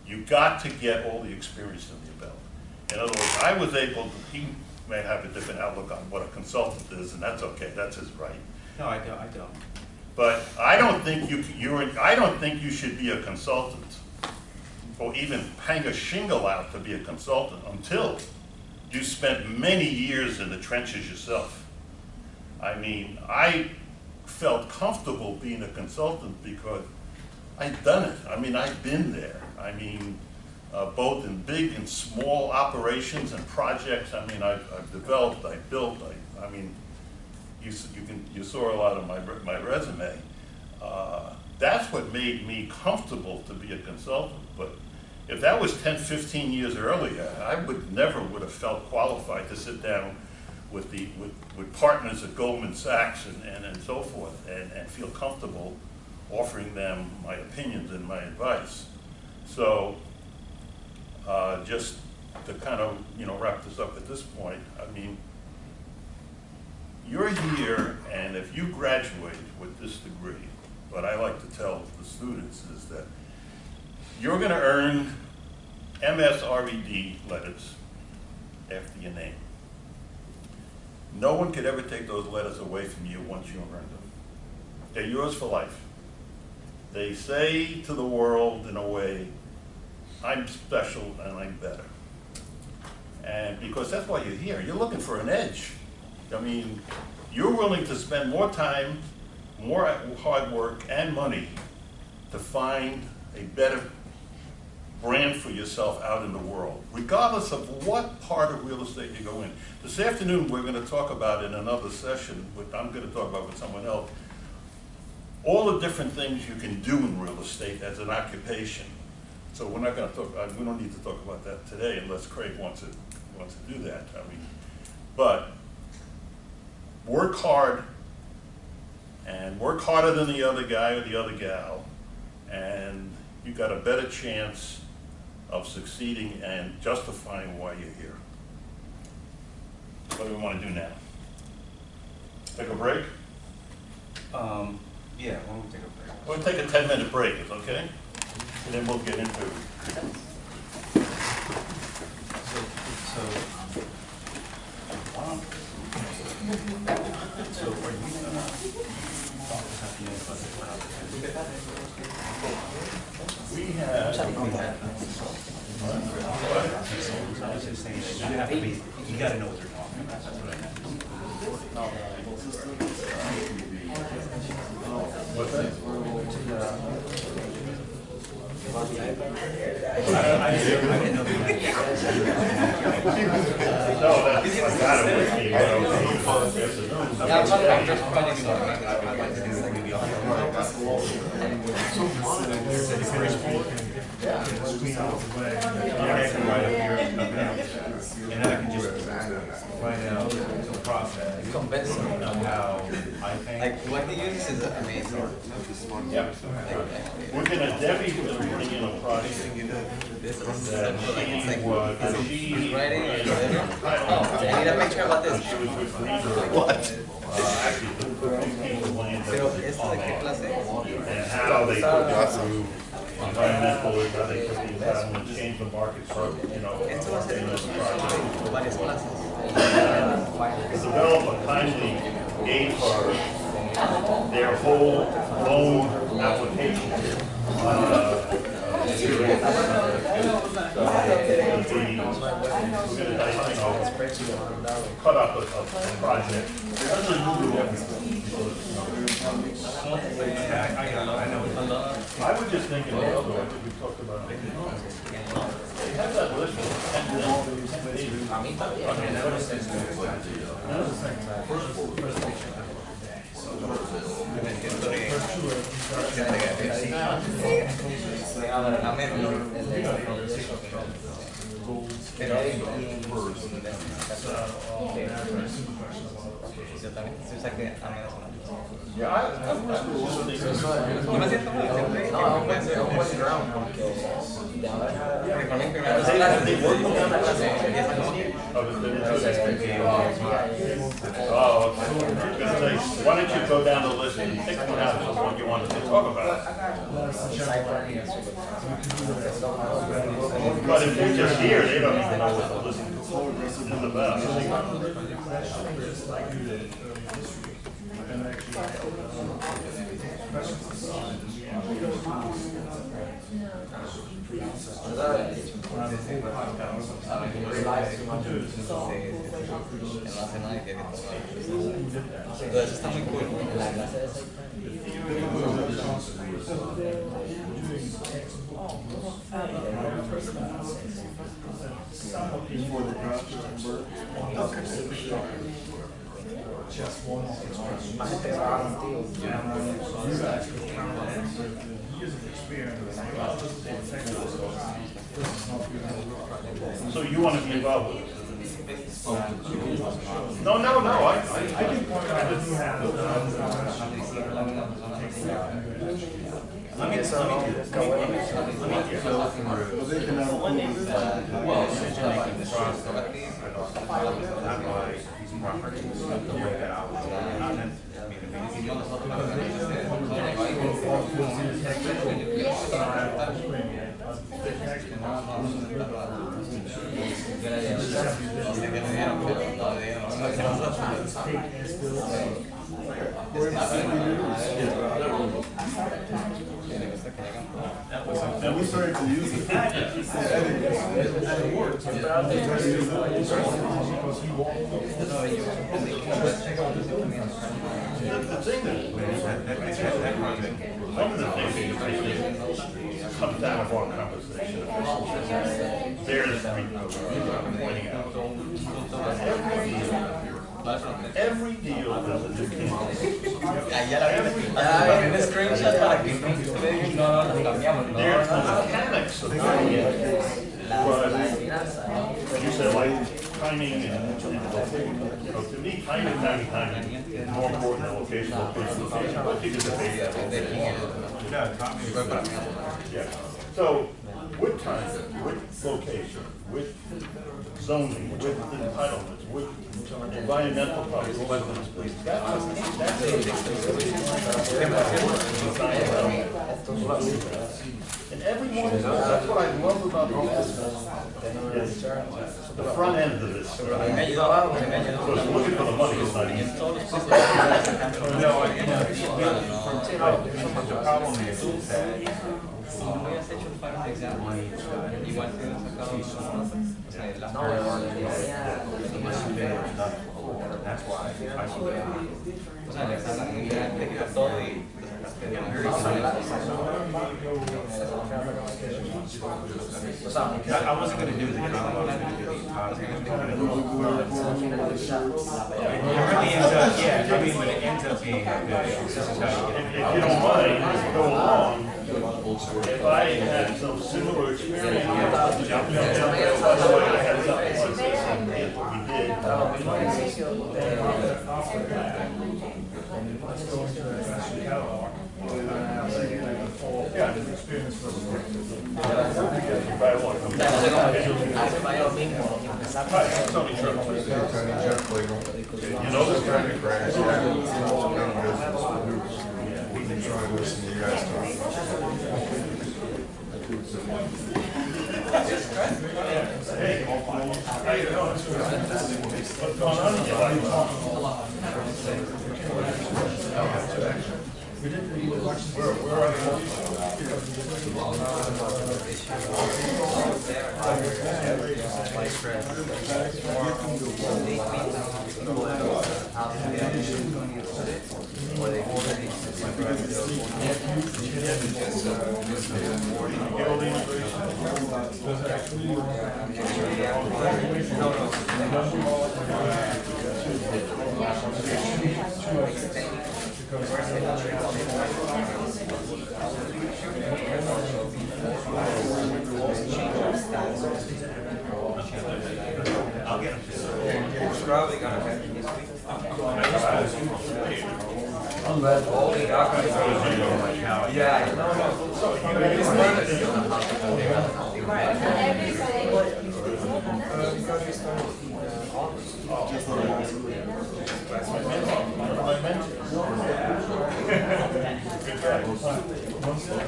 you got to get all the experience under your belt. In other words, I was able to, he may have a different outlook on what a consultant is, and that's okay, that's his right. No, I don't. But I don't think I don't think you should be a consultant or even hang a shingle out to be a consultant until you spent many years in the trenches yourself. I mean, I felt comfortable being a consultant because I've done it. I mean, I've been there. I mean, both in big and small operations and projects. I mean, I've developed, I've built, I mean, you saw a lot of my resume. That's what made me comfortable to be a consultant. But if that was 10, 15 years earlier, I never would have felt qualified to sit down with partners at Goldman Sachs and so forth and feel comfortable offering them my opinions and my advice. So just to kind of wrap this up at this point, I mean, you're here, and if you graduate with this degree, what I like to tell the students is that you're going to earn MSRED letters after your name. No one could ever take those letters away from you once you earn them. They're yours for life. They say to the world, in a way, I'm special and I'm better. And because that's why you're here. You're looking for an edge. I mean, you're willing to spend more time, more hard work and money to find a better brand for yourself out in the world, regardless of what part of real estate you go in. This afternoon, we're going to talk about in another session, I'm going to talk about with someone else, all the different things you can do in real estate as an occupation. So we're not going to talk, we don't need to talk about that today unless Craig wants to do that. I mean, but work hard, and work harder than the other guy or the other gal, and you got a better chance of succeeding and justifying why you're here. What do we want to do now? Take a break? Yeah, why don't we take a break? We'll take a 10-minute break, it's okay? And then we'll get into it. So are you we have. I was just saying that you have to be, you got to know what they're talking about. That's what I meant. What's that? I didn't know that. No, that's, I got it with me. I'm talking about just finding out. I'd like to do maybe on and then I can just find out the process of how I think. Like what he uses is amazing. Yeah. We're gonna, Debbie's gonna bring in a project that she's writing and oh, I need a picture about this. What? Actually, the Pero esta de qué clase? and how they put environmental, how they put the environment, change the market for, Esto va a ser varias clases. The developer kindly gave her their whole loan application. Cut up a project. I was just thinking, what we talked about. They have that list of 10 Pero yo también, si usa que a mí no Yeah, no me siento mal, siempre. No, I'm with you around. They worked on that clase. Oh, okay. I was gonna say, why don't you go down the list and pick one out of what you wanted to talk about? But if they're just here, they don't even know what the list is about. Entonces está muy cool. La clase de So you want to be involved with it? No. I think And we started to use it. And it worked. the thing one of the things that comes out of our conversation, there's pointing out, every deal has a new there's mechanics of it. But you said like timing and to me, timing is more important than location. But you can debate that. Yeah. So, with time, with location, with zoning, with entitlements, with environmental problems, and every one of those, that's what I love about this. The front end of this. Because looking for the money is not easy. The problem is that si no habías hecho un par de exámenes, igual te hubieras sacado, o sea, las That's why I o sea, te queda todo y I wasn't going to do the drama, I was going to do the it really ends up, yeah, I mean, when it ends up being if you don't mind, go along. If I had some similar experience, by the way, I had something like this, and You know this kind of crash. We've been trying to listen to you guys talk. Hey, how you doing? What's going on in your life? Where are You're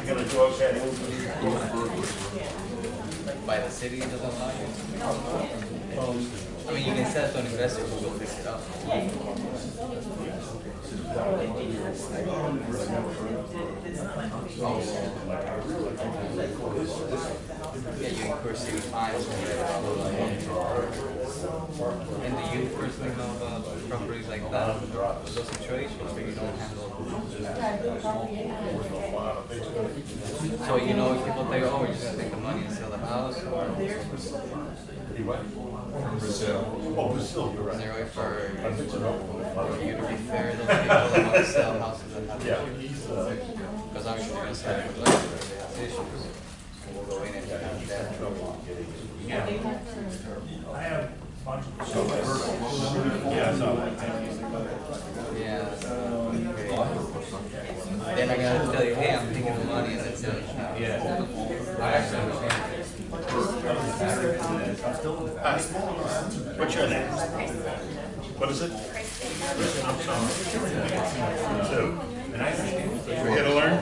gonna do okay. By the city doesn't allow you. I mean, you can sell it to an investor who will fix it up. Yeah, you incur city fines. And do you personally know about properties like that, those situations where you don't handle? So you know, if people think, oh, we're just gonna take the money and sell the house, or From Brazil. Oh, Brazil, you're right. is there a way for you to be fair to those people that want to sell houses that have issues? Because obviously they're gonna sell it for less, but they have issues. So we'll go in and have that. I have Yeah. Then I gotta tell you, hey, I'm taking the money and then sell it. Yeah. I actually understand. Hi. What's your name? What is it? I'm sorry. So, we're here to learn?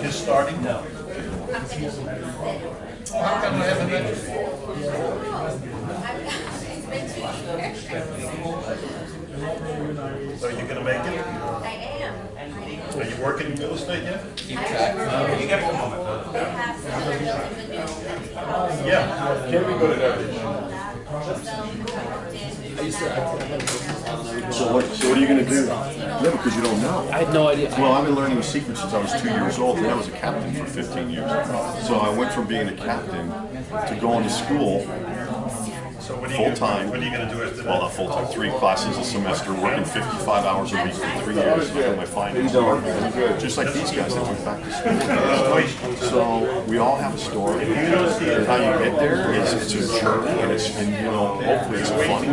Just starting? No. How come I haven't met you? So you're gonna make it? I am. Are you working in real estate yet? Keep track. You got a moment. Yeah. Can we go to that? So what are you gonna do? Yeah, because you don't know. I had no idea. Well, I've been learning the secret since I was 2 years old, and I was a captain for 15 years. So I went from being a captain to going to school So what are you full-time. What are you gonna do after that? Well, not full-time, 3 classes a semester, working 55 hours a week for 3 years, doing my finance. Just like these guys that went back to school. So we all have a story. And how you get there is it's a journey, and it's, and, you know, hopefully it's funny.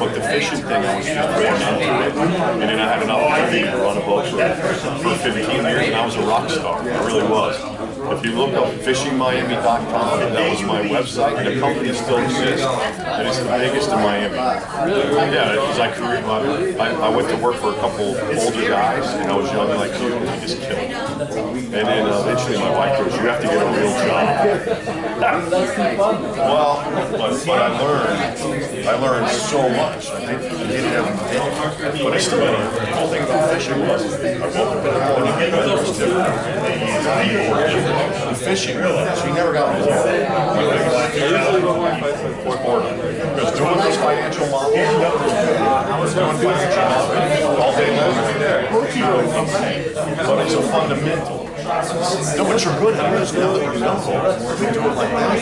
But the fishing thing, I was just born into it. And then I had an opportunity to run a boat for 15 years, and I was a rock star. I really was. If you look up fishingmiami.com, that was my website, and the company still exists, and it's the biggest in Miami. Yeah, because I went to work for a couple older guys, and I was young like you, and I just killed it. And then eventually my wife goes, you have to get a real job. Well, but I learned so much. I did it every day, but I still learned. The whole thing about fishing was, I woke up in the morning, and it was different. The fishing, so you never got bored. Because doing those financial models, I was doing financial models all day long. But it's a fundamental. No, but you're good at it. It's now that you know it. You do it like that.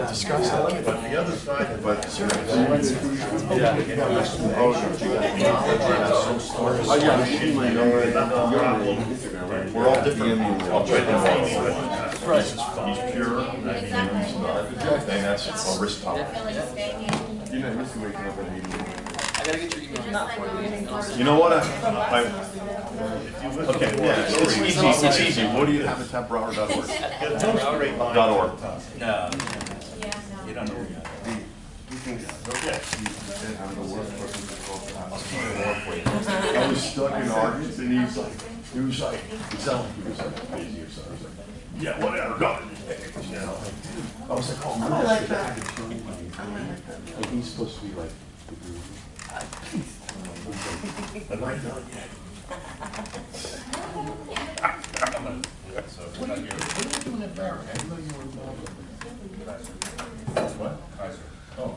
Discuss that. But the other side, but seriously. We're all different. I'll try to he's pure, and that's Aristotle. You're not used to waking up at 8 in the morning. I gotta get your email. You know what? Okay, yeah, it's easy. It's easy. What do you have at taprower.org? .org. No, you don't know. I was stuck in Arkansas, and he was like, it sounded like he was like crazy or something. He was like, yeah, whatever, go. You know, I was like, oh, I like that. And he's supposed to be like, am I done yet? What are you doing at Barrett? I didn't know you were involved with what? Kaiser. Oh.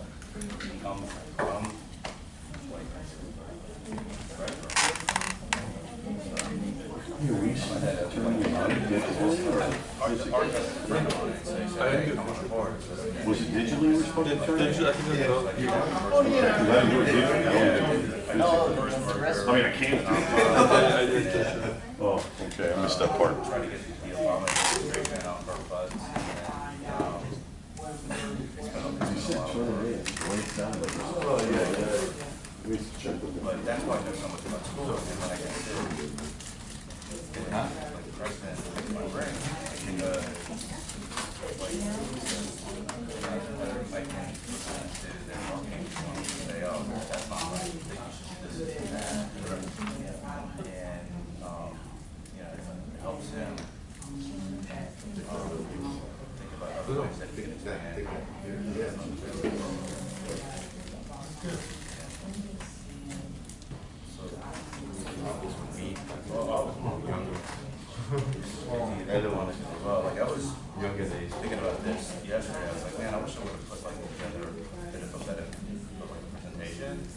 We used to turn you on digitally, or was it digitally we were supposed to turn it? Oh, yeah. Because I didn't do it digitally. I mean, I can't do it. Oh, okay, I missed that part. can, like, to their marketing, say, oh, that's not right, this is that. And, you know, it helps him, think about other ways that he can expand. So, this would be, well, I was more younger. Well, like I was younger days thinking about this yesterday. I was like, man, I wish I would have put like together a bit of a better like presentation.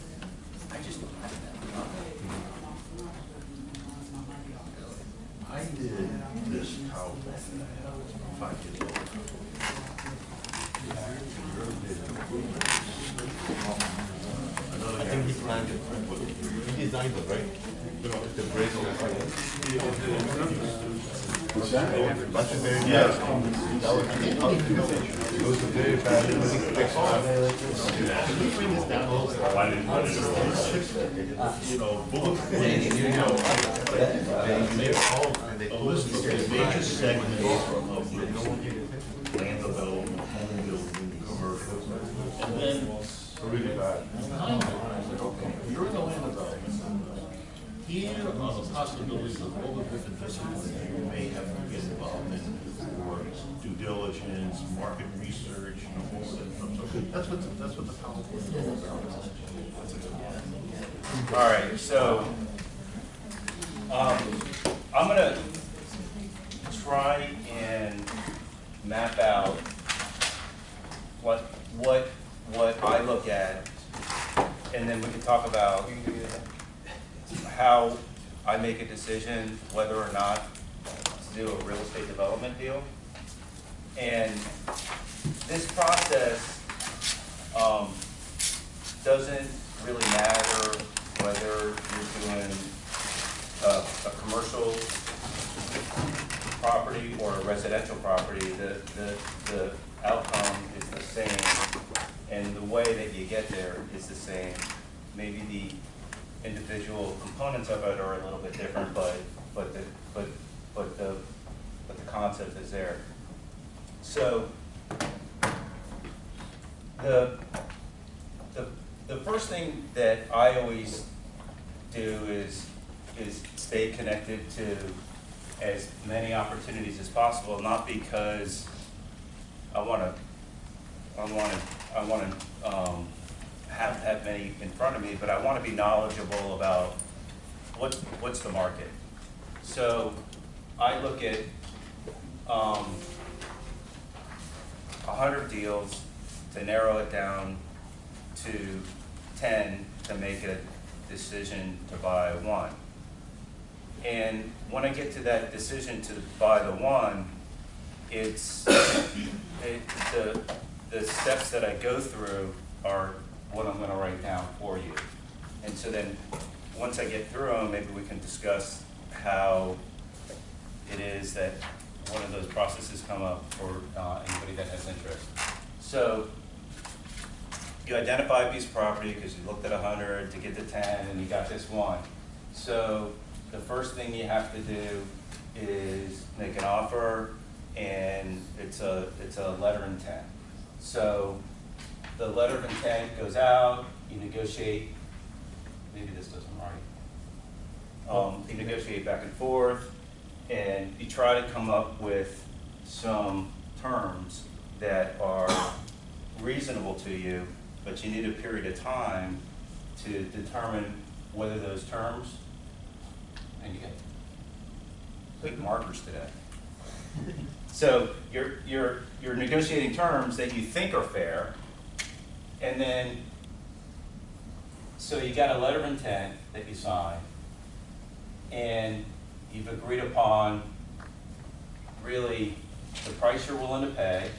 I just didn't have enough. I did this PowerPoint that I have 5 years old. I think he planned it. He designed it, right? The bridge. What's that? Legendary. Yeah. It was a very bad. Can we bring this down? Why didn't you know, bullet points, you know, a list of the major segments of land development, home building, commercial, and then really bad. Okay, you're in the land development. Here are the possibilities of all the different disciplines you may have to get involved in for due diligence, market research, and all that stuff. So that's what the PowerPoint is all about. All right, so I'm gonna try and map out what I look at, and then we can talk about how I make a decision whether or not to do a real estate development deal. And this process doesn't really matter whether you're doing a commercial property or a residential property. The outcome is the same, and the way that you get there is the same. Maybe the individual components of it are a little bit different, but the concept is there. So the first thing that I always do is stay connected to as many opportunities as possible, not because I want to have many in front of me, but I want to be knowledgeable about what's the market. So I look at 100 deals to narrow it down to 10 to make a decision to buy one. And when I get to that decision to buy the one, the steps that I go through are what I'm going to write down for you. And so then once I get through them, maybe we can discuss how it is that one of those processes come up for anybody that has interest. So you identify a piece of property because you looked at 100 to get to 10 and you got this one. So the first thing you have to do is make an offer, and it's a letter of intent. So the letter of intent goes out, you negotiate, maybe this doesn't right. You negotiate back and forth, and you try to come up with some terms that are reasonable to you, but you need a period of time to determine whether those terms, and you get big markers today. So you're negotiating terms that you think are fair, and then so you got a letter of intent that you sign, and you've agreed upon really the price you're willing to pay,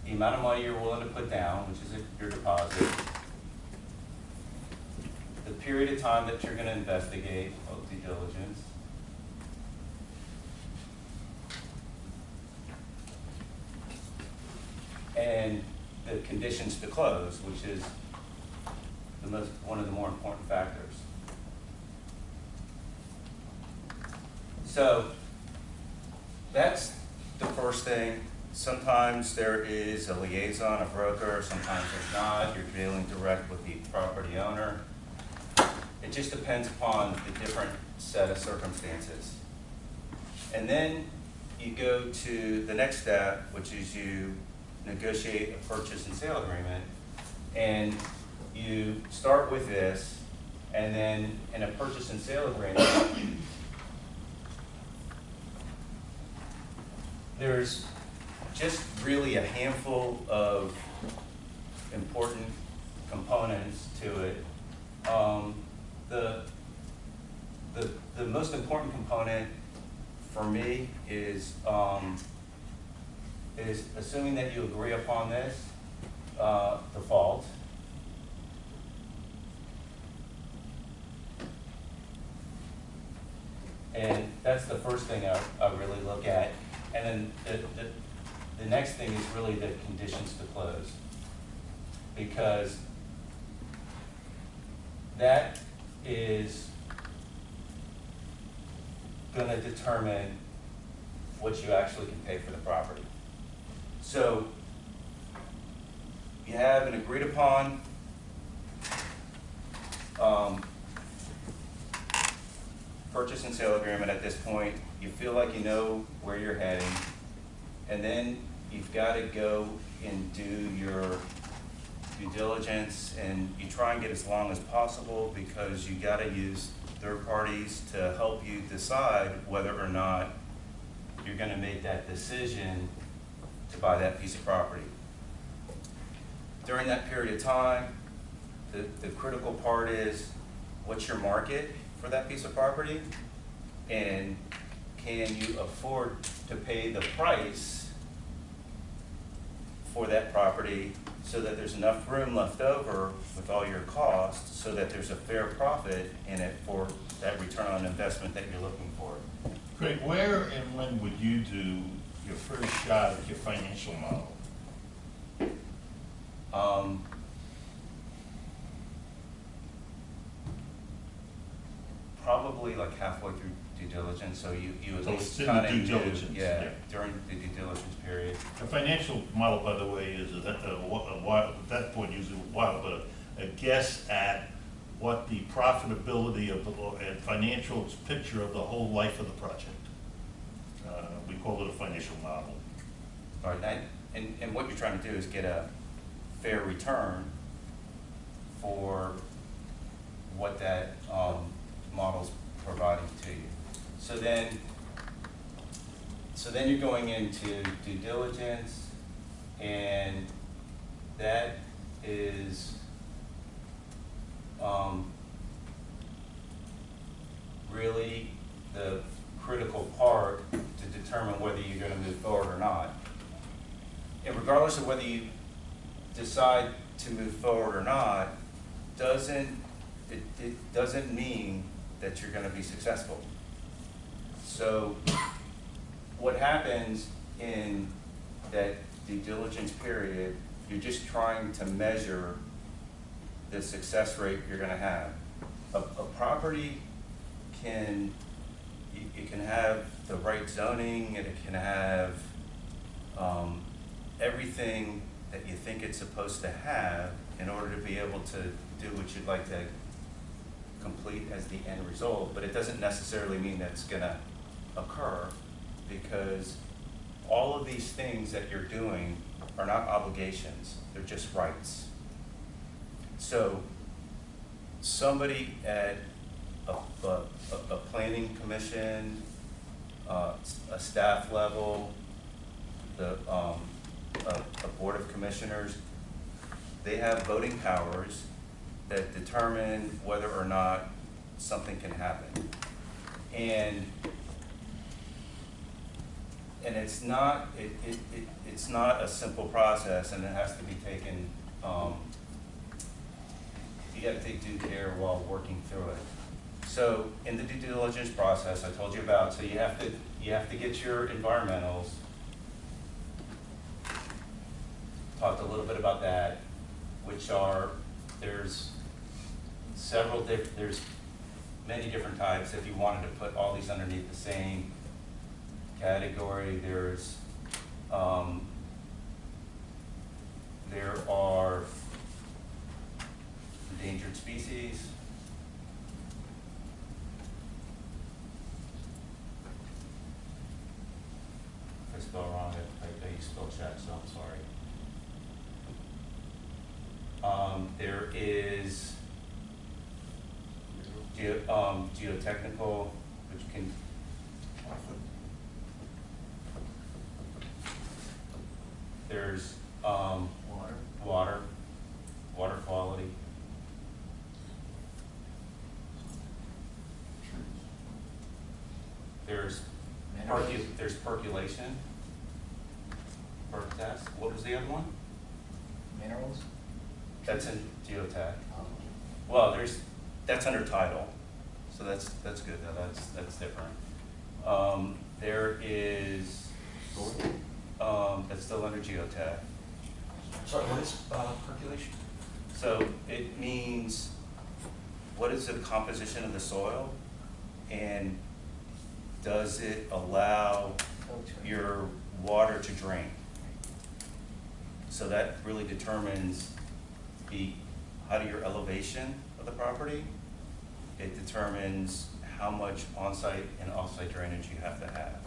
the amount of money you're willing to put down, which is your deposit, the period of time that you're going to investigate, due diligence, and the conditions to close, which is one of the more important factors. So that's the first thing. Sometimes there is a liaison, a broker, sometimes there's not. You're dealing direct with the property owner. It just depends upon the different set of circumstances. And then you go to the next step, which is you negotiate a purchase and sale agreement. And you start with this, and then in a purchase and sale agreement, there's just really a handful of important components to it. The most important component for me is assuming that you agree upon this default. And that's the first thing I really look at. And then the next thing is really the conditions to close. Because that is going to determine what you actually can pay for the property. So you have an agreed upon purchase and sale agreement at this point. You feel like you know where you're heading, and then you've got to go and do your due diligence, and you try and get as long as possible because you got to use third parties to help you decide whether or not you're going to make that decision to buy that piece of property. During that period of time, the critical part is what's your market for that piece of property, and can you afford to pay the price for that property so that there's enough room left over with all your costs so that there's a fair profit in it for that return on investment that you're looking for. Great. Where and when would you do your first shot at your financial model? Probably like halfway through due diligence, so you at So least it's in the kind due of diligence, yeah, yeah. during the due diligence period. A financial model, by the way, is at that point usually but a guess at what the profitability of the and financial picture of the whole life of the project. We call it a financial model. All right, and what you're trying to do is get a fair return for what that model's providing to you. So then you're going into due diligence, and that is really the critical part to determine whether you're going to move forward or not. And regardless of whether you decide to move forward or not, it doesn't mean that you're going to be successful. So what happens in that due diligence period, you're just trying to measure the success rate you're going to have. A property it can have the right zoning, and it can have everything that you think it's supposed to have in order to be able to do what you'd like to complete as the end result. But it doesn't necessarily mean that it's going to occur, because all of these things that you're doing are not obligations, they're just rights. So somebody at a planning commission, a staff level, a board of commissioners, they have voting powers that determine whether or not something can happen. And it's not it's not a simple process, and it has to be taken. You got to take due care while working through it. So in the due diligence process, I told you about. So you have to get your environmentals. Talked a little bit about that, which are there's many different types. If you wanted to put all these underneath the same category, there are endangered species. If I spell wrong, I use spell check, so I'm sorry. There is geotechnical, which can there's water quality. There's percolation, perk test. What was the other one? Minerals? That's in geotech. Well, that's under title, so that's good. Now that's different. There is that's still under geotech. Sorry, what is percolation? So it means what is the composition of the soil, and does it allow your water to drain? So that really determines how your elevation of the property. It determines how much on-site and off-site drainage you have to have.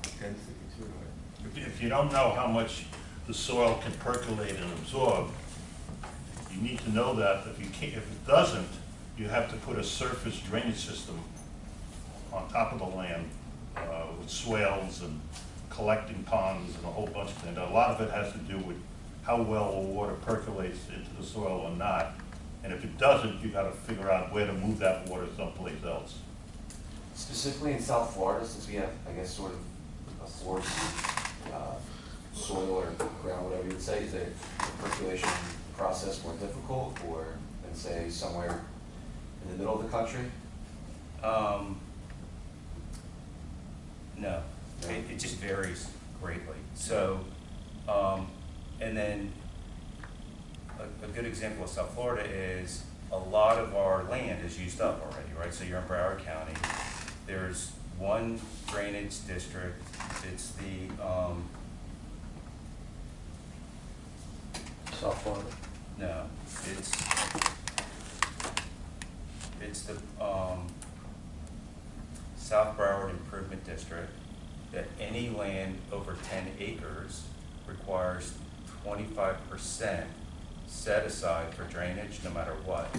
If you don't know how much the soil can percolate and absorb, you need to know that. If it doesn't, you have to put a surface drainage system on top of the land with swales and collecting ponds and a whole bunch of things. A lot of it has to do with how well the water percolates into the soil or not. And if it doesn't, you got to figure out where to move that water someplace else. Specifically in South Florida, since we have, I guess, sort of a forced soil or ground, whatever you would say, is the percolation process more difficult, or than say somewhere in the middle of the country? No, it just varies greatly. So, and then a good example of South Florida is a lot of our land is used up already, right? So you're in Broward County. There's one drainage district. It's the South Florida? No, it's the South Broward Improvement District, that any land over 10 acres requires 25% set aside for drainage, no matter what.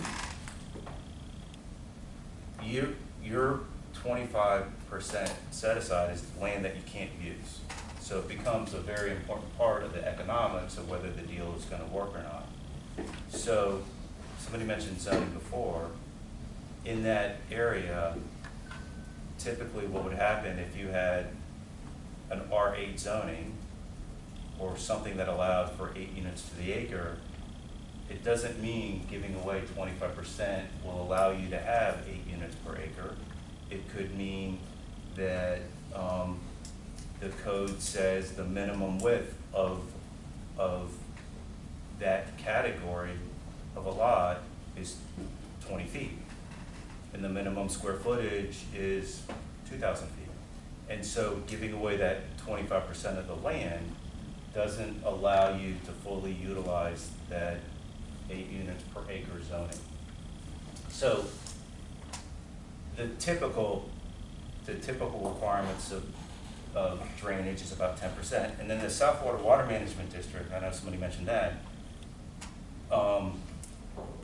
Your 25% set aside is land that you can't use. So it becomes a very important part of the economics of whether the deal is going to work or not. So somebody mentioned zoning before. In that area, typically what would happen if you had an R8 zoning or something that allowed for 8 units to the acre, it doesn't mean giving away 25% will allow you to have 8 units per acre. It could mean that the code says the minimum width of that category of a lot is 20 feet. And the minimum square footage is 2,000 feet. And so giving away that 25% of the land doesn't allow you to fully utilize that 8 units per acre zoning. So the typical requirements of drainage is about 10%. And then the South Florida Water Management District, I know somebody mentioned that,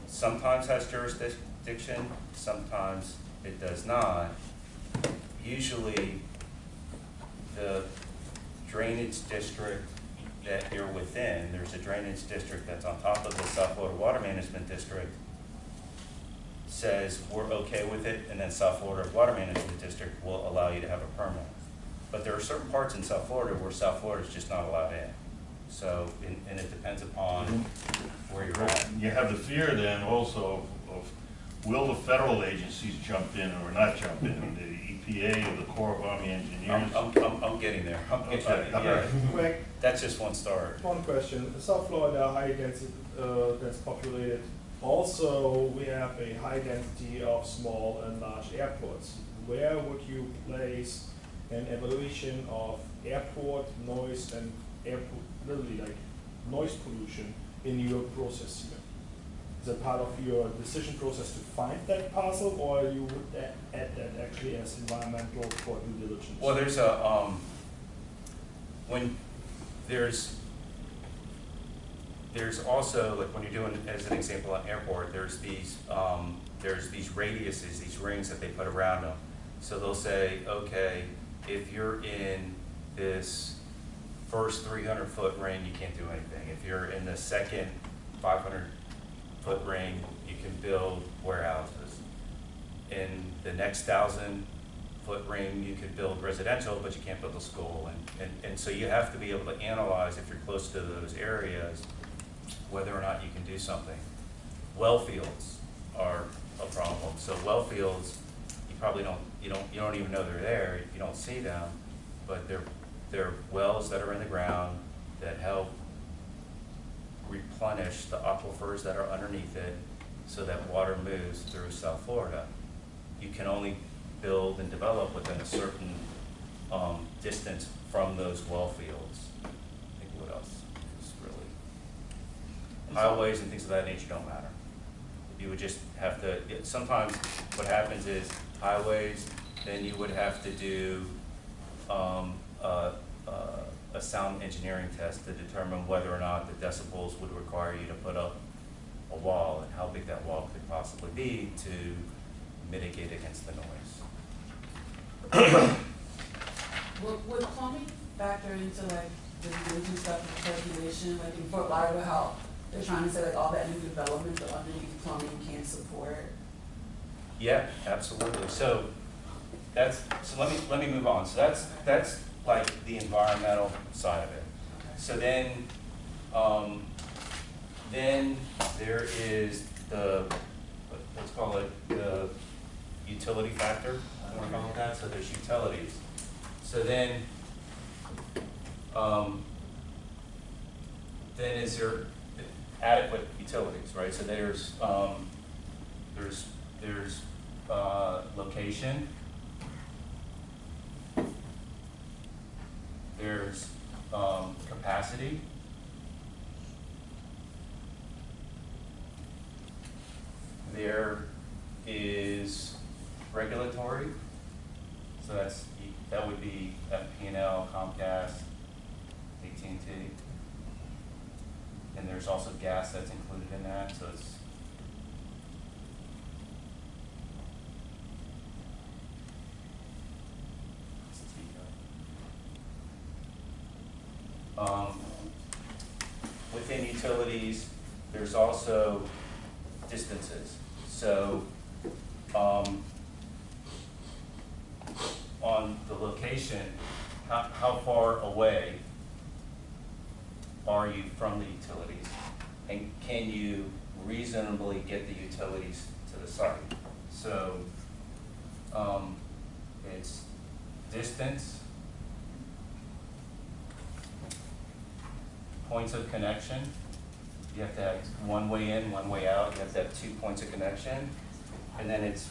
sometimes has jurisdiction, sometimes it does not. Usually the drainage district that you're within, there's a drainage district that's on top of the South Florida Water Management District, says we're okay with it, and then South Florida Water Management District will allow you to have a permit. But there are certain parts in South Florida where South Florida is just not allowed in. So, and it depends upon where you're at. You have the fear then also of will the federal agencies jump in or not jump in? The EPA or the Corps of Army Engineers? I'm getting there. Yeah. Quick, That's just one start. one question. South Florida, high density, that's populated. Also, we have a high density of small and large airports. Where would you place an evaluation of airport noise and airport, literally like noise pollution in your process here? Is that part of your decision process to find that parcel, or you would add that actually as environmental for due diligence? Well, there's a, when there's also, like when you're doing, as an example, an airport, there's these radiuses, these rings that they put around them. So they'll say, okay, if you're in this first 300-foot ring, you can't do anything. If you're in the second 500-foot ring, you can build warehouses. In the next 1,000-foot ring, you could build residential, but you can't build a school. And so you have to be able to analyze, if you're close to those areas, whether or not you can do something. Well fields are a problem. So well fields, you probably don't, you don't even know they're there. You don't see them, but they're wells that are in the ground that help replenish the aquifers that are underneath it, so that water moves through South Florida. You can only build and develop within a certain distance from those well fields. I think what else is really, highways and things of that nature don't matter. You would just have to, sometimes what happens is highways, then you would have to do a sound engineering test to determine whether or not the decibels would require you to put up a wall, and how big that wall could possibly be to mitigate against the noise. Would plumbing factor into like the religion stuff with calculation, like in Fort Lauderdale, how they're trying to say like all that new development, the underneath plumbing can't support? Yeah, absolutely. So let me move on. So that's like the environmental side of it. So then there is the, let's call it the utility factor. I want to call it that. So there's utilities. So then is there adequate utilities, right? So there's location. There's capacity. There is regulatory. So that would be FP&L, Comcast, AT&T. And there's also gas that's included in that, so it's within utilities, there's also distances. So on the location, how far away are you from the utilities? And can you reasonably get the utilities to the site? So it's distance, points of connection. You have to have one way in, one way out. You have to have 2 points of connection. And then it's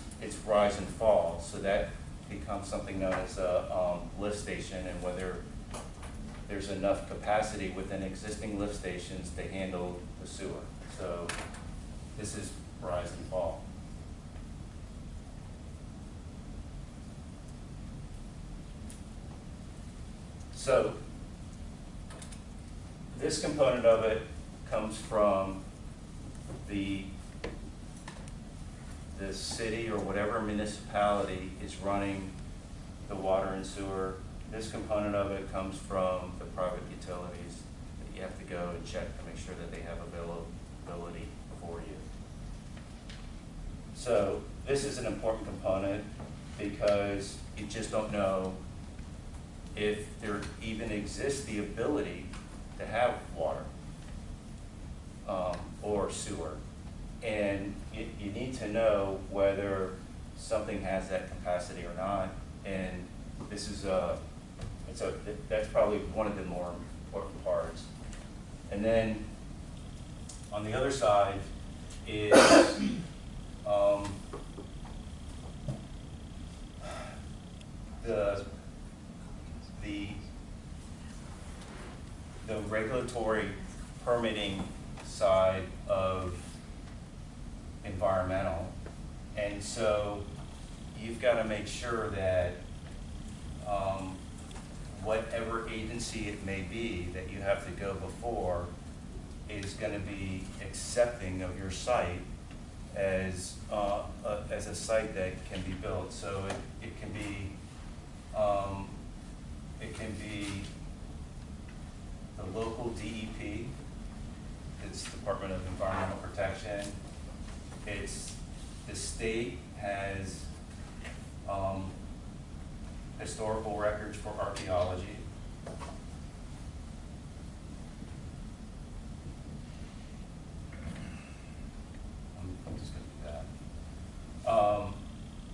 rise and fall. So that becomes something known as a lift station, and whether there's enough capacity within existing lift stations to handle the sewer. So this is rise and fall. So this component of it comes from the city or whatever municipality is running the water and sewer. This component of it comes from the private utilities that you have to go and check to make sure that they have availability for you. So this is an important component because you just don't know if there even exists the ability to have water or sewer. And you need to know whether something has that capacity or not. And this is that's probably one of the more important parts. And then on the other side, is, the regulatory permitting side of environmental. And so you've got to make sure that whatever agency it may be that you have to go before is going to be accepting of your site as a site that can be built. So it can be the local DEP, it's Department of Environmental Protection. It's the state has historical records for archaeology. I'm just going to do that.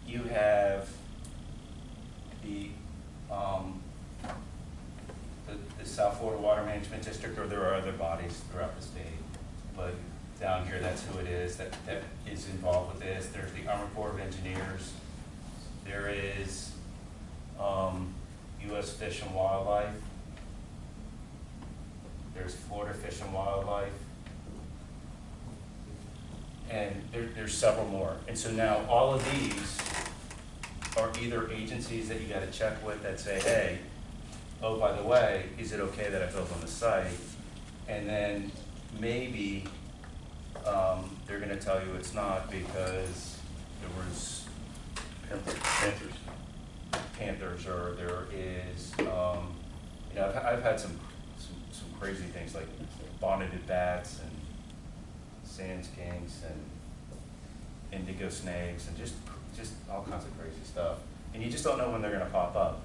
You have the South Florida Water Management District, or there are other bodies throughout the state, but down here that's who it is that is involved with this. There's the Army Corps of Engineers. There is U.S. Fish and Wildlife. There's Florida Fish and Wildlife. And there's several more. And so now all of these are either agencies that you got to check with that say, hey, oh, by the way, is it okay that I build on the site? And then maybe they're going to tell you it's not because there was panthers, or there is, you know, I've had some crazy things like bonneted bats and sand skinks and indigo snakes and just all kinds of crazy stuff. And you just don't know when they're going to pop up.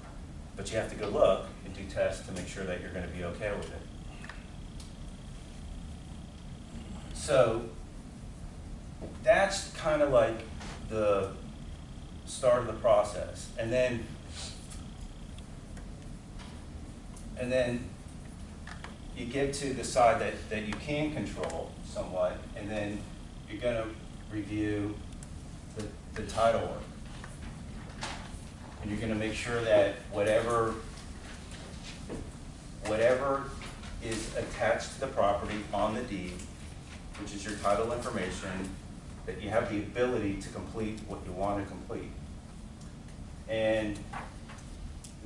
But you have to go look and do tests to make sure that you're going to be okay with it. So that's kind of like the start of the process. And then you get to the side that you can control somewhat, and then you're going to review the title work. And you're going to make sure that whatever is attached to the property on the deed, which is your title information, that you have the ability to complete what you want to complete. And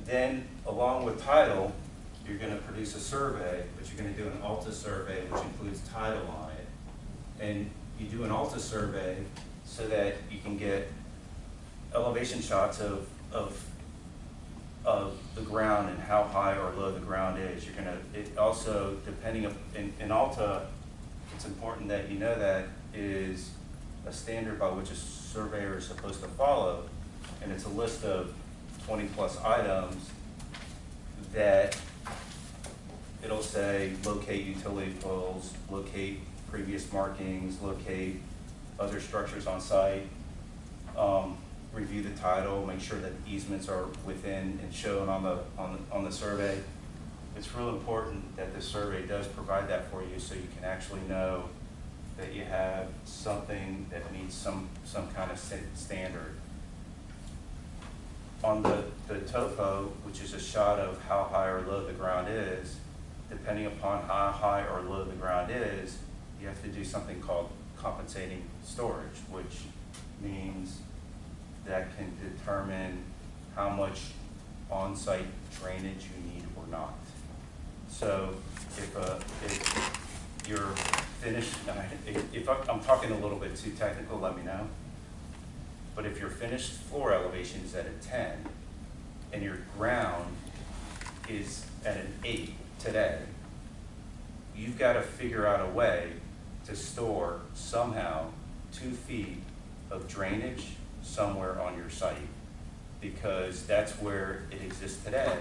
then along with title, you're going to produce a survey, but you're going to do an ALTA survey, which includes title on it. And you do an ALTA survey so that you can get elevation shots of the ground and how high or low the ground is. You're going to, it also, depending on, in ALTA, it's important that you know that is a standard by which a surveyor is supposed to follow, and it's a list of 20 plus items that it'll say locate utility poles, locate previous markings, locate other structures on site, review the title, make sure that easements are within and shown on the survey. It's real important that the survey does provide that for you so you can actually know that you have something that meets some kind of standard. On the topo, which is a shot of how high or low the ground is, depending upon how high or low the ground is, you have to do something called compensating storage, which means that can determine how much on-site drainage you need or not. So if you're finished, if I'm talking a little bit too technical, let me know. But if your finished floor elevation is at a 10 and your ground is at an 8 today, you've got to figure out a way to store somehow 2 feet of drainage somewhere on your site, because that's where it exists today,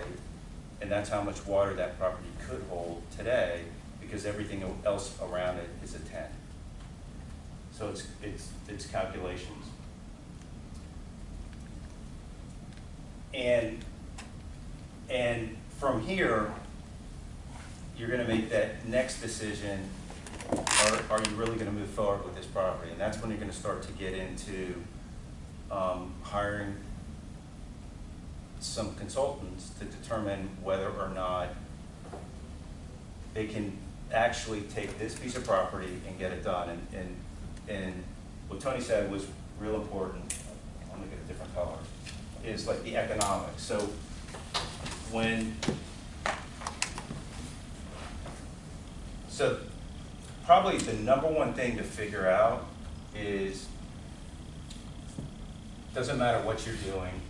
and that's how much water that property could hold today, because everything else around it is a 10. So it's calculations. And from here, you're going to make that next decision are you really gonna move forward with this property? And that's when you're gonna start to get into hiring some consultants to determine whether or not they can actually take this piece of property and get it done. And what Tony said was real important. I'm gonna get a different color. Is like the economics. So probably the number one thing to figure out is, doesn't matter what you're doing,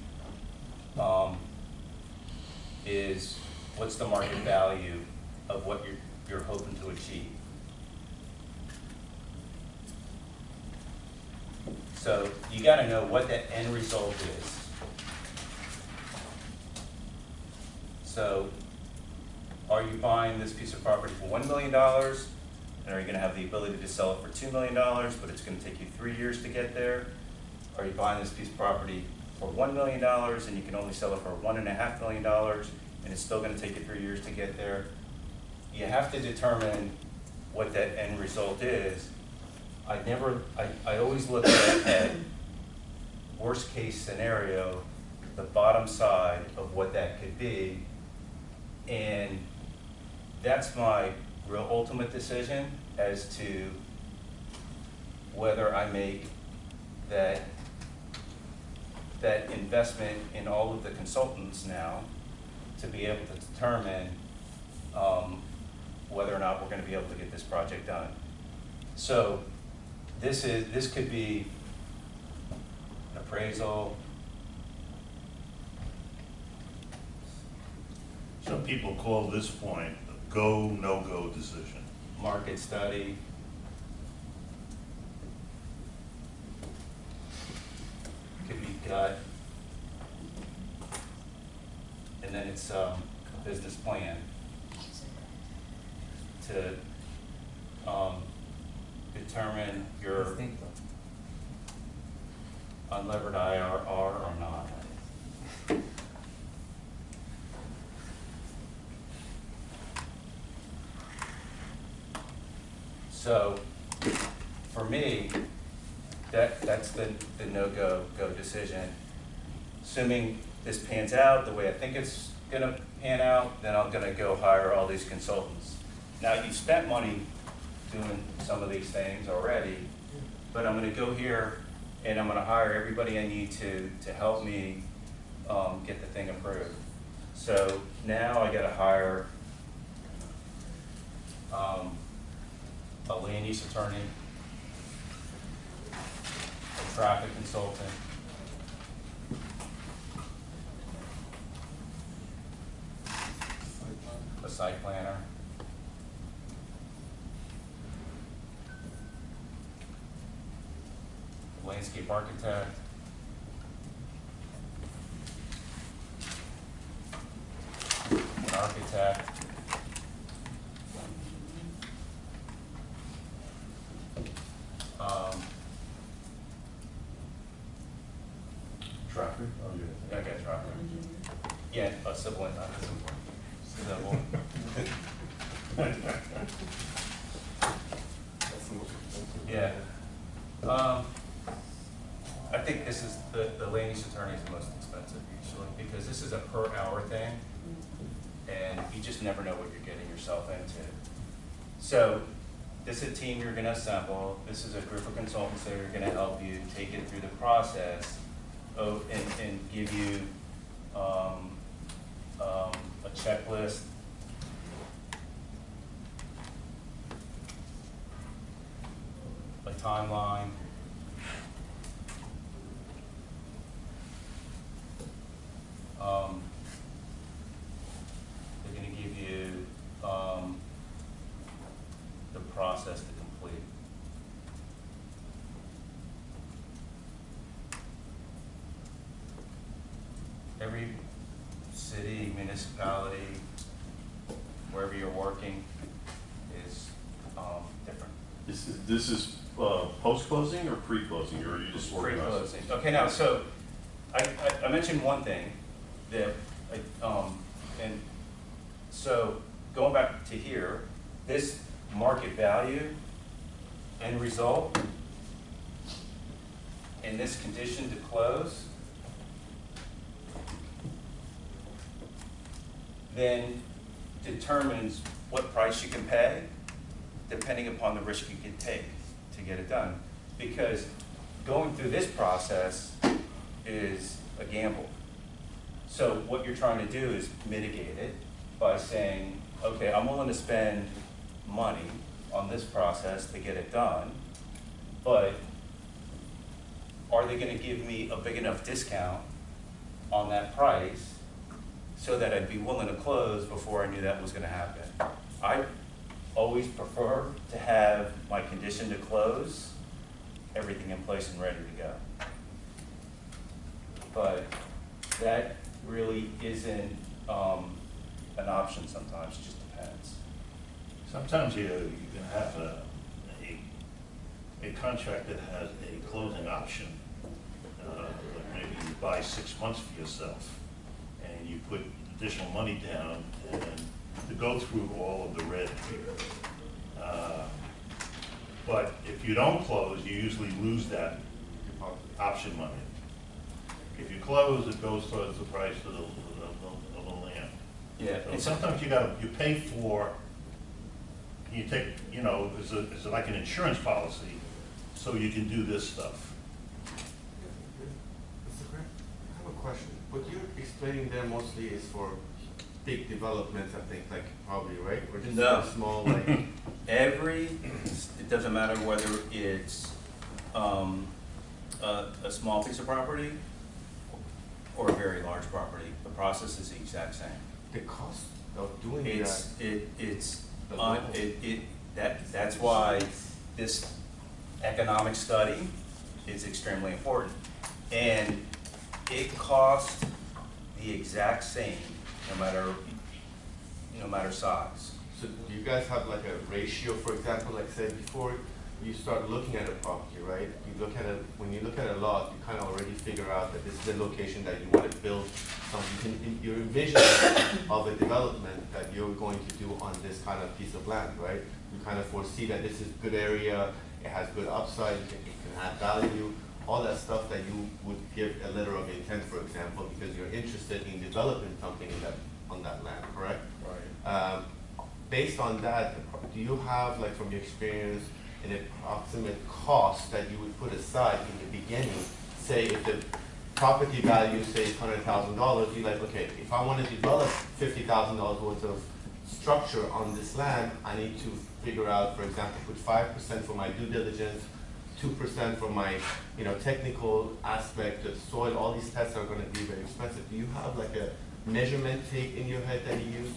is what's the market value of what you're hoping to achieve. So you got to know what that end result is. So are you buying this piece of property for $1 million? And are you going to have the ability to sell it for $2 million, but it's going to take you 3 years to get there? Are you buying this piece of property for $1 million and you can only sell it for $1.5 million and it's still going to take you 3 years to get there? You have to determine what that end result is. I always look at worst case scenario, the bottom side of what that could be, and that's my real ultimate decision as to whether I make that investment in all of the consultants now to be able to determine whether or not we're going to be able to get this project done. So this could be an appraisal. Some people call this point a go, no-go decision. Market study. Could be gut. And then it's a business plan to determine your unlevered IRR or not. So for me, that's the no-go decision. Assuming this pans out the way I think it's gonna pan out, then I'm gonna go hire all these consultants. Now you've spent money doing some of these things already, but I'm gonna go here and I'm gonna hire everybody I need to help me get the thing approved. So now I gotta hire a land use attorney, a traffic consultant, a site planner, a landscape architect, an architect, Traffic? Oh, yeah. okay, traffic. Yeah, a civil and not civil. Yeah. I think this is, the land use attorney is the most expensive usually, because this is a per hour thing, and you just never know what you're getting yourself into. So, this is a team you're gonna assemble, this is a group of consultants that are gonna help you take it through the process of, and give you a checklist, a timeline, they're going to give you the process to complete. Every city, municipality, wherever you're working is different. This is post-closing or pre-closing, or are you just organizing? Pre-closing. Okay, now, so I mentioned one thing that, and so going back to here, this market value end result in this condition to close, then determines what price you can pay depending upon the risk you can take to get it done. Because going through this process is a gamble. So what you're trying to do is mitigate it by saying, okay, I'm willing to spend money on this process to get it done, but are they going to give me a big enough discount on that price so that I'd be willing to close before I knew that was going to happen? I always prefer to have my condition to close, everything in place and ready to go. But that really isn't an option sometimes, it just depends. Sometimes you can have a contract that has a closing option. Like maybe you buy 6 months for yourself and you put additional money down and to go through all of the red here. But if you don't close, you usually lose that option money. If you close, it goes towards the price of the land. Yeah. So sometimes you pay for, you take, it's like an insurance policy, so you can do this stuff. Mr. Grant, I have a question. What you're explaining there mostly is for big developments, I think, like probably, right? Or just No. small, like it doesn't matter whether it's a small piece of property or a very large property. The process is the exact same. The cost of doing that's why this economic study is extremely important. And it costs the exact same no matter size. So do you guys have like a ratio, for example, like said before, you start looking at a property, right? When you look at a lot, you kind of already figure out that this is the location that you want to build something. Your vision of a development that you're going to do on this kind of piece of land, right? You kind of foresee that this is good area, it has good upside, it can add value, all that stuff that you would give a letter of intent, for example, because you're interested in developing something on that land, correct? Right. Based on that, do you have, like from your experience, an approximate cost that you would put aside in the beginning? Say if the property value, say, is $100,000, you're like, okay, if I want to develop $50,000 worth of structure on this land, I need to figure out, for example, put 5% for my due diligence, 2% for my, technical aspect of soil. All these tests are going to be very expensive. Do you have like a measurement tape in your head that you use?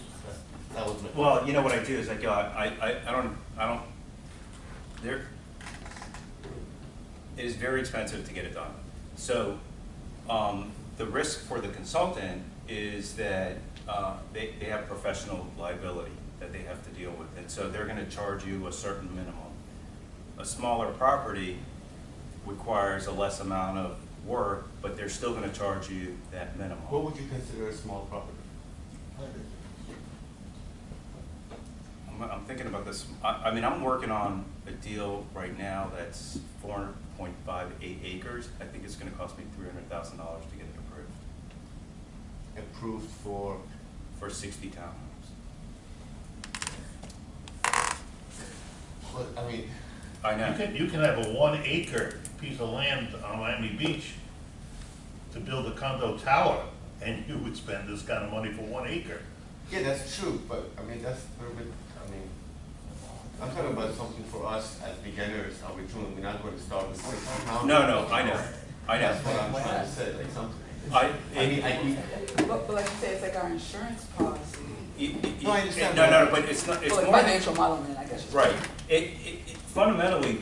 That was my Well, you know what I do is I go, I don't, it is very expensive to get it done. So the risk for the consultant is that they have professional liability that they have to deal with. And so they're going to charge you a certain minimum. A smaller property requires a less amount of work, but they're still going to charge you that minimum. What would you consider a small property? I'm thinking about this. I'm working on a deal right now that's 4.58 acres. I think it's going to cost me $300,000 to get it approved. Approved for? For 60 townhomes. Well, I know. You can have a 1 acre piece of land on Miami Beach to build a condo tower, and you would spend this kind of money for 1 acre. Yeah, that's true, but that's a little bit, I'm talking about something for us as beginners. We're not going to start with 40 pounds. No, I know. That's what I'm trying to say, like something. But like you said, it's like our insurance policy. No, I understand. No, but it's not. It's like more financial modeling, I guess. Right. It fundamentally,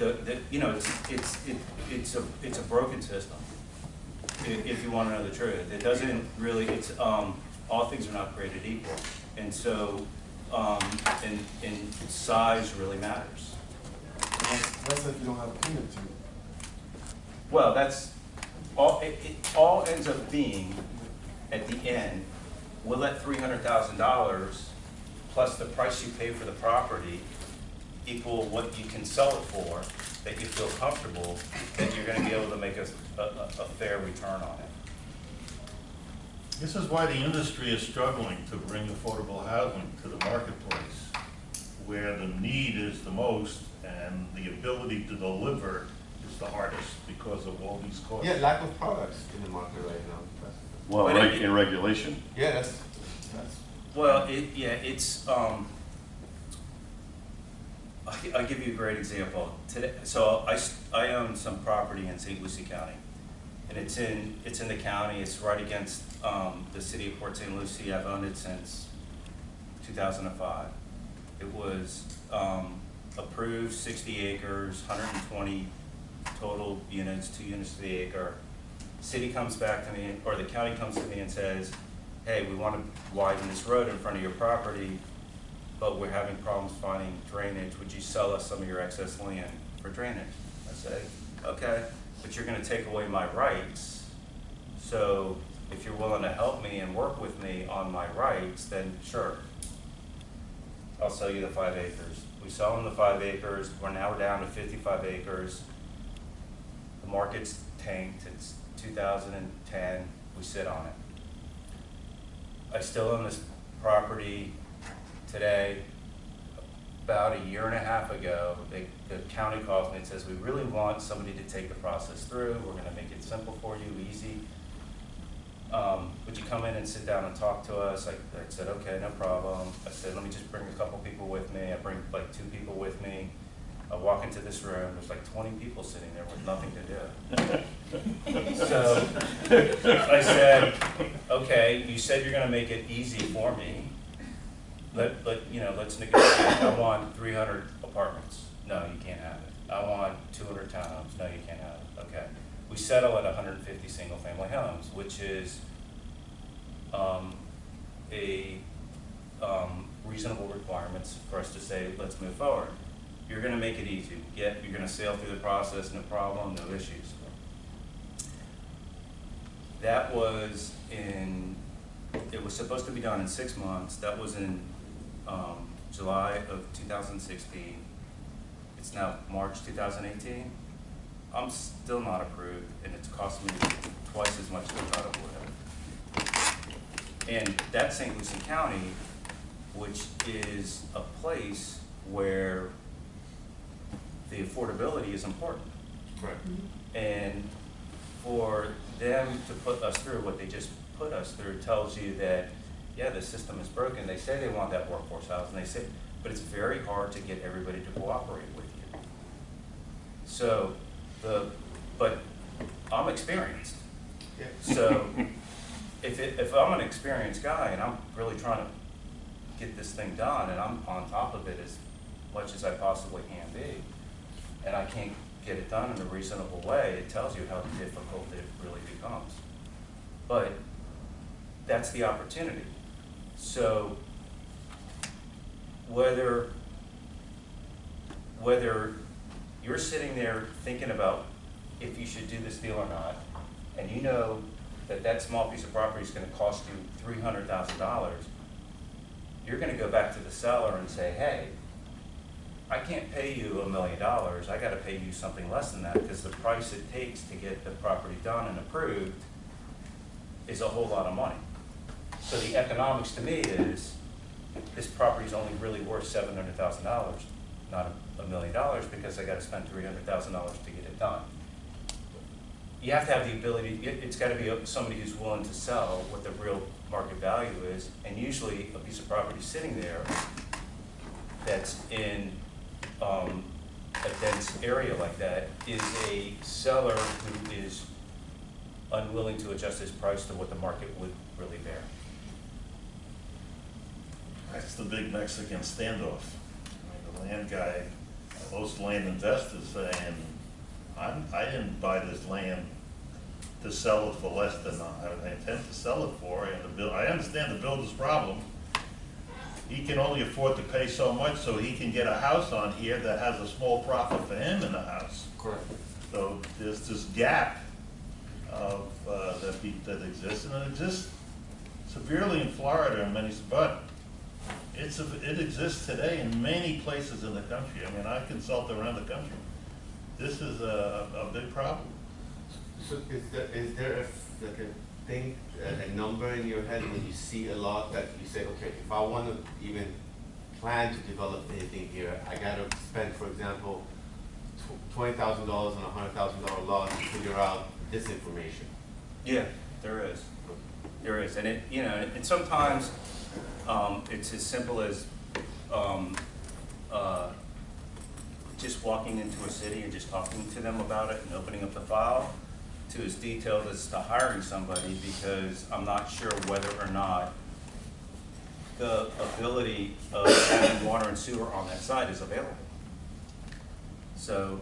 it's a broken system. If you want to know the truth, it doesn't really. It's all things are not created equal, and so and size really matters. That's if you don't have a payment to. Well, that's all. It all ends up being at the end. Will that $300,000 plus the price you pay for the property equal what you can sell it for, that you feel comfortable, that you're gonna be able to make a fair return on it. This is why the industry is struggling to bring affordable housing to the marketplace, where the need is the most and the ability to deliver is the hardest because of all these costs. Yeah, lack of products in the market right now. Well, But in regulation. Yeah, that's. Well, it's, I'll give you a great example. Today, so I own some property in St. Lucie County, and it's in the county. It's right against the city of Port St. Lucie. I've owned it since 2005. It was approved 60 acres, 120 total units, 2 units to the acre. City comes back to me, or the county comes to me and says, hey, we want to widen this road in front of your property, but we're having problems finding drainage. Would you sell us some of your excess land for drainage? I say, okay, but you're going to take away my rights. So if you're willing to help me and work with me on my rights, then sure, I'll sell you the 5 acres. We sell them the 5 acres. We're now down to 55 acres. The market's tanked. It's 2010. We sit on it. I still own this property today. About a year and a half ago, the county calls me and says, we really want somebody to take the process through. We're going to make it simple for you, easy. Would you come in and sit down and talk to us? I said, okay, no problem. I said, let me just bring a couple people with me. I bring like 2 people with me. I walk into this room, there's like 20 people sitting there with nothing to do. So I said, okay, you said you're gonna make it easy for me. Let's negotiate. I want 300 apartments. No, you can't have it. I want 200 townhomes. No, you can't have it. Okay. We settle at 150 single family homes, which is reasonable requirements for us to say, let's move forward. You're going to make it easy. You're going to sail through the process, no problem, no issues. That was it was supposed to be done in 6 months. That was in July of 2016. It's now March 2018. I'm still not approved, and it's cost me twice as much as I thought it would have. And that's St. Lucie County, which is a place where the affordability is important. Right. And for them to put us through what they just put us through tells you that, yeah, the system is broken. They say they want that workforce house, and they say, but it's very hard to get everybody to cooperate with you. So, but I'm experienced. Yeah. So, if I'm an experienced guy and I'm really trying to get this thing done, and I'm on top of it as much as I possibly can be, and I can't get it done in a reasonable way, it tells you how difficult it really becomes. But that's the opportunity. So whether you're sitting there thinking about if you should do this deal or not, and you know that that small piece of property is going to cost you $300,000, you're going to go back to the seller and say, hey, I can't pay you $1 million. I got to pay you something less than that, because the price it takes to get the property done and approved is a whole lot of money. So the economics to me is this property is only really worth $700,000, not $1 million, because I got to spend $300,000 to get it done. You have to have the ability. It's got to be somebody who's willing to sell what the real market value is, and usually a piece of property sitting there that's in a dense area like that is a seller who is unwilling to adjust his price to what the market would really bear. That's the big Mexican standoff. I mean, the land guy, most land investors saying, I didn't buy this land to sell it for less than I intend to sell it for, and I understand the builder's problem. He can only afford to pay so much so he can get a house on here that has a small profit for him in the house. Correct. So there's this gap of that exists, and it exists severely in Florida in many, but it exists today in many places in the country. I mean, I consult around the country. This is a big problem. So is there a, like a thing, a number in your head when you see a lot that you say, okay, if I want to even plan to develop anything here, I gotta spend, for example, $20,000 on a $100,000 lot to figure out this information? Yeah, there is. There is, and it, you know, and sometimes it's as simple as just walking into a city and just talking to them about it and opening up the file, to as detailed as to hiring somebody, because I'm not sure whether or not the ability of having water and sewer on that site is available. So,